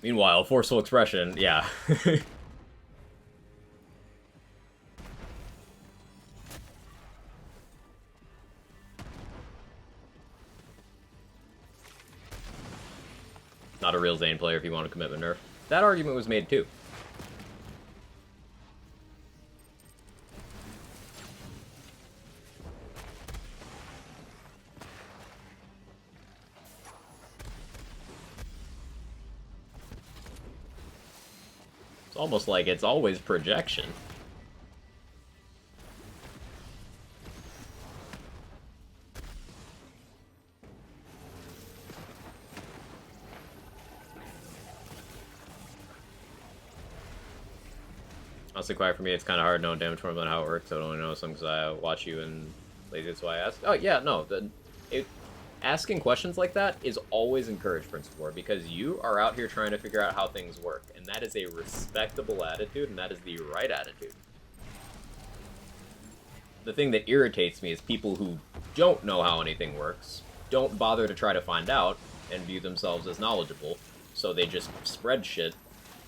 Meanwhile, forceful expression, yeah. Not a real Zane player if you want a commitment nerf. That argument was made too. It's almost like it's always projection. Honestly, quiet for me, it's kind of hard knowing damage form and how it works. I don't really know some because I watch you and lazy, that's why I ask. Oh, yeah, no. Asking questions like that is always encouraged, Prince 4, because you are out here trying to figure out how things work, and that is a respectable attitude, and that is the right attitude. The thing that irritates me is people who don't know how anything works, don't bother to try to find out, and view themselves as knowledgeable, so they just spread shit,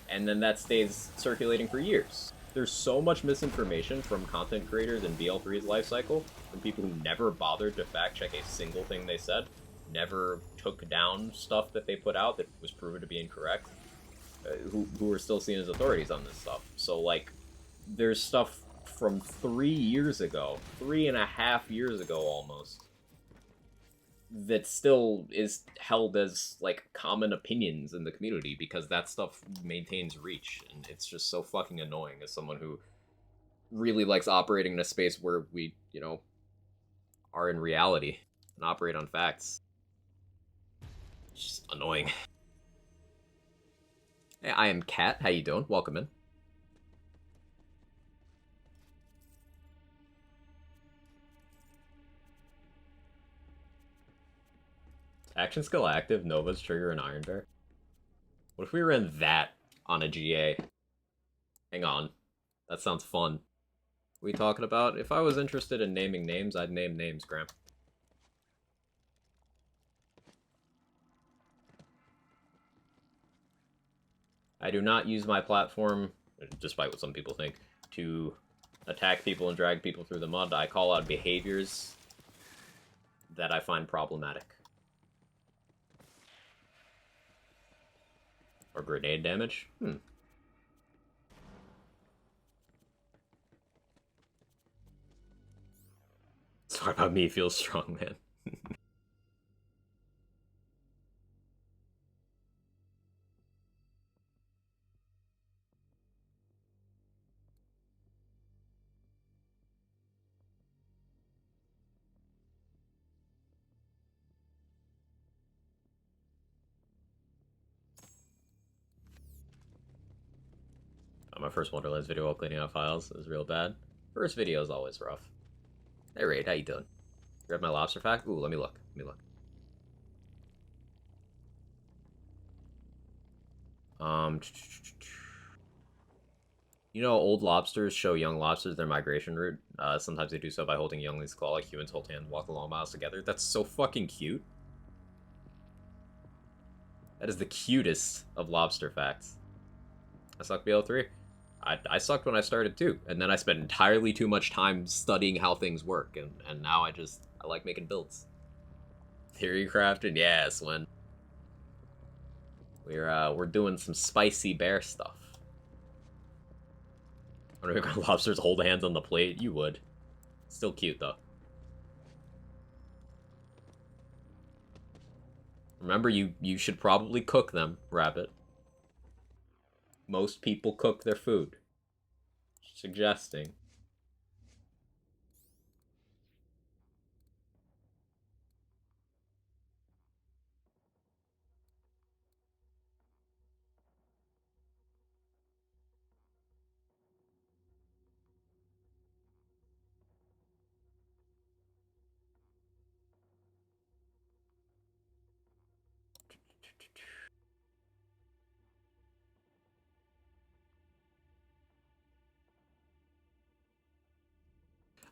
and then that stays circulating for years. There's so much misinformation from content creators in BL3's life cycle, from people who never bothered to fact check a single thing they said, never took down stuff that they put out that was proven to be incorrect, who are still seen as authorities on this stuff. So, like, there's stuff from 3 years ago, 3.5 years ago almost, that still is held as, like, common opinions in the community because that stuff maintains reach, and it's just so fucking annoying as someone who really likes operating in a space where we, you know, are in reality and operate on facts. It's just annoying. Hey, I am Kat. How you doing? Welcome in. Action skill active, Nova's trigger, and Iron Bear. What if we ran that on a GA? Hang on. That sounds fun. What are we talking about? If I was interested in naming names, I'd name names, Graham. I do not use my platform, despite what some people think, to attack people and drag people through the mud. I call out behaviors that I find problematic. Or grenade damage? Sorry about me, feels strong, man. My first Wonderlands video while cleaning out files is real bad. First video is always rough. Hey Raid, how you doing? Grab my lobster fact? Ooh, let me look. Um, you know, old lobsters show young lobsters their migration route. Sometimes they do so by holding younglings' claw like humans hold hands and walk long miles together. That's so fucking cute. That is the cutest of lobster facts. I suck BL3. I sucked when I started too, and then I spent entirely too much time studying how things work, and now I like making builds. Theorycrafting, yes, when we're doing some spicy bear stuff. I wonder if lobsters hold hands on the plate. You would. Still cute though. Remember, you should probably cook them, Rabbit. Most people cook their food. Suggesting.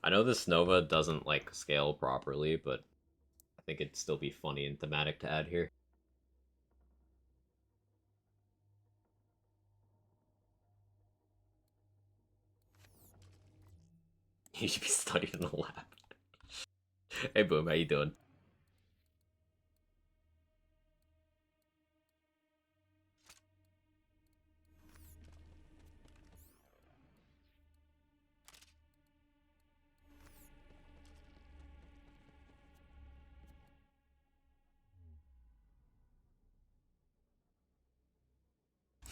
I know this Nova doesn't, like, scale properly, but I think it'd still be funny and thematic to add here. You should be studying in the lab. Hey, Boom, how you doing?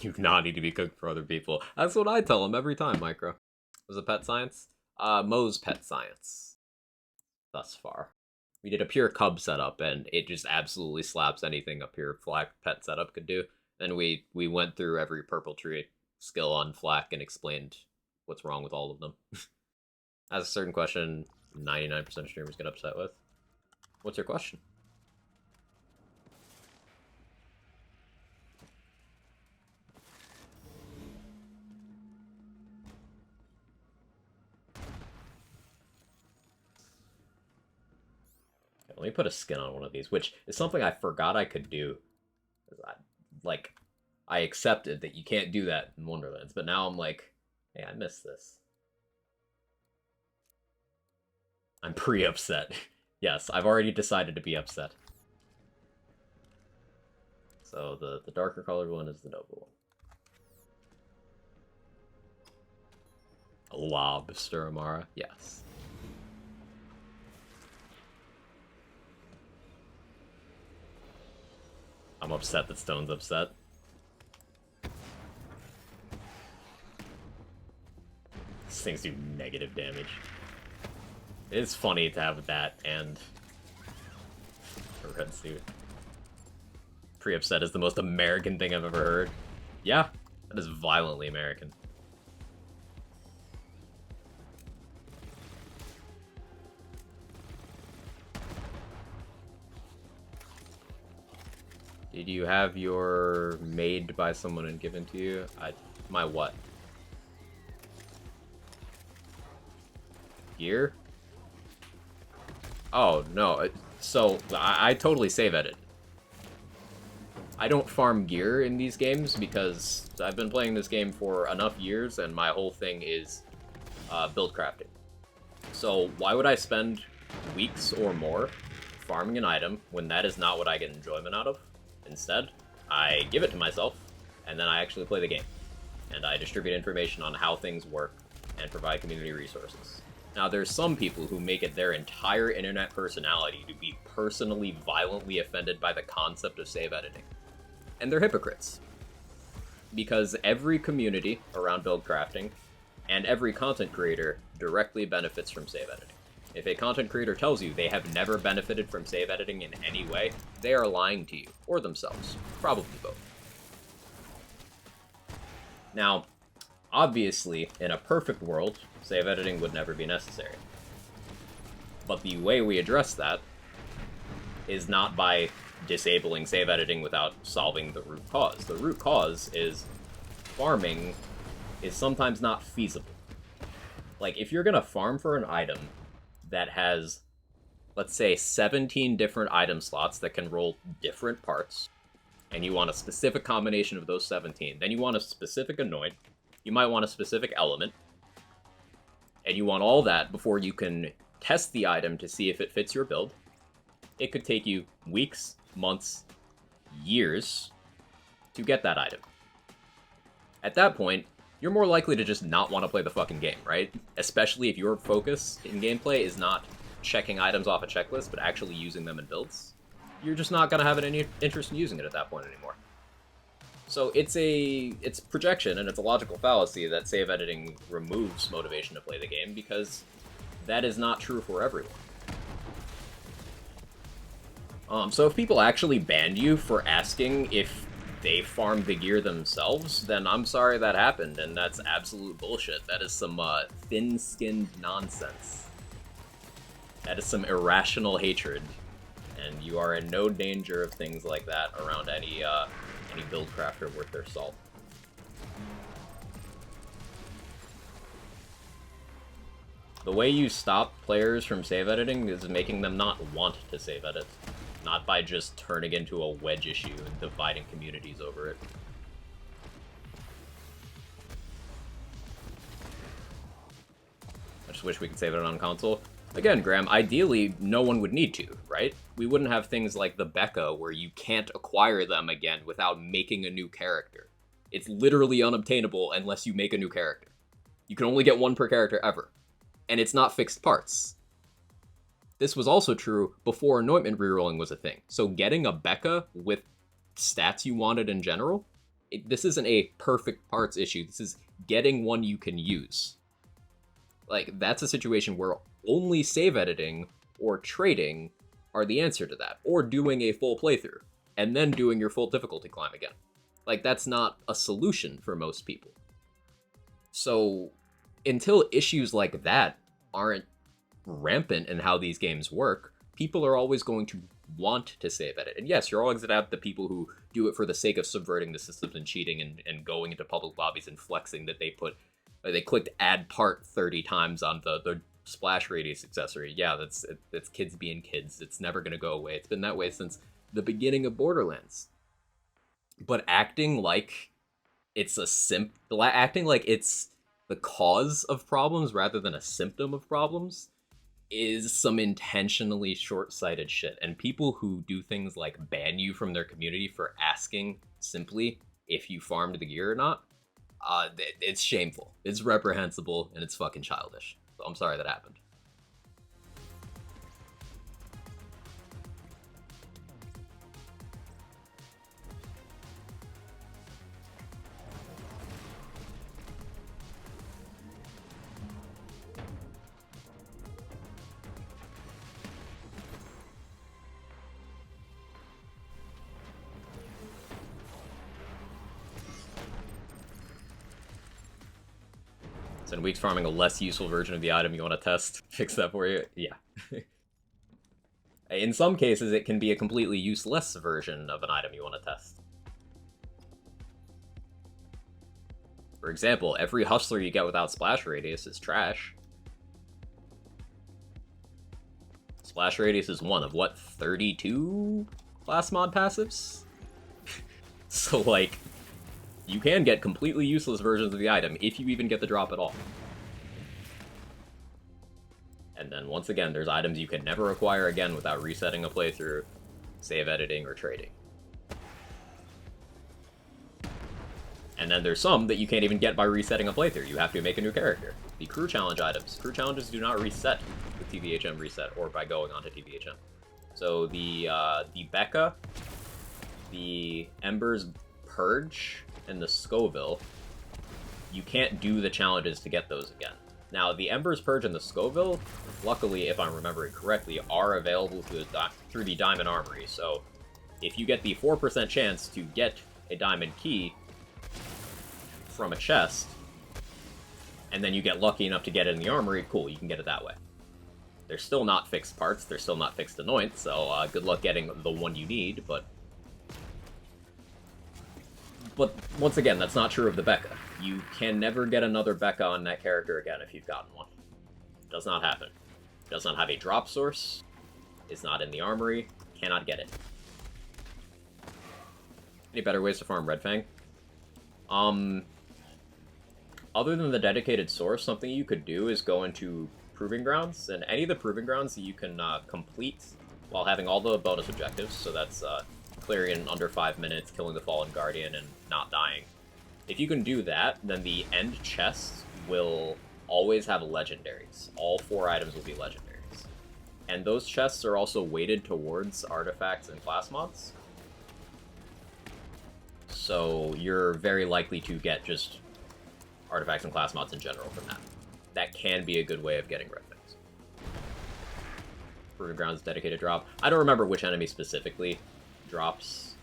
You do not need to be cooked for other people. That's what I tell them every time, Micro. Was it pet science? Mo's pet science. Thus far. We did a pure cub setup, and it just absolutely slaps anything a pure flak pet setup could do. Then we went through every purple tree skill on flak and explained what's wrong with all of them. As a certain question 99% of streamers get upset with. What's your question? Let me put a skin on one of these, which is something I forgot I could do. I accepted that you can't do that in Wonderlands, but now I'm like, hey, I missed this. I'm pre-upset. Yes, I've already decided to be upset. So the darker colored one is the Nova one. A lobster, Amara? Yes. I'm upset that Stone's upset. These things do negative damage. It's funny to have that and a red suit. Pre-upset is the most American thing I've ever heard. Yeah, that is violently American. Did you have your made by someone and given to you? My what? Gear? Oh, no. So, I totally save edit. I don't farm gear in these games because I've been playing this game for enough years and my whole thing is build crafting. So why would I spend weeks or more farming an item when that is not what I get enjoyment out of? Instead, I give it to myself, and then I actually play the game. And I distribute information on how things work and provide community resources. Now, there's some people who make it their entire internet personality to be personally violently offended by the concept of save editing. And they're hypocrites. Because every community around build crafting and every content creator directly benefits from save editing. If a content creator tells you they have never benefited from save editing in any way, they are lying to you, or themselves. Probably both. Now, obviously, in a perfect world, save editing would never be necessary. But the way we address that is not by disabling save editing without solving the root cause. The root cause is farming is sometimes not feasible. Like, if you're gonna farm for an item that has, let's say, 17 different item slots that can roll different parts, and you want a specific combination of those 17, then you want a specific anoint, you might want a specific element, and you want all that before you can test the item to see if it fits your build. It could take you weeks, months, years to get that item. At that point, you're more likely to just not want to play the fucking game, right? Especially if your focus in gameplay is not checking items off a checklist, but actually using them in builds. You're just not going to have any interest in using it at that point anymore. So it's projection, and it's a logical fallacy that save editing removes motivation to play the game, because that is not true for everyone. So if people actually banned you for asking if they farmed the gear themselves, then I'm sorry that happened, and that's absolute bullshit. That is some thin-skinned nonsense. That is some irrational hatred, and you are in no danger of things like that around any build crafter worth their salt. The way you stop players from save editing is making them not want to save edit, not by just turning into a wedge issue and dividing communities over it. I just wish we could save it on console. Again, Graham, ideally, no one would need to, right? We wouldn't have things like the Becca where you can't acquire them again without making a new character. It's literally unobtainable unless you make a new character. You can only get one per character ever. And it's not fixed parts. This was also true before anointment rerolling was a thing. So getting a Becca with stats you wanted in general, this isn't a perfect parts issue. This is getting one you can use. Like, that's a situation where only save editing or trading are the answer to that. Or doing a full playthrough, and then doing your full difficulty climb again. Like, that's not a solution for most people. So, until issues like that aren't rampant in how these games work, people are always going to want to save edit. And yes, you're always going to have the people who do it for the sake of subverting the systems and cheating and going into public lobbies and flexing that they clicked add part 30 times on the splash radius accessory. Yeah, that's kids being kids. It's never going to go away. It's been that way since the beginning of Borderlands. But acting like it's acting like it's the cause of problems rather than a symptom of problems is some intentionally short-sighted shit. And people who do things like ban you from their community for asking simply if you farmed the gear or not, it's shameful. It's reprehensible, and it's fucking childish. So I'm sorry that happened. And weeks farming a less useful version of the item you want to test. Fix that for you? Yeah. In some cases, it can be a completely useless version of an item you want to test. For example, every Hustler you get without Splash Radius is trash. Splash Radius is one of, what, 32 class mod passives? So, like, you can get completely useless versions of the item if you even get the drop at all. And then, once again, there's items you can never acquire again without resetting a playthrough, save editing, or trading. And then there's some that you can't even get by resetting a playthrough. You have to make a new character. The crew challenge items. Crew challenges do not reset with TVHM reset or by going onto TVHM. So the Becca, the Ember's Purge, and the Scoville, you can't do the challenges to get those again. Now, the Ember's Purge and the Scoville, luckily, if I'm remembering correctly, are available through the Diamond Armory. So, if you get the 4% chance to get a Diamond Key from a chest, and then you get lucky enough to get it in the Armory, cool, you can get it that way. They're still not fixed parts, they're still not fixed annoyance, so good luck getting the one you need, but... But, once again, that's not true of the Becca. You can never get another Becca on that character again if you've gotten one. Does not happen. Does not have a drop source, is not in the armory, cannot get it. Any better ways to farm Red Fang? Other than the dedicated source, something you could do is go into Proving Grounds, and any of the Proving Grounds that you can complete while having all the bonus objectives, so that's clearing in under 5 minutes, killing the Fallen Guardian, and not dying. If you can do that, then the end chests will always have legendaries. All 4 items will be legendaries. And those chests are also weighted towards artifacts and class mods. So you're very likely to get just artifacts and class mods in general from that. That can be a good way of getting red things. Proving Grounds dedicated drop. I don't remember which enemy specifically drops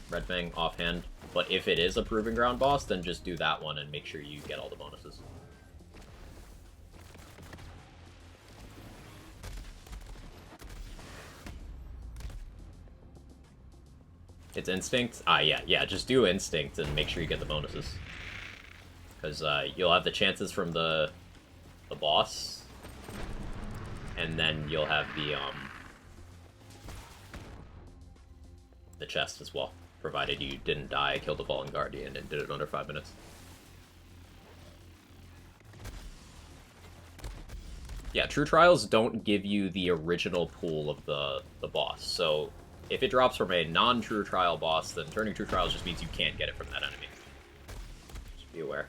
Red Fang offhand, but if it is a Proving Ground boss, then just do that one and make sure you get all the bonuses. It's Instinct? Yeah, just do Instinct and make sure you get the bonuses. Because you'll have the chances from the boss, and then you'll have the chest as well, provided you didn't die, killed the Fallen Guardian, and did it under 5 minutes. Yeah, True Trials don't give you the original pool of the boss, so if it drops from a non-True Trial boss, then turning True Trials just means you can't get it from that enemy. Just be aware.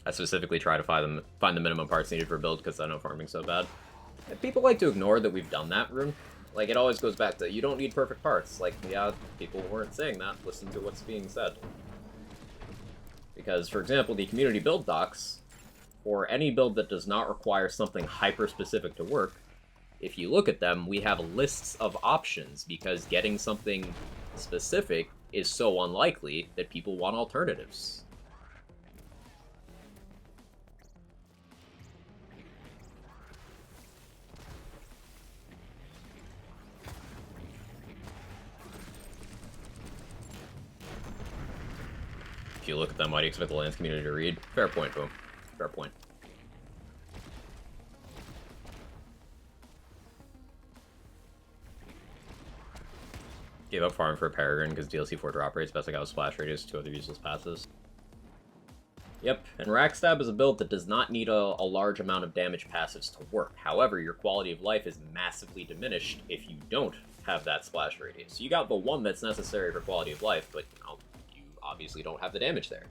I specifically try to find the minimum parts needed for build because I know farming's so bad. And people like to ignore that we've done that rune. Like, it always goes back to, you don't need perfect parts. Like, yeah, people weren't saying that. Listen to what's being said. Because, for example, the community build docs, for any build that does not require something hyper-specific to work, if you look at them, we have lists of options, because getting something specific is so unlikely that people want alternatives. If you look at them, why do you expect the Lance community to read? Fair point, boom. Fair point. Gave up farming for a Peregrine because DLC 4 drop rates, best I got was splash radius, 2 other useless passes. Yep, and Rackstab is a build that does not need a large amount of damage passives to work. However, your quality of life is massively diminished if you don't have that splash radius. You got the one that's necessary for quality of life, but you obviously don't have the damage there.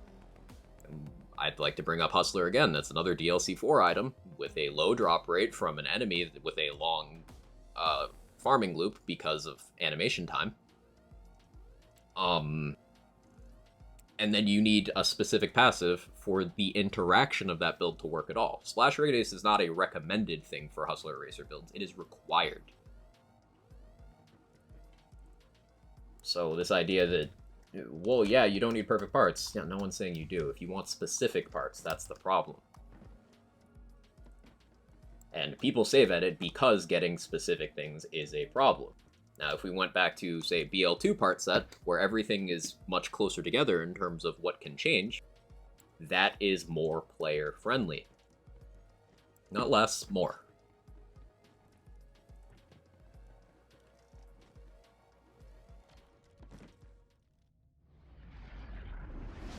And I'd like to bring up Hustler again. That's another DLC 4 item with a low drop rate from an enemy with a long farming loop because of animation time. And then you need a specific passive for the interaction of that build to work at all. Splash Radius is not a recommended thing for Hustler Eraser builds. It is required. So this idea that, well, yeah, you don't need perfect parts. Yeah, no one's saying you do. If you want specific parts, that's the problem. And people save edit because getting specific things is a problem. Now, if we went back to, say, BL2 part set, where everything is much closer together in terms of what can change, that is more player-friendly. Not less, more.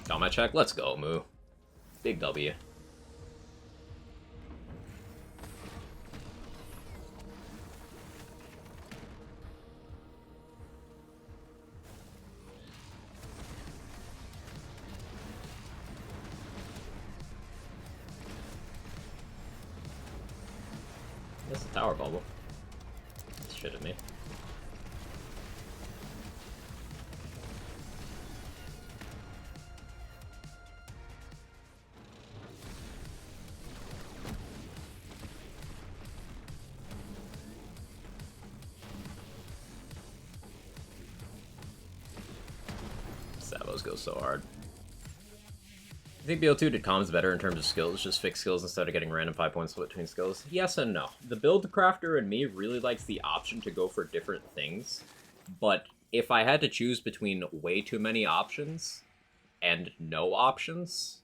Combat check, let's go, Moo. Big W. That's a tower bubble. That's shit at me. always goes so hard. I think BL2 did comms better in terms of skills, just fixed skills instead of getting random 5-point split between skills. Yes and no. The build crafter in me really likes the option to go for different things, but if I had to choose between way too many options and no options,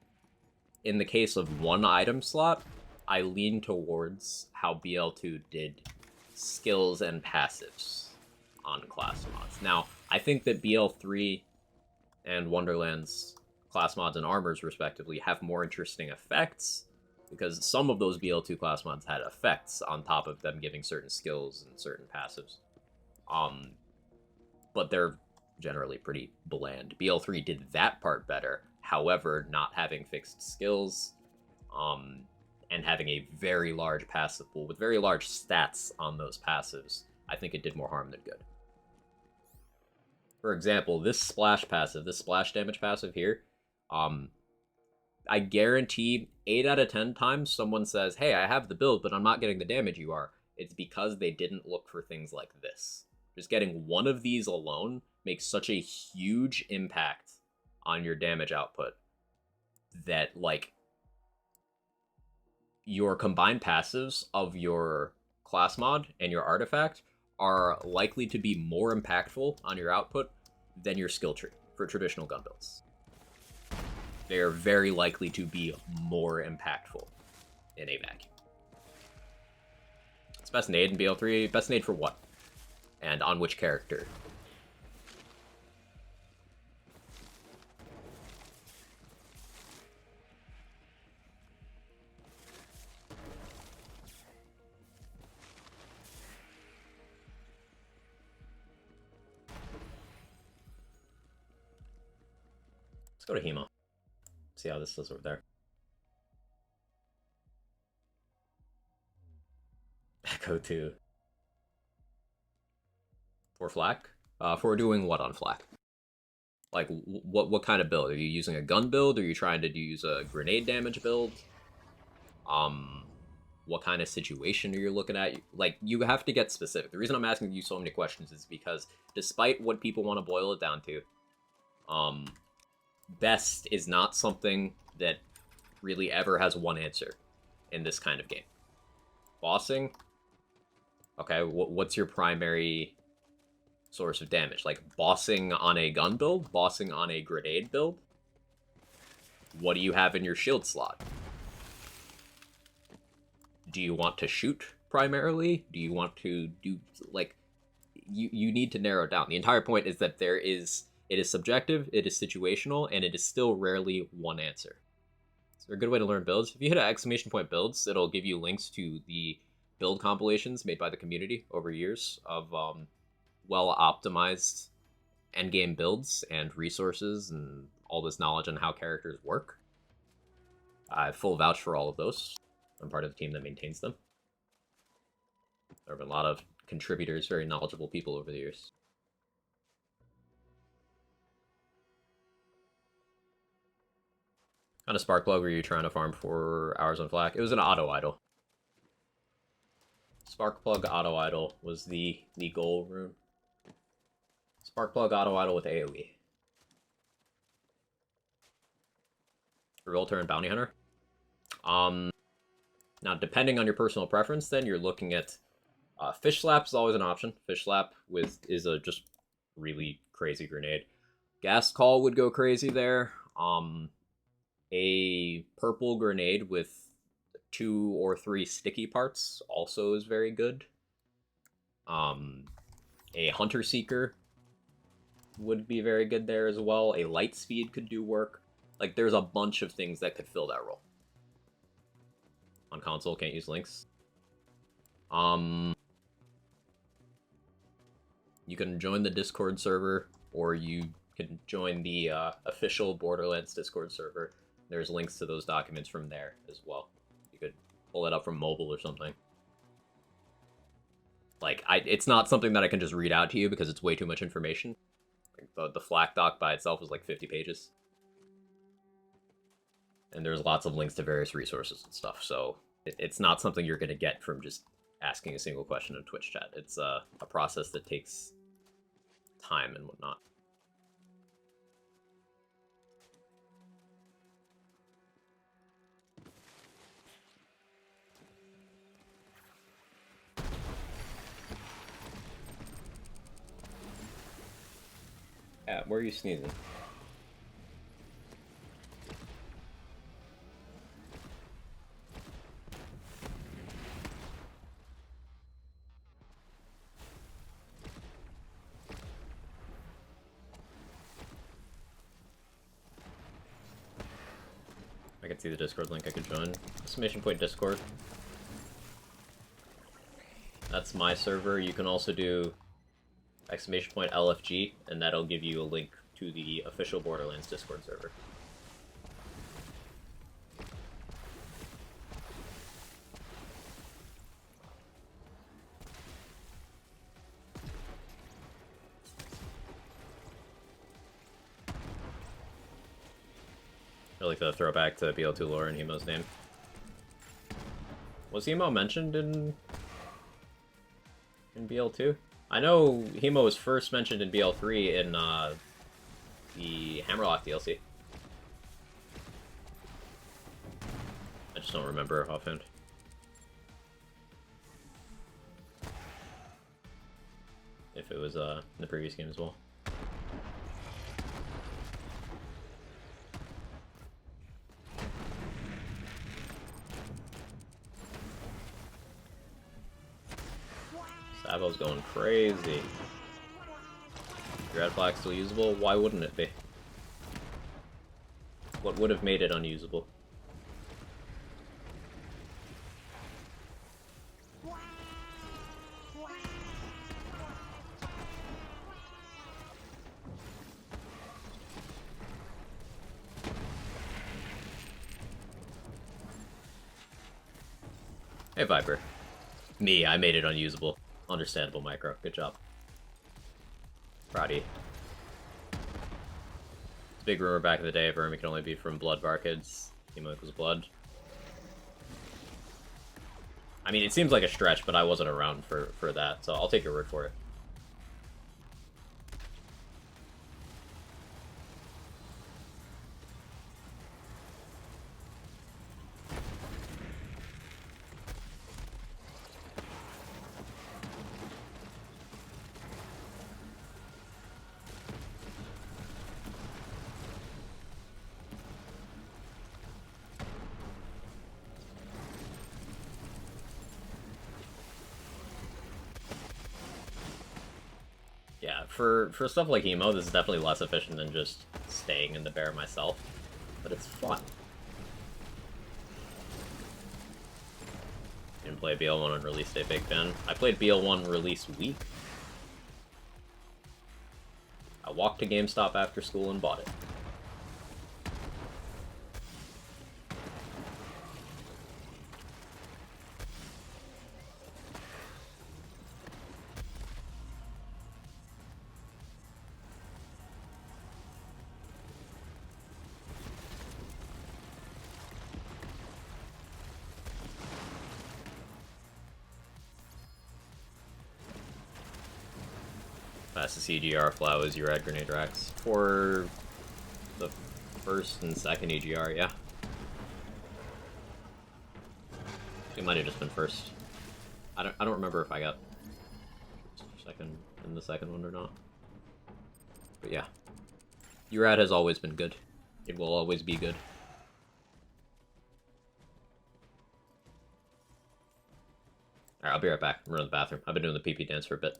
in the case of one item slot, I lean towards how BL2 did skills and passives on class mods. Now, I think that BL3 and Wonderland's class mods and armors, respectively, have more interesting effects, because some of those BL2 class mods had effects on top of them giving certain skills and certain passives. But they're generally pretty bland. BL3 did that part better, however, not having fixed skills, and having a very large passive pool with very large stats on those passives, I think it did more harm than good. For example, this splash passive, this splash damage passive here, I guarantee 8 out of 10 times someone says, hey, I have the build, but I'm not getting the damage you are. It's because they didn't look for things like this. Just getting one of these alone makes such a huge impact on your damage output that, like, your combined passives of your class mod and your artifact are likely to be more impactful on your output than your skill tree for traditional gun builds. They are very likely to be more impactful in a vacuum. It's best nade in BL3. Best nade for what? And on which character? Let's go to Hema. See how this does over there. Echo 2. For flak? For doing what on flak? Like, what kind of build? Are you using a gun build? Are you trying to use a grenade damage build? What kind of situation are you looking at? Like, you have to get specific. The reason I'm asking you so many questions is because despite what people want to boil it down to, best is not something that really ever has one answer in this kind of game. Bossing? Okay, what's your primary source of damage? Like, bossing on a gun build? Bossing on a grenade build? What do you have in your shield slot? Do you want to shoot primarily? Do you want to do, like, you need to narrow down. The entire point is that it is subjective, it is situational, and it is still rarely one answer. So a good way to learn builds. If you hit an exclamation point builds, it'll give you links to the build compilations made by the community over years of well-optimized endgame builds and resources and all this knowledge on how characters work. I full vouch for all of those. I'm part of the team that maintains them. There have been a lot of contributors, very knowledgeable people over the years. On a spark plug, were you trying to farm 4 hours on flak? It was an auto idle. Spark plug auto idle was the goal rune. Spark plug auto idle with AoE. Realtor and bounty hunter. Now, depending on your personal preference, then you're looking at fish slap is always an option. Fish slap is a just really crazy grenade. Gas call would go crazy there. A purple grenade with 2 or 3 sticky parts also is very good. A hunter seeker would be very good there as well. A light speed could do work. Like, there's a bunch of things that could fill that role. On console, can't use links. You can join the Discord server, or you can join the official Borderlands Discord server. There's links to those documents from there as well. You could pull it up from mobile or something. Like, it's not something that I can just read out to you because it's way too much information. Like, the flak doc by itself is like 50 pages. And there's lots of links to various resources and stuff, so it's not something you're going to get from just asking a single question in Twitch chat. It's a process that takes time and whatnot. Yeah, where are you sneezing? I can see the Discord link I could join. Exclamation point Discord. That's my server. You can also do exclamation point LFG, and that'll give you a link to the official Borderlands Discord server. I like the throwback to BL2 lore and Hemo's name. Was Hemo mentioned in BL2? I know Hemo was first mentioned in BL3 in the Hammerlock DLC. I just don't remember offhand. If it was in the previous game as well. Savo's going crazy. Red Black still usable? Why wouldn't it be? What would have made it unusable? Hey, Viper. Me, I made it unusable. Understandable, Micro. Good job. Proud of you. It's a big rumor back in the day, Vermi can only be from Blood Varkids. Hemo equals Blood. I mean, it seems like a stretch, but I wasn't around for that, so I'll take your word for it. Yeah, for stuff like Emo, this is definitely less efficient than just staying in the bear myself, but it's fun. Didn't play BL1 on release day, big fan. I played BL1 release week. I walked to GameStop after school and bought it. Fastest EGR Flow is your red grenade racks. For the first and second EGR, yeah. It might have just been first. I don't remember if I got second in the second one or not. But yeah. URAD has always been good. It will always be good. Alright, I'll be right back. I'm running to the bathroom. I've been doing the pee-pee dance for a bit.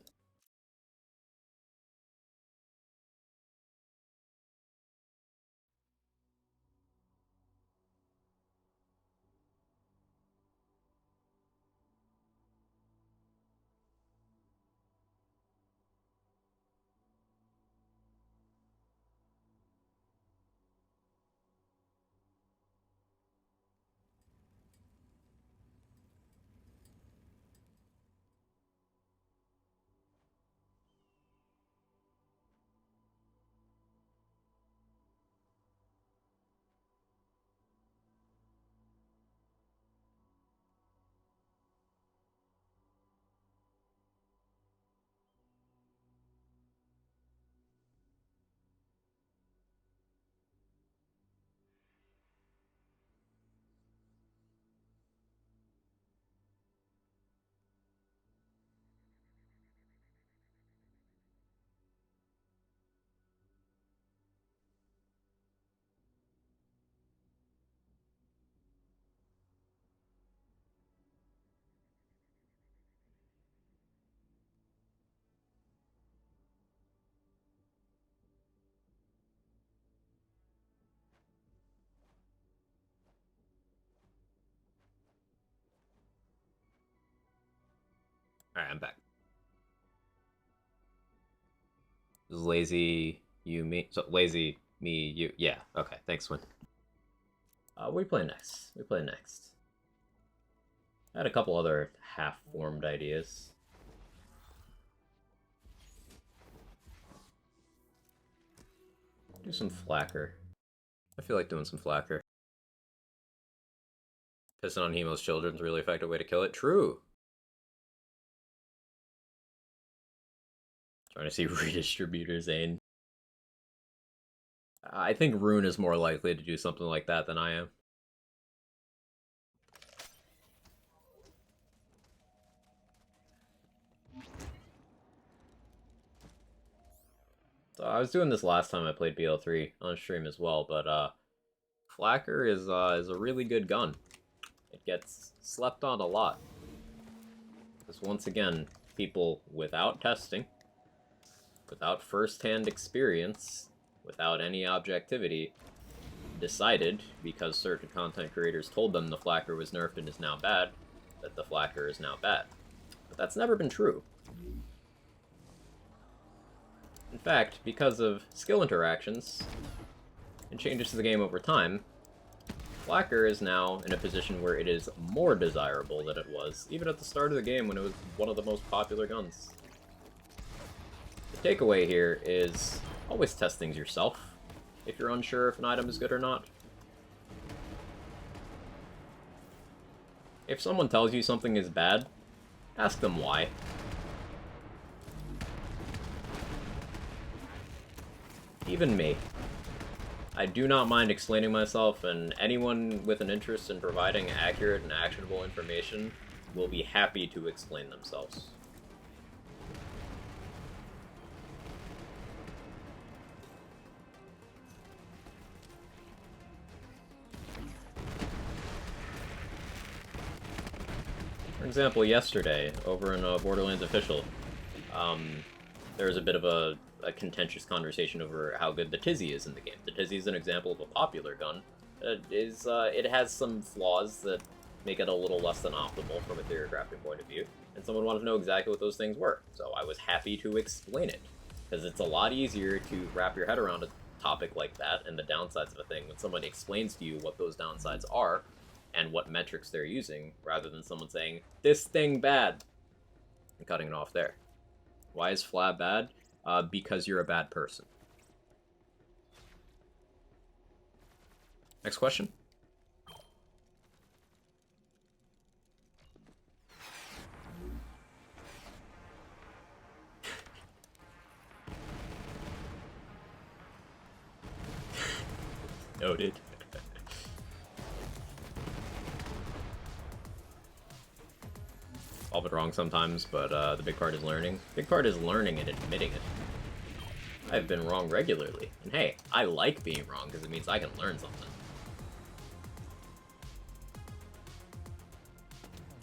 Alright, I'm back. This is lazy, you, me. So, lazy, me, you. Yeah, okay, thanks, Win. What we play next? We play next. I had a couple other half-formed ideas. Do some flacker. I feel like doing some flacker. Pissing on Hemo's children's a really effective way to kill it. True. Trying to see redistributor Zane. I think Rune is more likely to do something like that than I am. So I was doing this last time I played BL3 on stream as well, but Flacker is a really good gun. It gets slept on a lot. Because once again, people without testing, without first-hand experience, without any objectivity, decided, because certain content creators told them the Flacker was nerfed and is now bad, that the Flacker is now bad. But that's never been true. In fact, because of skill interactions and changes to the game over time, Flacker is now in a position where it is more desirable than it was, even at the start of the game when it was one of the most popular guns. The takeaway here is always test things yourself if you're unsure if an item is good or not. If someone tells you something is bad, ask them why. Even me. I do not mind explaining myself, and anyone with an interest in providing accurate and actionable information will be happy to explain themselves. For example, yesterday, over in Borderlands Official, there was a bit of a contentious conversation over how good the Tizzy is in the game. The Tizzy is an example of a popular gun. It has some flaws that make it a little less than optimal from a theorycrafting point of view, and someone wanted to know exactly what those things were, so I was happy to explain it, because it's a lot easier to wrap your head around a topic like that and the downsides of a thing when someone explains to you what those downsides are and what metrics they're using, rather than someone saying, "This thing bad," and cutting it off there. Why is Flab bad? Because you're a bad person. Next question. Noted. All been wrong sometimes, but the big part is learning. Big part is learning and admitting it. I've been wrong regularly. And hey, I like being wrong because it means I can learn something.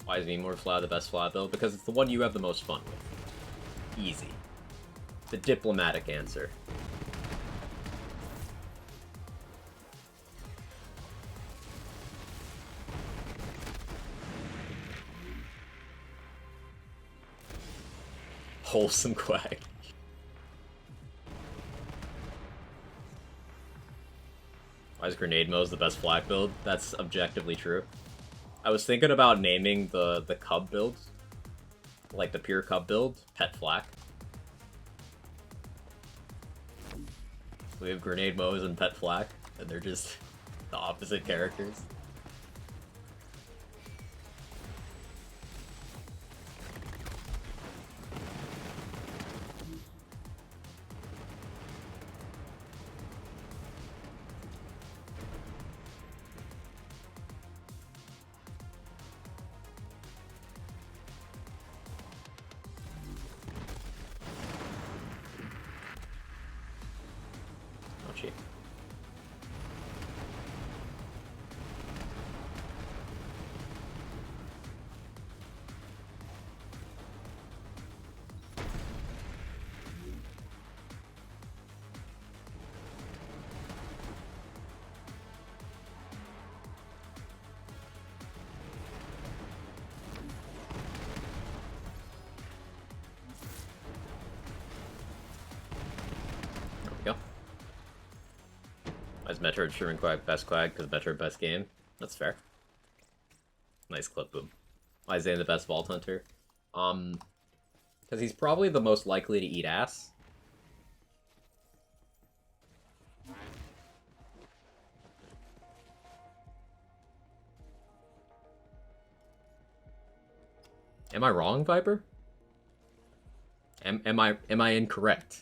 Why is Vmore Flat the best flat build? Because it's the one you have the most fun with. Easy. The diplomatic answer. Wholesome quack. Why is Grenade Mose the best flak build? That's objectively true. I was thinking about naming the Cub build, like the pure Cub build, Pet Flak. So we have Grenade Mose and Pet Flak, and they're just the opposite characters. we go. Why is Metroid Sherman Quag best Quag? Because Metroid best game? That's fair. Nice clip, boom. Why is Zane the best Vault Hunter? Because he's probably the most likely to eat ass. Am I wrong, Viper? Am I incorrect?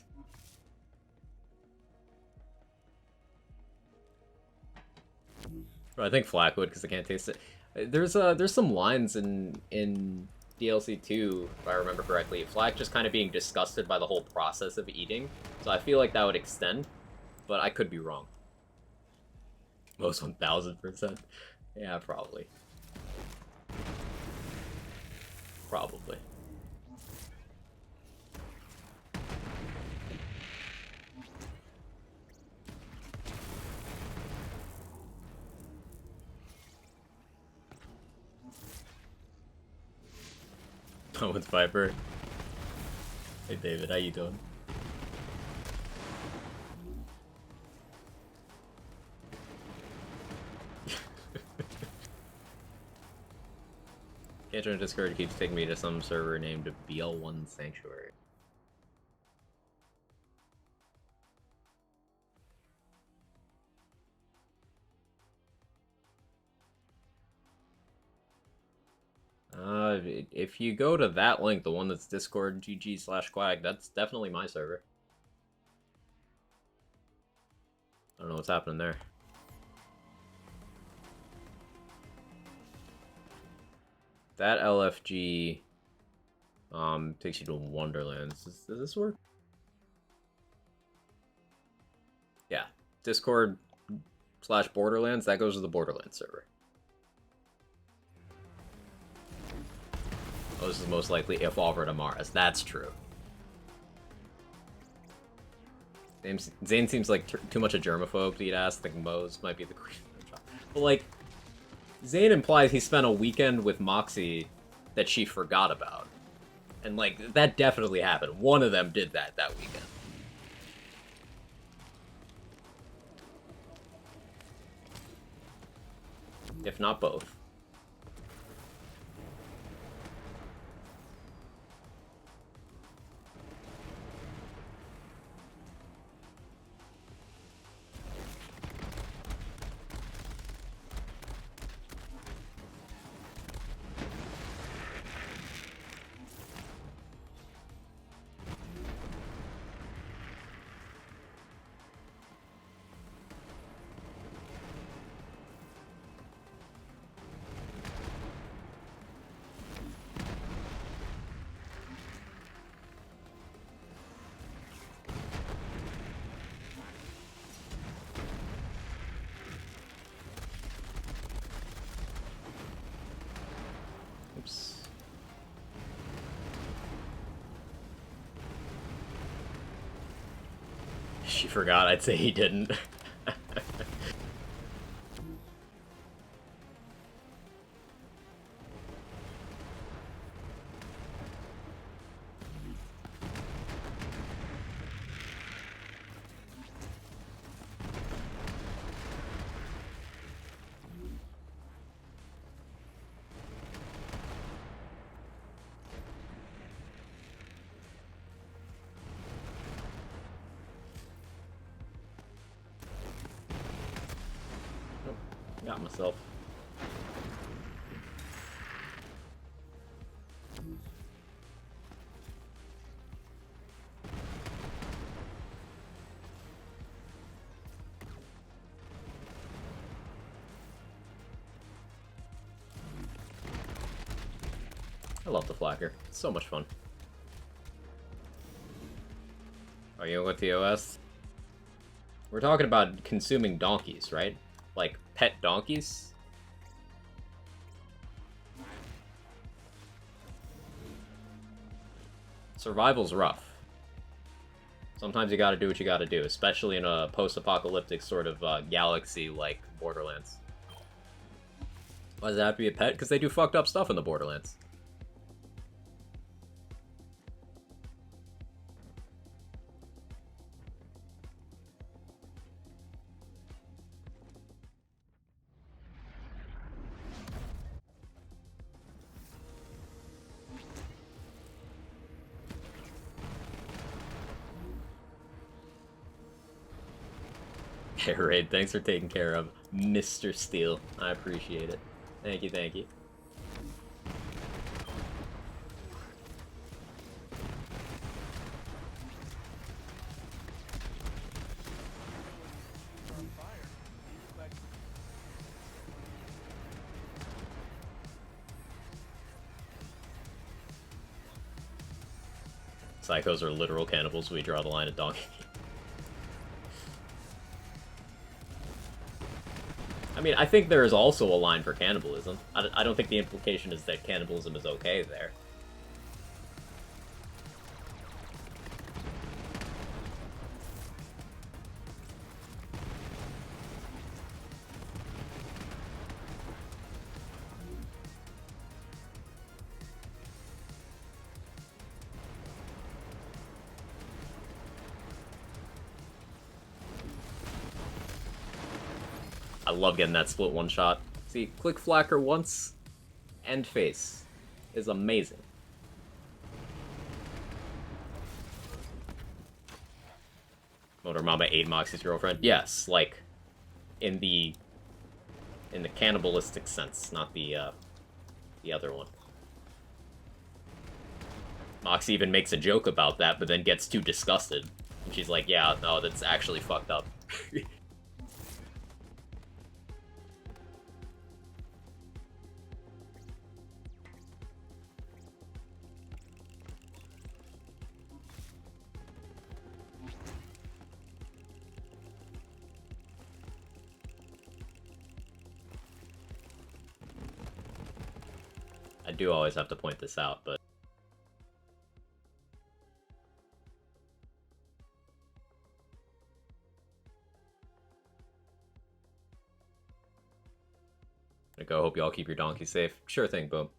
I think Flack would because I can't taste it. There's some lines in DLC 2, if I remember correctly. Flack just kind of being disgusted by the whole process of eating, so I feel like that would extend, but I could be wrong. Most 1000%. Yeah, probably. Probably. Oh, with Viper. Hey David, how you doing? Can't join Discord, keeps taking me to some server named BL1 Sanctuary. If you go to that link, the one that's Discord GG/Quag, that's definitely my server. I don't know what's happening there. That LFG takes you to Wonderlands. Does this work? Yeah. Discord/Borderlands, that goes to the Borderlands server. Oh, this is most likely if offered to Mars. That's true. Zane seems like too much a germaphobe to eat ass. I think Moe's might be the queen of the job. But, like, Zane implies he spent a weekend with Moxie that she forgot about. And, like, that definitely happened. One of them did that weekend. If not both. Oops. She forgot, I'd say he didn't. Got myself. I love the Flacker. It's so much fun. Are you with the OS? We're talking about consuming donkeys, right? Like, pet donkeys? Survival's rough. Sometimes you gotta do what you gotta do, especially in a post-apocalyptic sort of galaxy like Borderlands. Why does it have to be a pet? Because they do fucked up stuff in the Borderlands. Hey, Raid, thanks for taking care of Mr. Steel. I appreciate it. Thank you, thank you. Psychos are literal cannibals. We draw the line at donkey. I mean, I think there is also a line for cannibalism. I don't think the implication is that cannibalism is okay there. I love getting that split one shot. See, click flacker once, end face is amazing. Motor Mama ate Moxie's girlfriend. Yes, like in the cannibalistic sense, not the other one. Moxie even makes a joke about that, but then gets too disgusted. And she's like, yeah, no, that's actually fucked up. I do always have to point this out, but I go. Hope y'all keep your donkey safe. Sure thing, boom.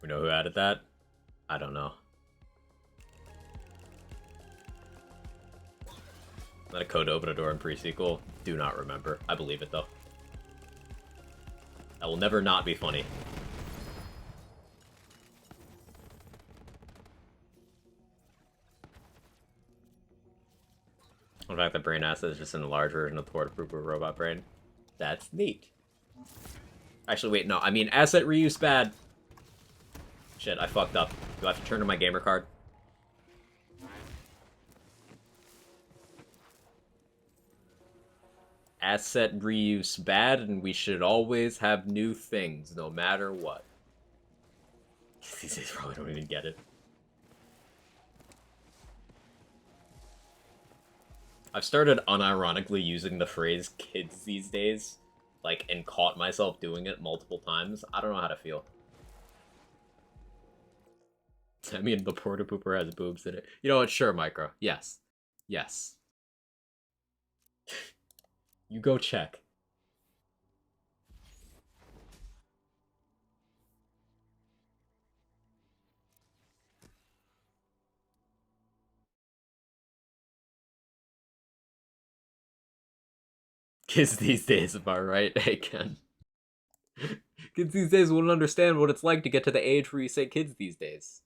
We know who added that? I don't know. Is that a code to open a door in pre-sequel? Do not remember. I believe it, though. That will never not be funny. In fact, the brain asset is just in a large version of the Porta-Pooper robot brain. That's neat. Actually, wait, no. I mean, asset reuse bad. Shit, I fucked up. Do I have to turn to my gamer card? Asset reuse bad, and we should always have new things, no matter what. These days probably don't even get it. I've started unironically using the phrase kids these days, like, and caught myself doing it multiple times. I don't know how to feel. I mean, the Porta Pooper has boobs in it. You know what? Sure, Micro. Yes. Yes. You go check. Kids these days, am I right? Hey, Ken. Kids these days wouldn't understand what it's like to get to the age where you say kids these days.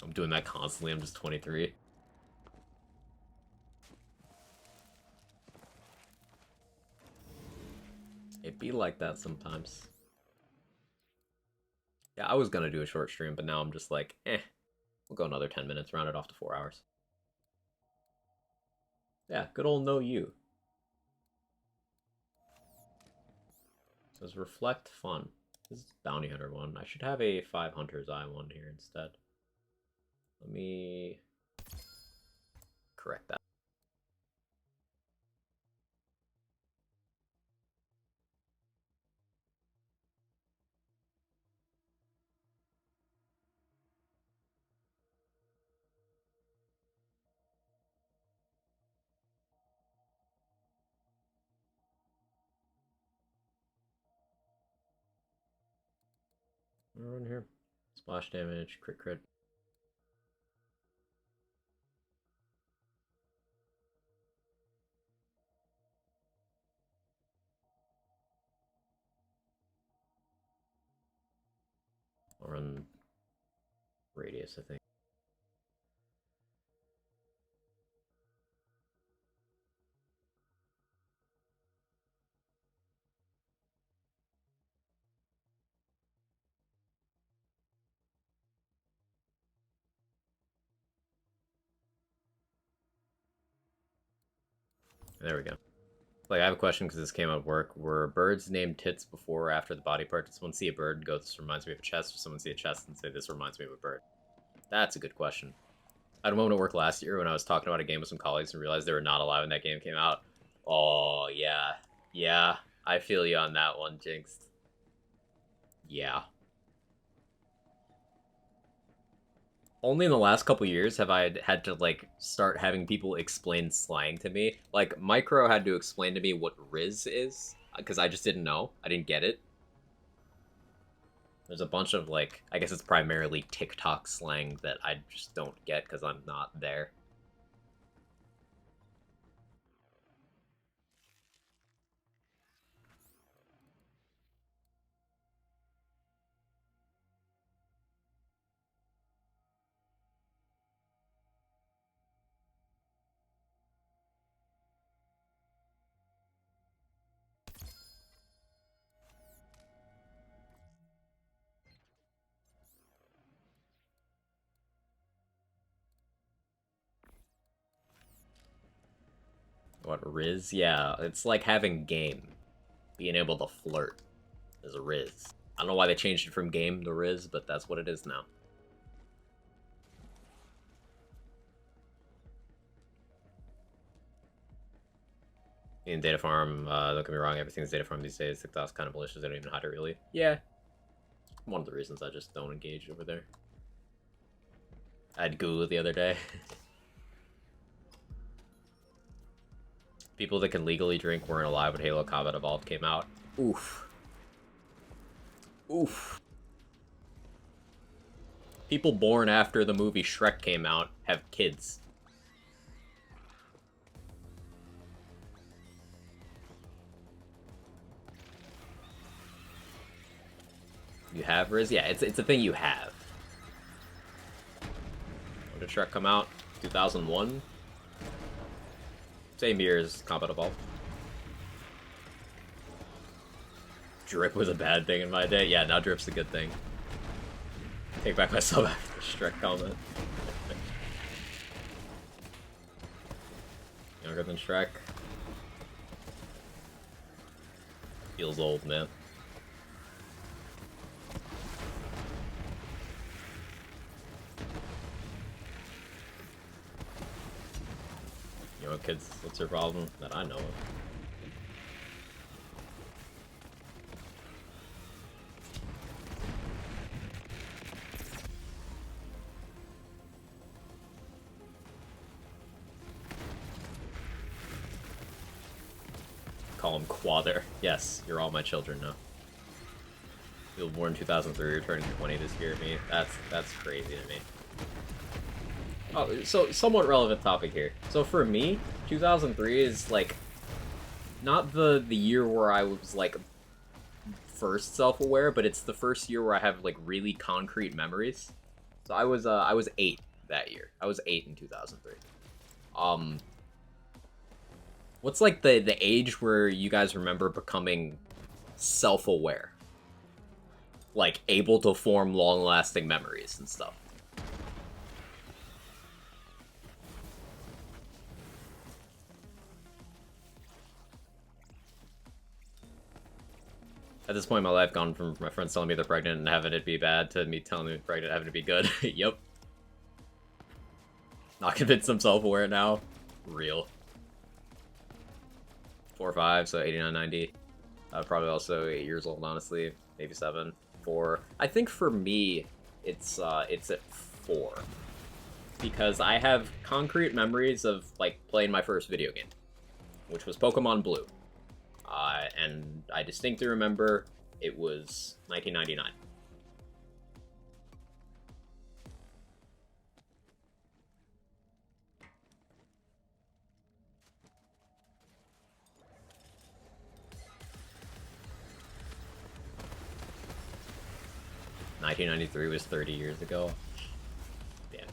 I'm doing that constantly. I'm just 23. It be like that sometimes. Yeah, I was gonna do a short stream, but now I'm just like, we'll go another 10 minutes, round it off to 4 hours. Yeah, good old know you. Says reflect fun. This is bounty hunter one. I should have a 5 hunter's eye one here instead. Let me correct that. We're in here. Splash damage, crit crit. Run radius, I think. There we go. Like, I have a question because this came up at work. Were birds named tits before or after the body part? Does someone see a bird and go, this reminds me of a chest? Or someone see a chest and say, this reminds me of a bird? That's a good question. I had a moment at work last year when I was talking about a game with some colleagues and realized they were not alive when that game came out. Oh, yeah. Yeah. I feel you on that one, Jinx. Yeah. Only in the last couple years have I had to, like, start having people explain slang to me. Like, Micro had to explain to me what Riz is, because I just didn't know. I didn't get it. There's a bunch of, like, I guess it's primarily TikTok slang that I just don't get because I'm not there. What, Riz? Yeah, it's like having game. Being able to flirt is a Riz. I don't know why they changed it from game to Riz, but that's what it is now. In data farm, don't get me wrong, everything's data farm these days. TikTok's kind of malicious, they don't even hide it really. Yeah. One of the reasons I just don't engage over there. I had Google the other day. People that can legally drink weren't alive when Halo Combat Evolved came out. Oof. Oof. People born after the movie Shrek came out have kids. You have Riz? Yeah, it's a thing you have. When did Shrek come out? 2001? Same year as Combat Evolved. Drip was a bad thing in my day. Yeah, now Drip's a good thing. Take back my sub after the Shrek comment. Younger than Shrek. Feels old, man. You know, kids, what's their problem that I know of? Call him Quather. Yes, you're all my children now. You were born in 2003, you're turning 20 this year. Me, that's crazy to me. Oh, so somewhat relevant topic here. So for me, 2003 is like not the year where I was like first self-aware, but it's the first year where I have like really concrete memories. So I was 8 that year. I was 8 in 2003. What's like the age where you guys remember becoming self-aware? Like able to form long-lasting memories and stuff. At this point in my life, gone from my friends telling me they're pregnant and having it be bad to me telling them they're pregnant and having it be good. Yep. Not convinced I'm self-aware now. Real. 4 or 5, so 89, 90. Probably also 8 years old, honestly. Maybe 7. 4. I think for me, it's at 4. Because I have concrete memories of, like, playing my first video game. Which was Pokemon Blue. And I distinctly remember it was 1999. 1993 was 30 years ago. Damn it.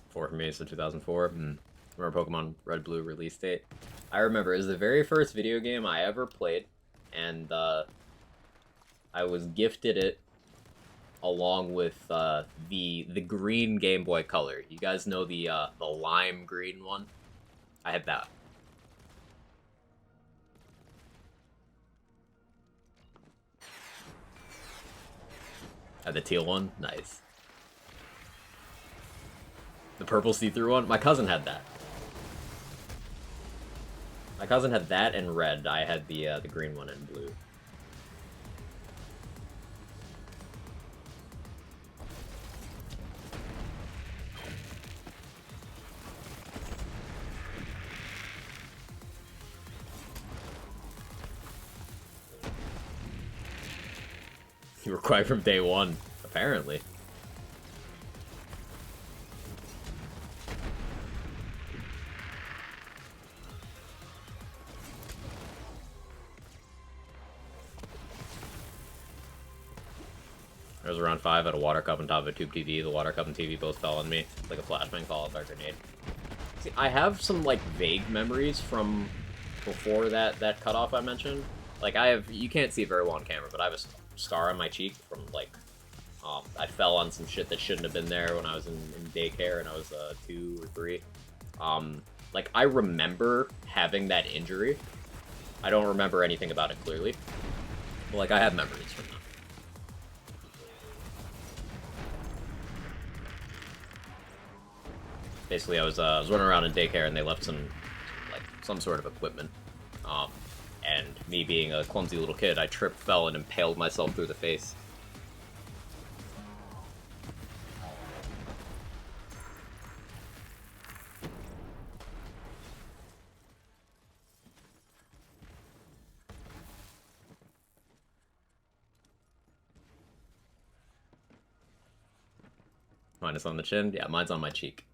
Four for me, so 2004. Remember Pokemon Red Blue release date? I remember it was the very first video game I ever played, and I was gifted it along with the green Game Boy Color. You guys know the lime green one? I had that. Had the teal one? Nice. The purple see-through one? My cousin had that. My cousin had that and red. I had the green one and blue. You were quiet from day one, apparently. I was around 5 at a water cup on top of a tube TV. The water cup and TV both fell on me. It's like a flashbang followed by a grenade. See, I have some, like, vague memories from before that cutoff I mentioned. Like, you can't see it very well on camera, but I have a scar on my cheek from, like, I fell on some shit that shouldn't have been there when I was in daycare and I was 2 or 3. Like, I remember having that injury. I don't remember anything about it clearly. But, like, I have memories from that. Basically, I was running around in daycare and they left some sort of equipment. And me being a clumsy little kid, I tripped, fell, and impaled myself through the face. Mine is on the chin? Yeah, mine's on my cheek.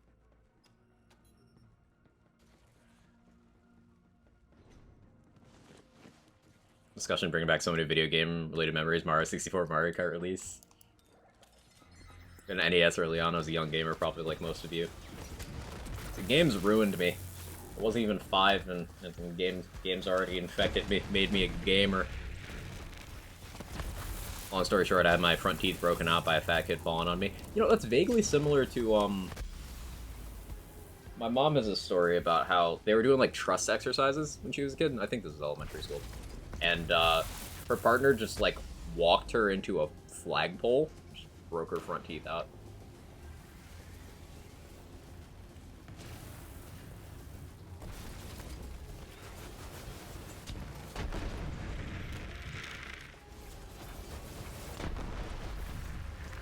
Discussion bringing back so many video game related memories. Mario 64 Mario Kart release. An NES early on. I was a young gamer, probably like most of you. The games ruined me. I wasn't even 5, and games already infected me, made me a gamer. Long story short, I had my front teeth broken out by a fat kid falling on me. You know, that's vaguely similar to, my mom has a story about how they were doing, like, trust exercises when she was a kid. I think this was elementary school. And, her partner just, like, walked her into a flagpole. Just broke her front teeth out.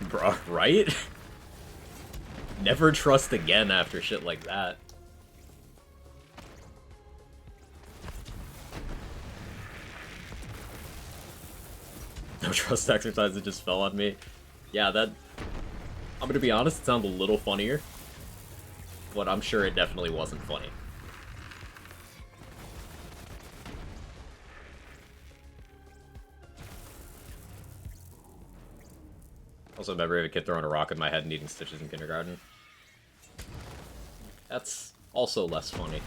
Bruh, right? Never trust again after shit like that. No trust exercise that just fell on me. Yeah, that... I'm gonna be honest, it sounds a little funnier. But I'm sure it definitely wasn't funny. Also, memory of a kid throwing a rock at my head and eating stitches in kindergarten. That's also less funny.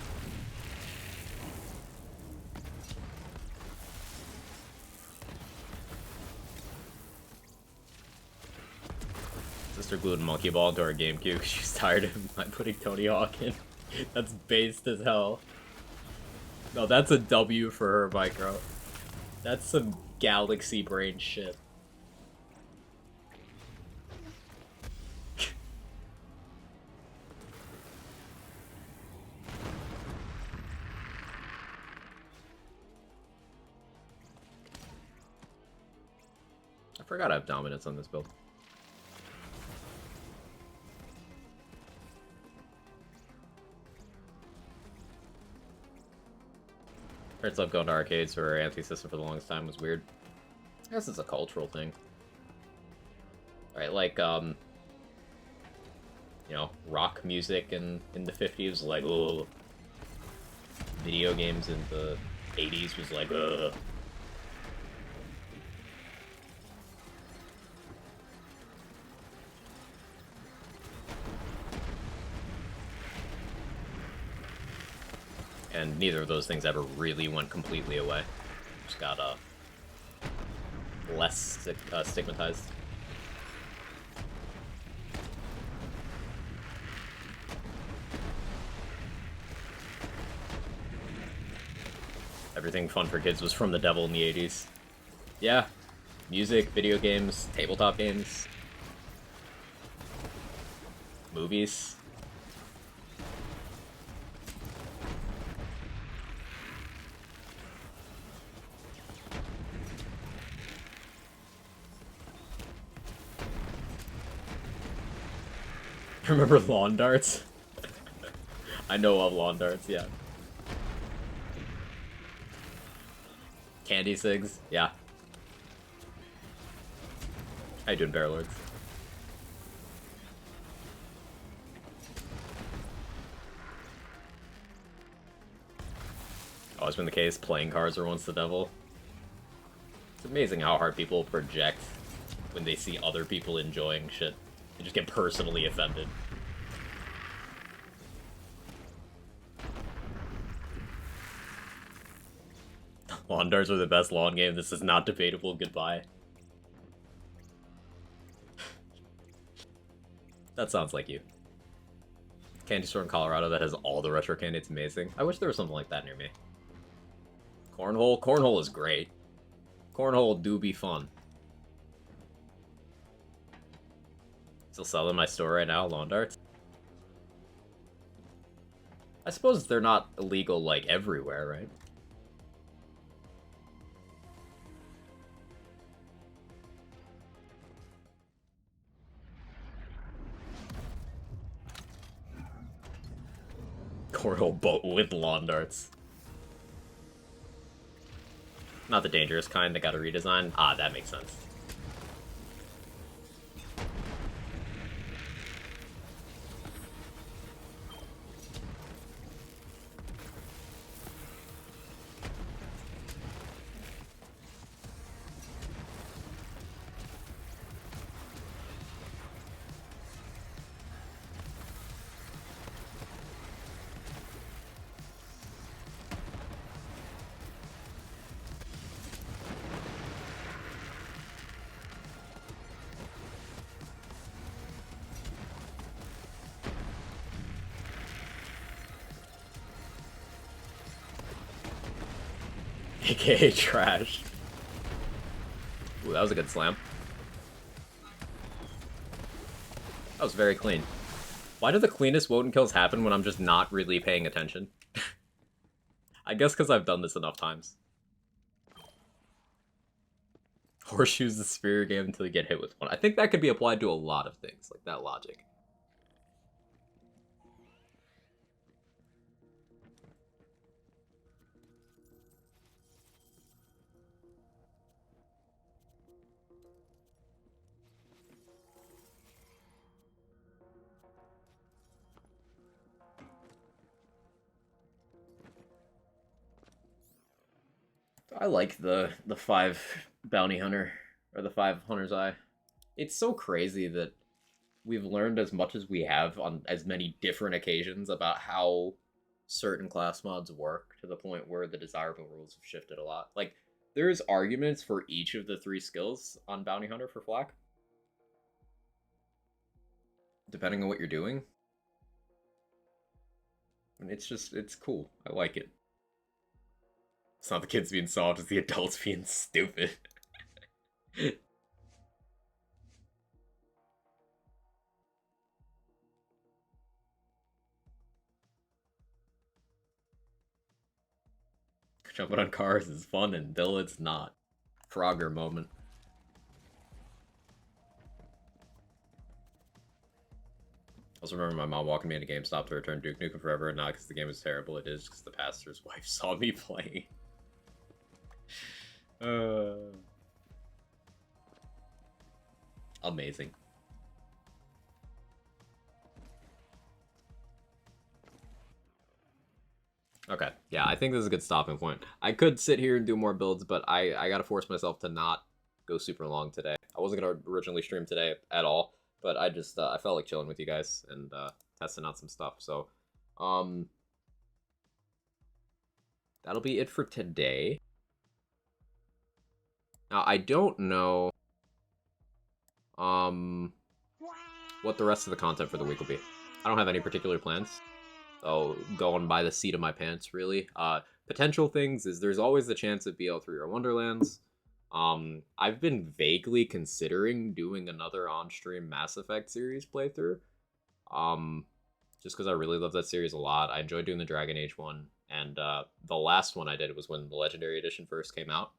Sister glued a monkey ball into our GameCube because she's tired of my putting Tony Hawk in. That's based as hell. No, that's a W for her, Micro. That's some galaxy brain shit. I forgot I have dominance on this build. Parents love going to arcades, so our anti-system for the longest time was weird. I guess it's a cultural thing. Right, like, you know, rock music in the 50s, like, ugh. Video games in the 80s was like, ugh. And neither of those things ever really went completely away. Just got less stigmatized. Everything fun for kids was from the devil in the 80s. Yeah. Music, video games, tabletop games, movies. Remember lawn darts? I know of lawn darts, yeah. Candy cigs, yeah. How you doing, Bear Lords? Always been the case, playing cards are once the devil. It's amazing how hard people project when they see other people enjoying shit. They just get personally offended. Lawn darts are the best lawn game. This is not debatable. Goodbye. That sounds like you. Candy store in Colorado that has all the retro candy. It's amazing. I wish there was something like that near me. Cornhole? Cornhole is great. Cornhole do be fun. Still selling my store right now, lawn darts. I suppose they're not illegal, like, everywhere, right? Cornhole boat with lawn darts. Not the dangerous kind that got a redesign. Ah, that makes sense. AKA trash. Ooh, that was a good slam. That was very clean. Why do the cleanest Woden kills happen when I'm just not really paying attention? I guess because I've done this enough times. Horseshoes the superior game until you get hit with one. I think that could be applied to a lot of things, like that logic. I like the 5 bounty hunter, or the 5 hunter's eye. It's so crazy that we've learned as much as we have on as many different occasions about how certain class mods work to the point where the desirable rules have shifted a lot. Like, there's arguments for each of the 3 skills on bounty hunter for flak, depending on what you're doing. And it's cool. I like it. It's not the kids being soft, it's the adults being stupid. Jumping on cars is fun until it's not. Frogger moment. I also remember my mom walking me into GameStop to return Duke Nukem Forever, and not because the game was terrible, it is because the pastor's wife saw me playing. Amazing. Yeah, I think this is a good stopping point. I could sit here and do more builds, but I gotta force myself to not go super long today. I wasn't gonna originally stream today at all, but I just I felt like chilling with you guys and testing out some stuff. So, um, that'll be it for today. Now I don't know um what the rest of the content for the week will be. I don't have any particular plans. So going by the seat of my pants, really. Potential things is there's always the chance of BL3 or Wonderlands. I've been vaguely considering doing another on-stream Mass Effect series playthrough. Um, just because I really love that series a lot. I enjoyed doing the Dragon Age one, and the last one I did was when the Legendary Edition first came out,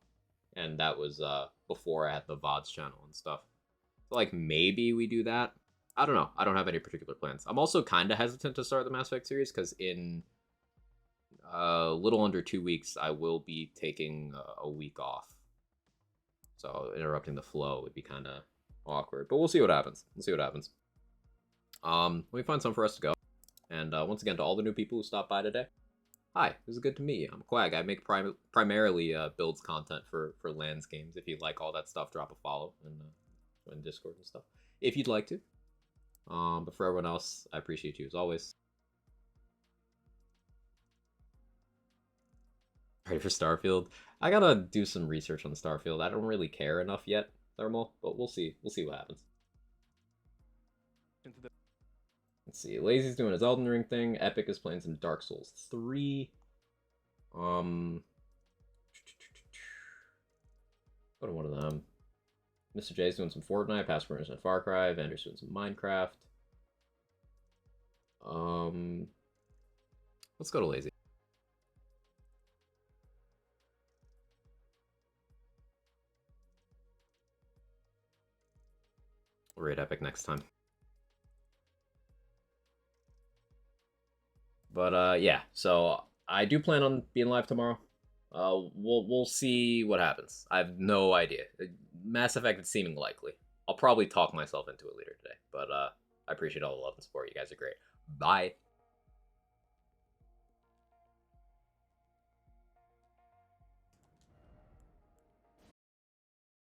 and that was before I had the VODs channel and stuff. So, like, maybe we do that. I don't know. I don't have any particular plans. I'm also kind of hesitant to start the Mass Effect series because in a little under 2 weeks, I will be taking a week off. So interrupting the flow would be kind of awkward. But we'll see what happens. We'll see what happens. Let me find some for us to go. And once again, to all the new people who stopped by today, hi, it was good to meet you. I'm Quag. I make primarily builds content for LANs games. If you like all that stuff, drop a follow and join Discord and stuff if you'd like to. But for everyone else, I appreciate you as always. Ready for Starfield? I gotta do some research on Starfield. I don't really care enough yet, Thermal, but we'll see. We'll see what happens. Let's see. Lazy's doing his Elden Ring thing. Epic is playing some Dark Souls 3. Go to one of them. Mr. J's doing some Fortnite. Password and Far Cry. Vander's doing some Minecraft. Let's go to Lazy. We'll raid Epic next time. But yeah, so I do plan on being live tomorrow. We'll see what happens. I have no idea. Mass Effect is seeming likely. I'll probably talk myself into it later today. But I appreciate all the love and support. You guys are great. Bye.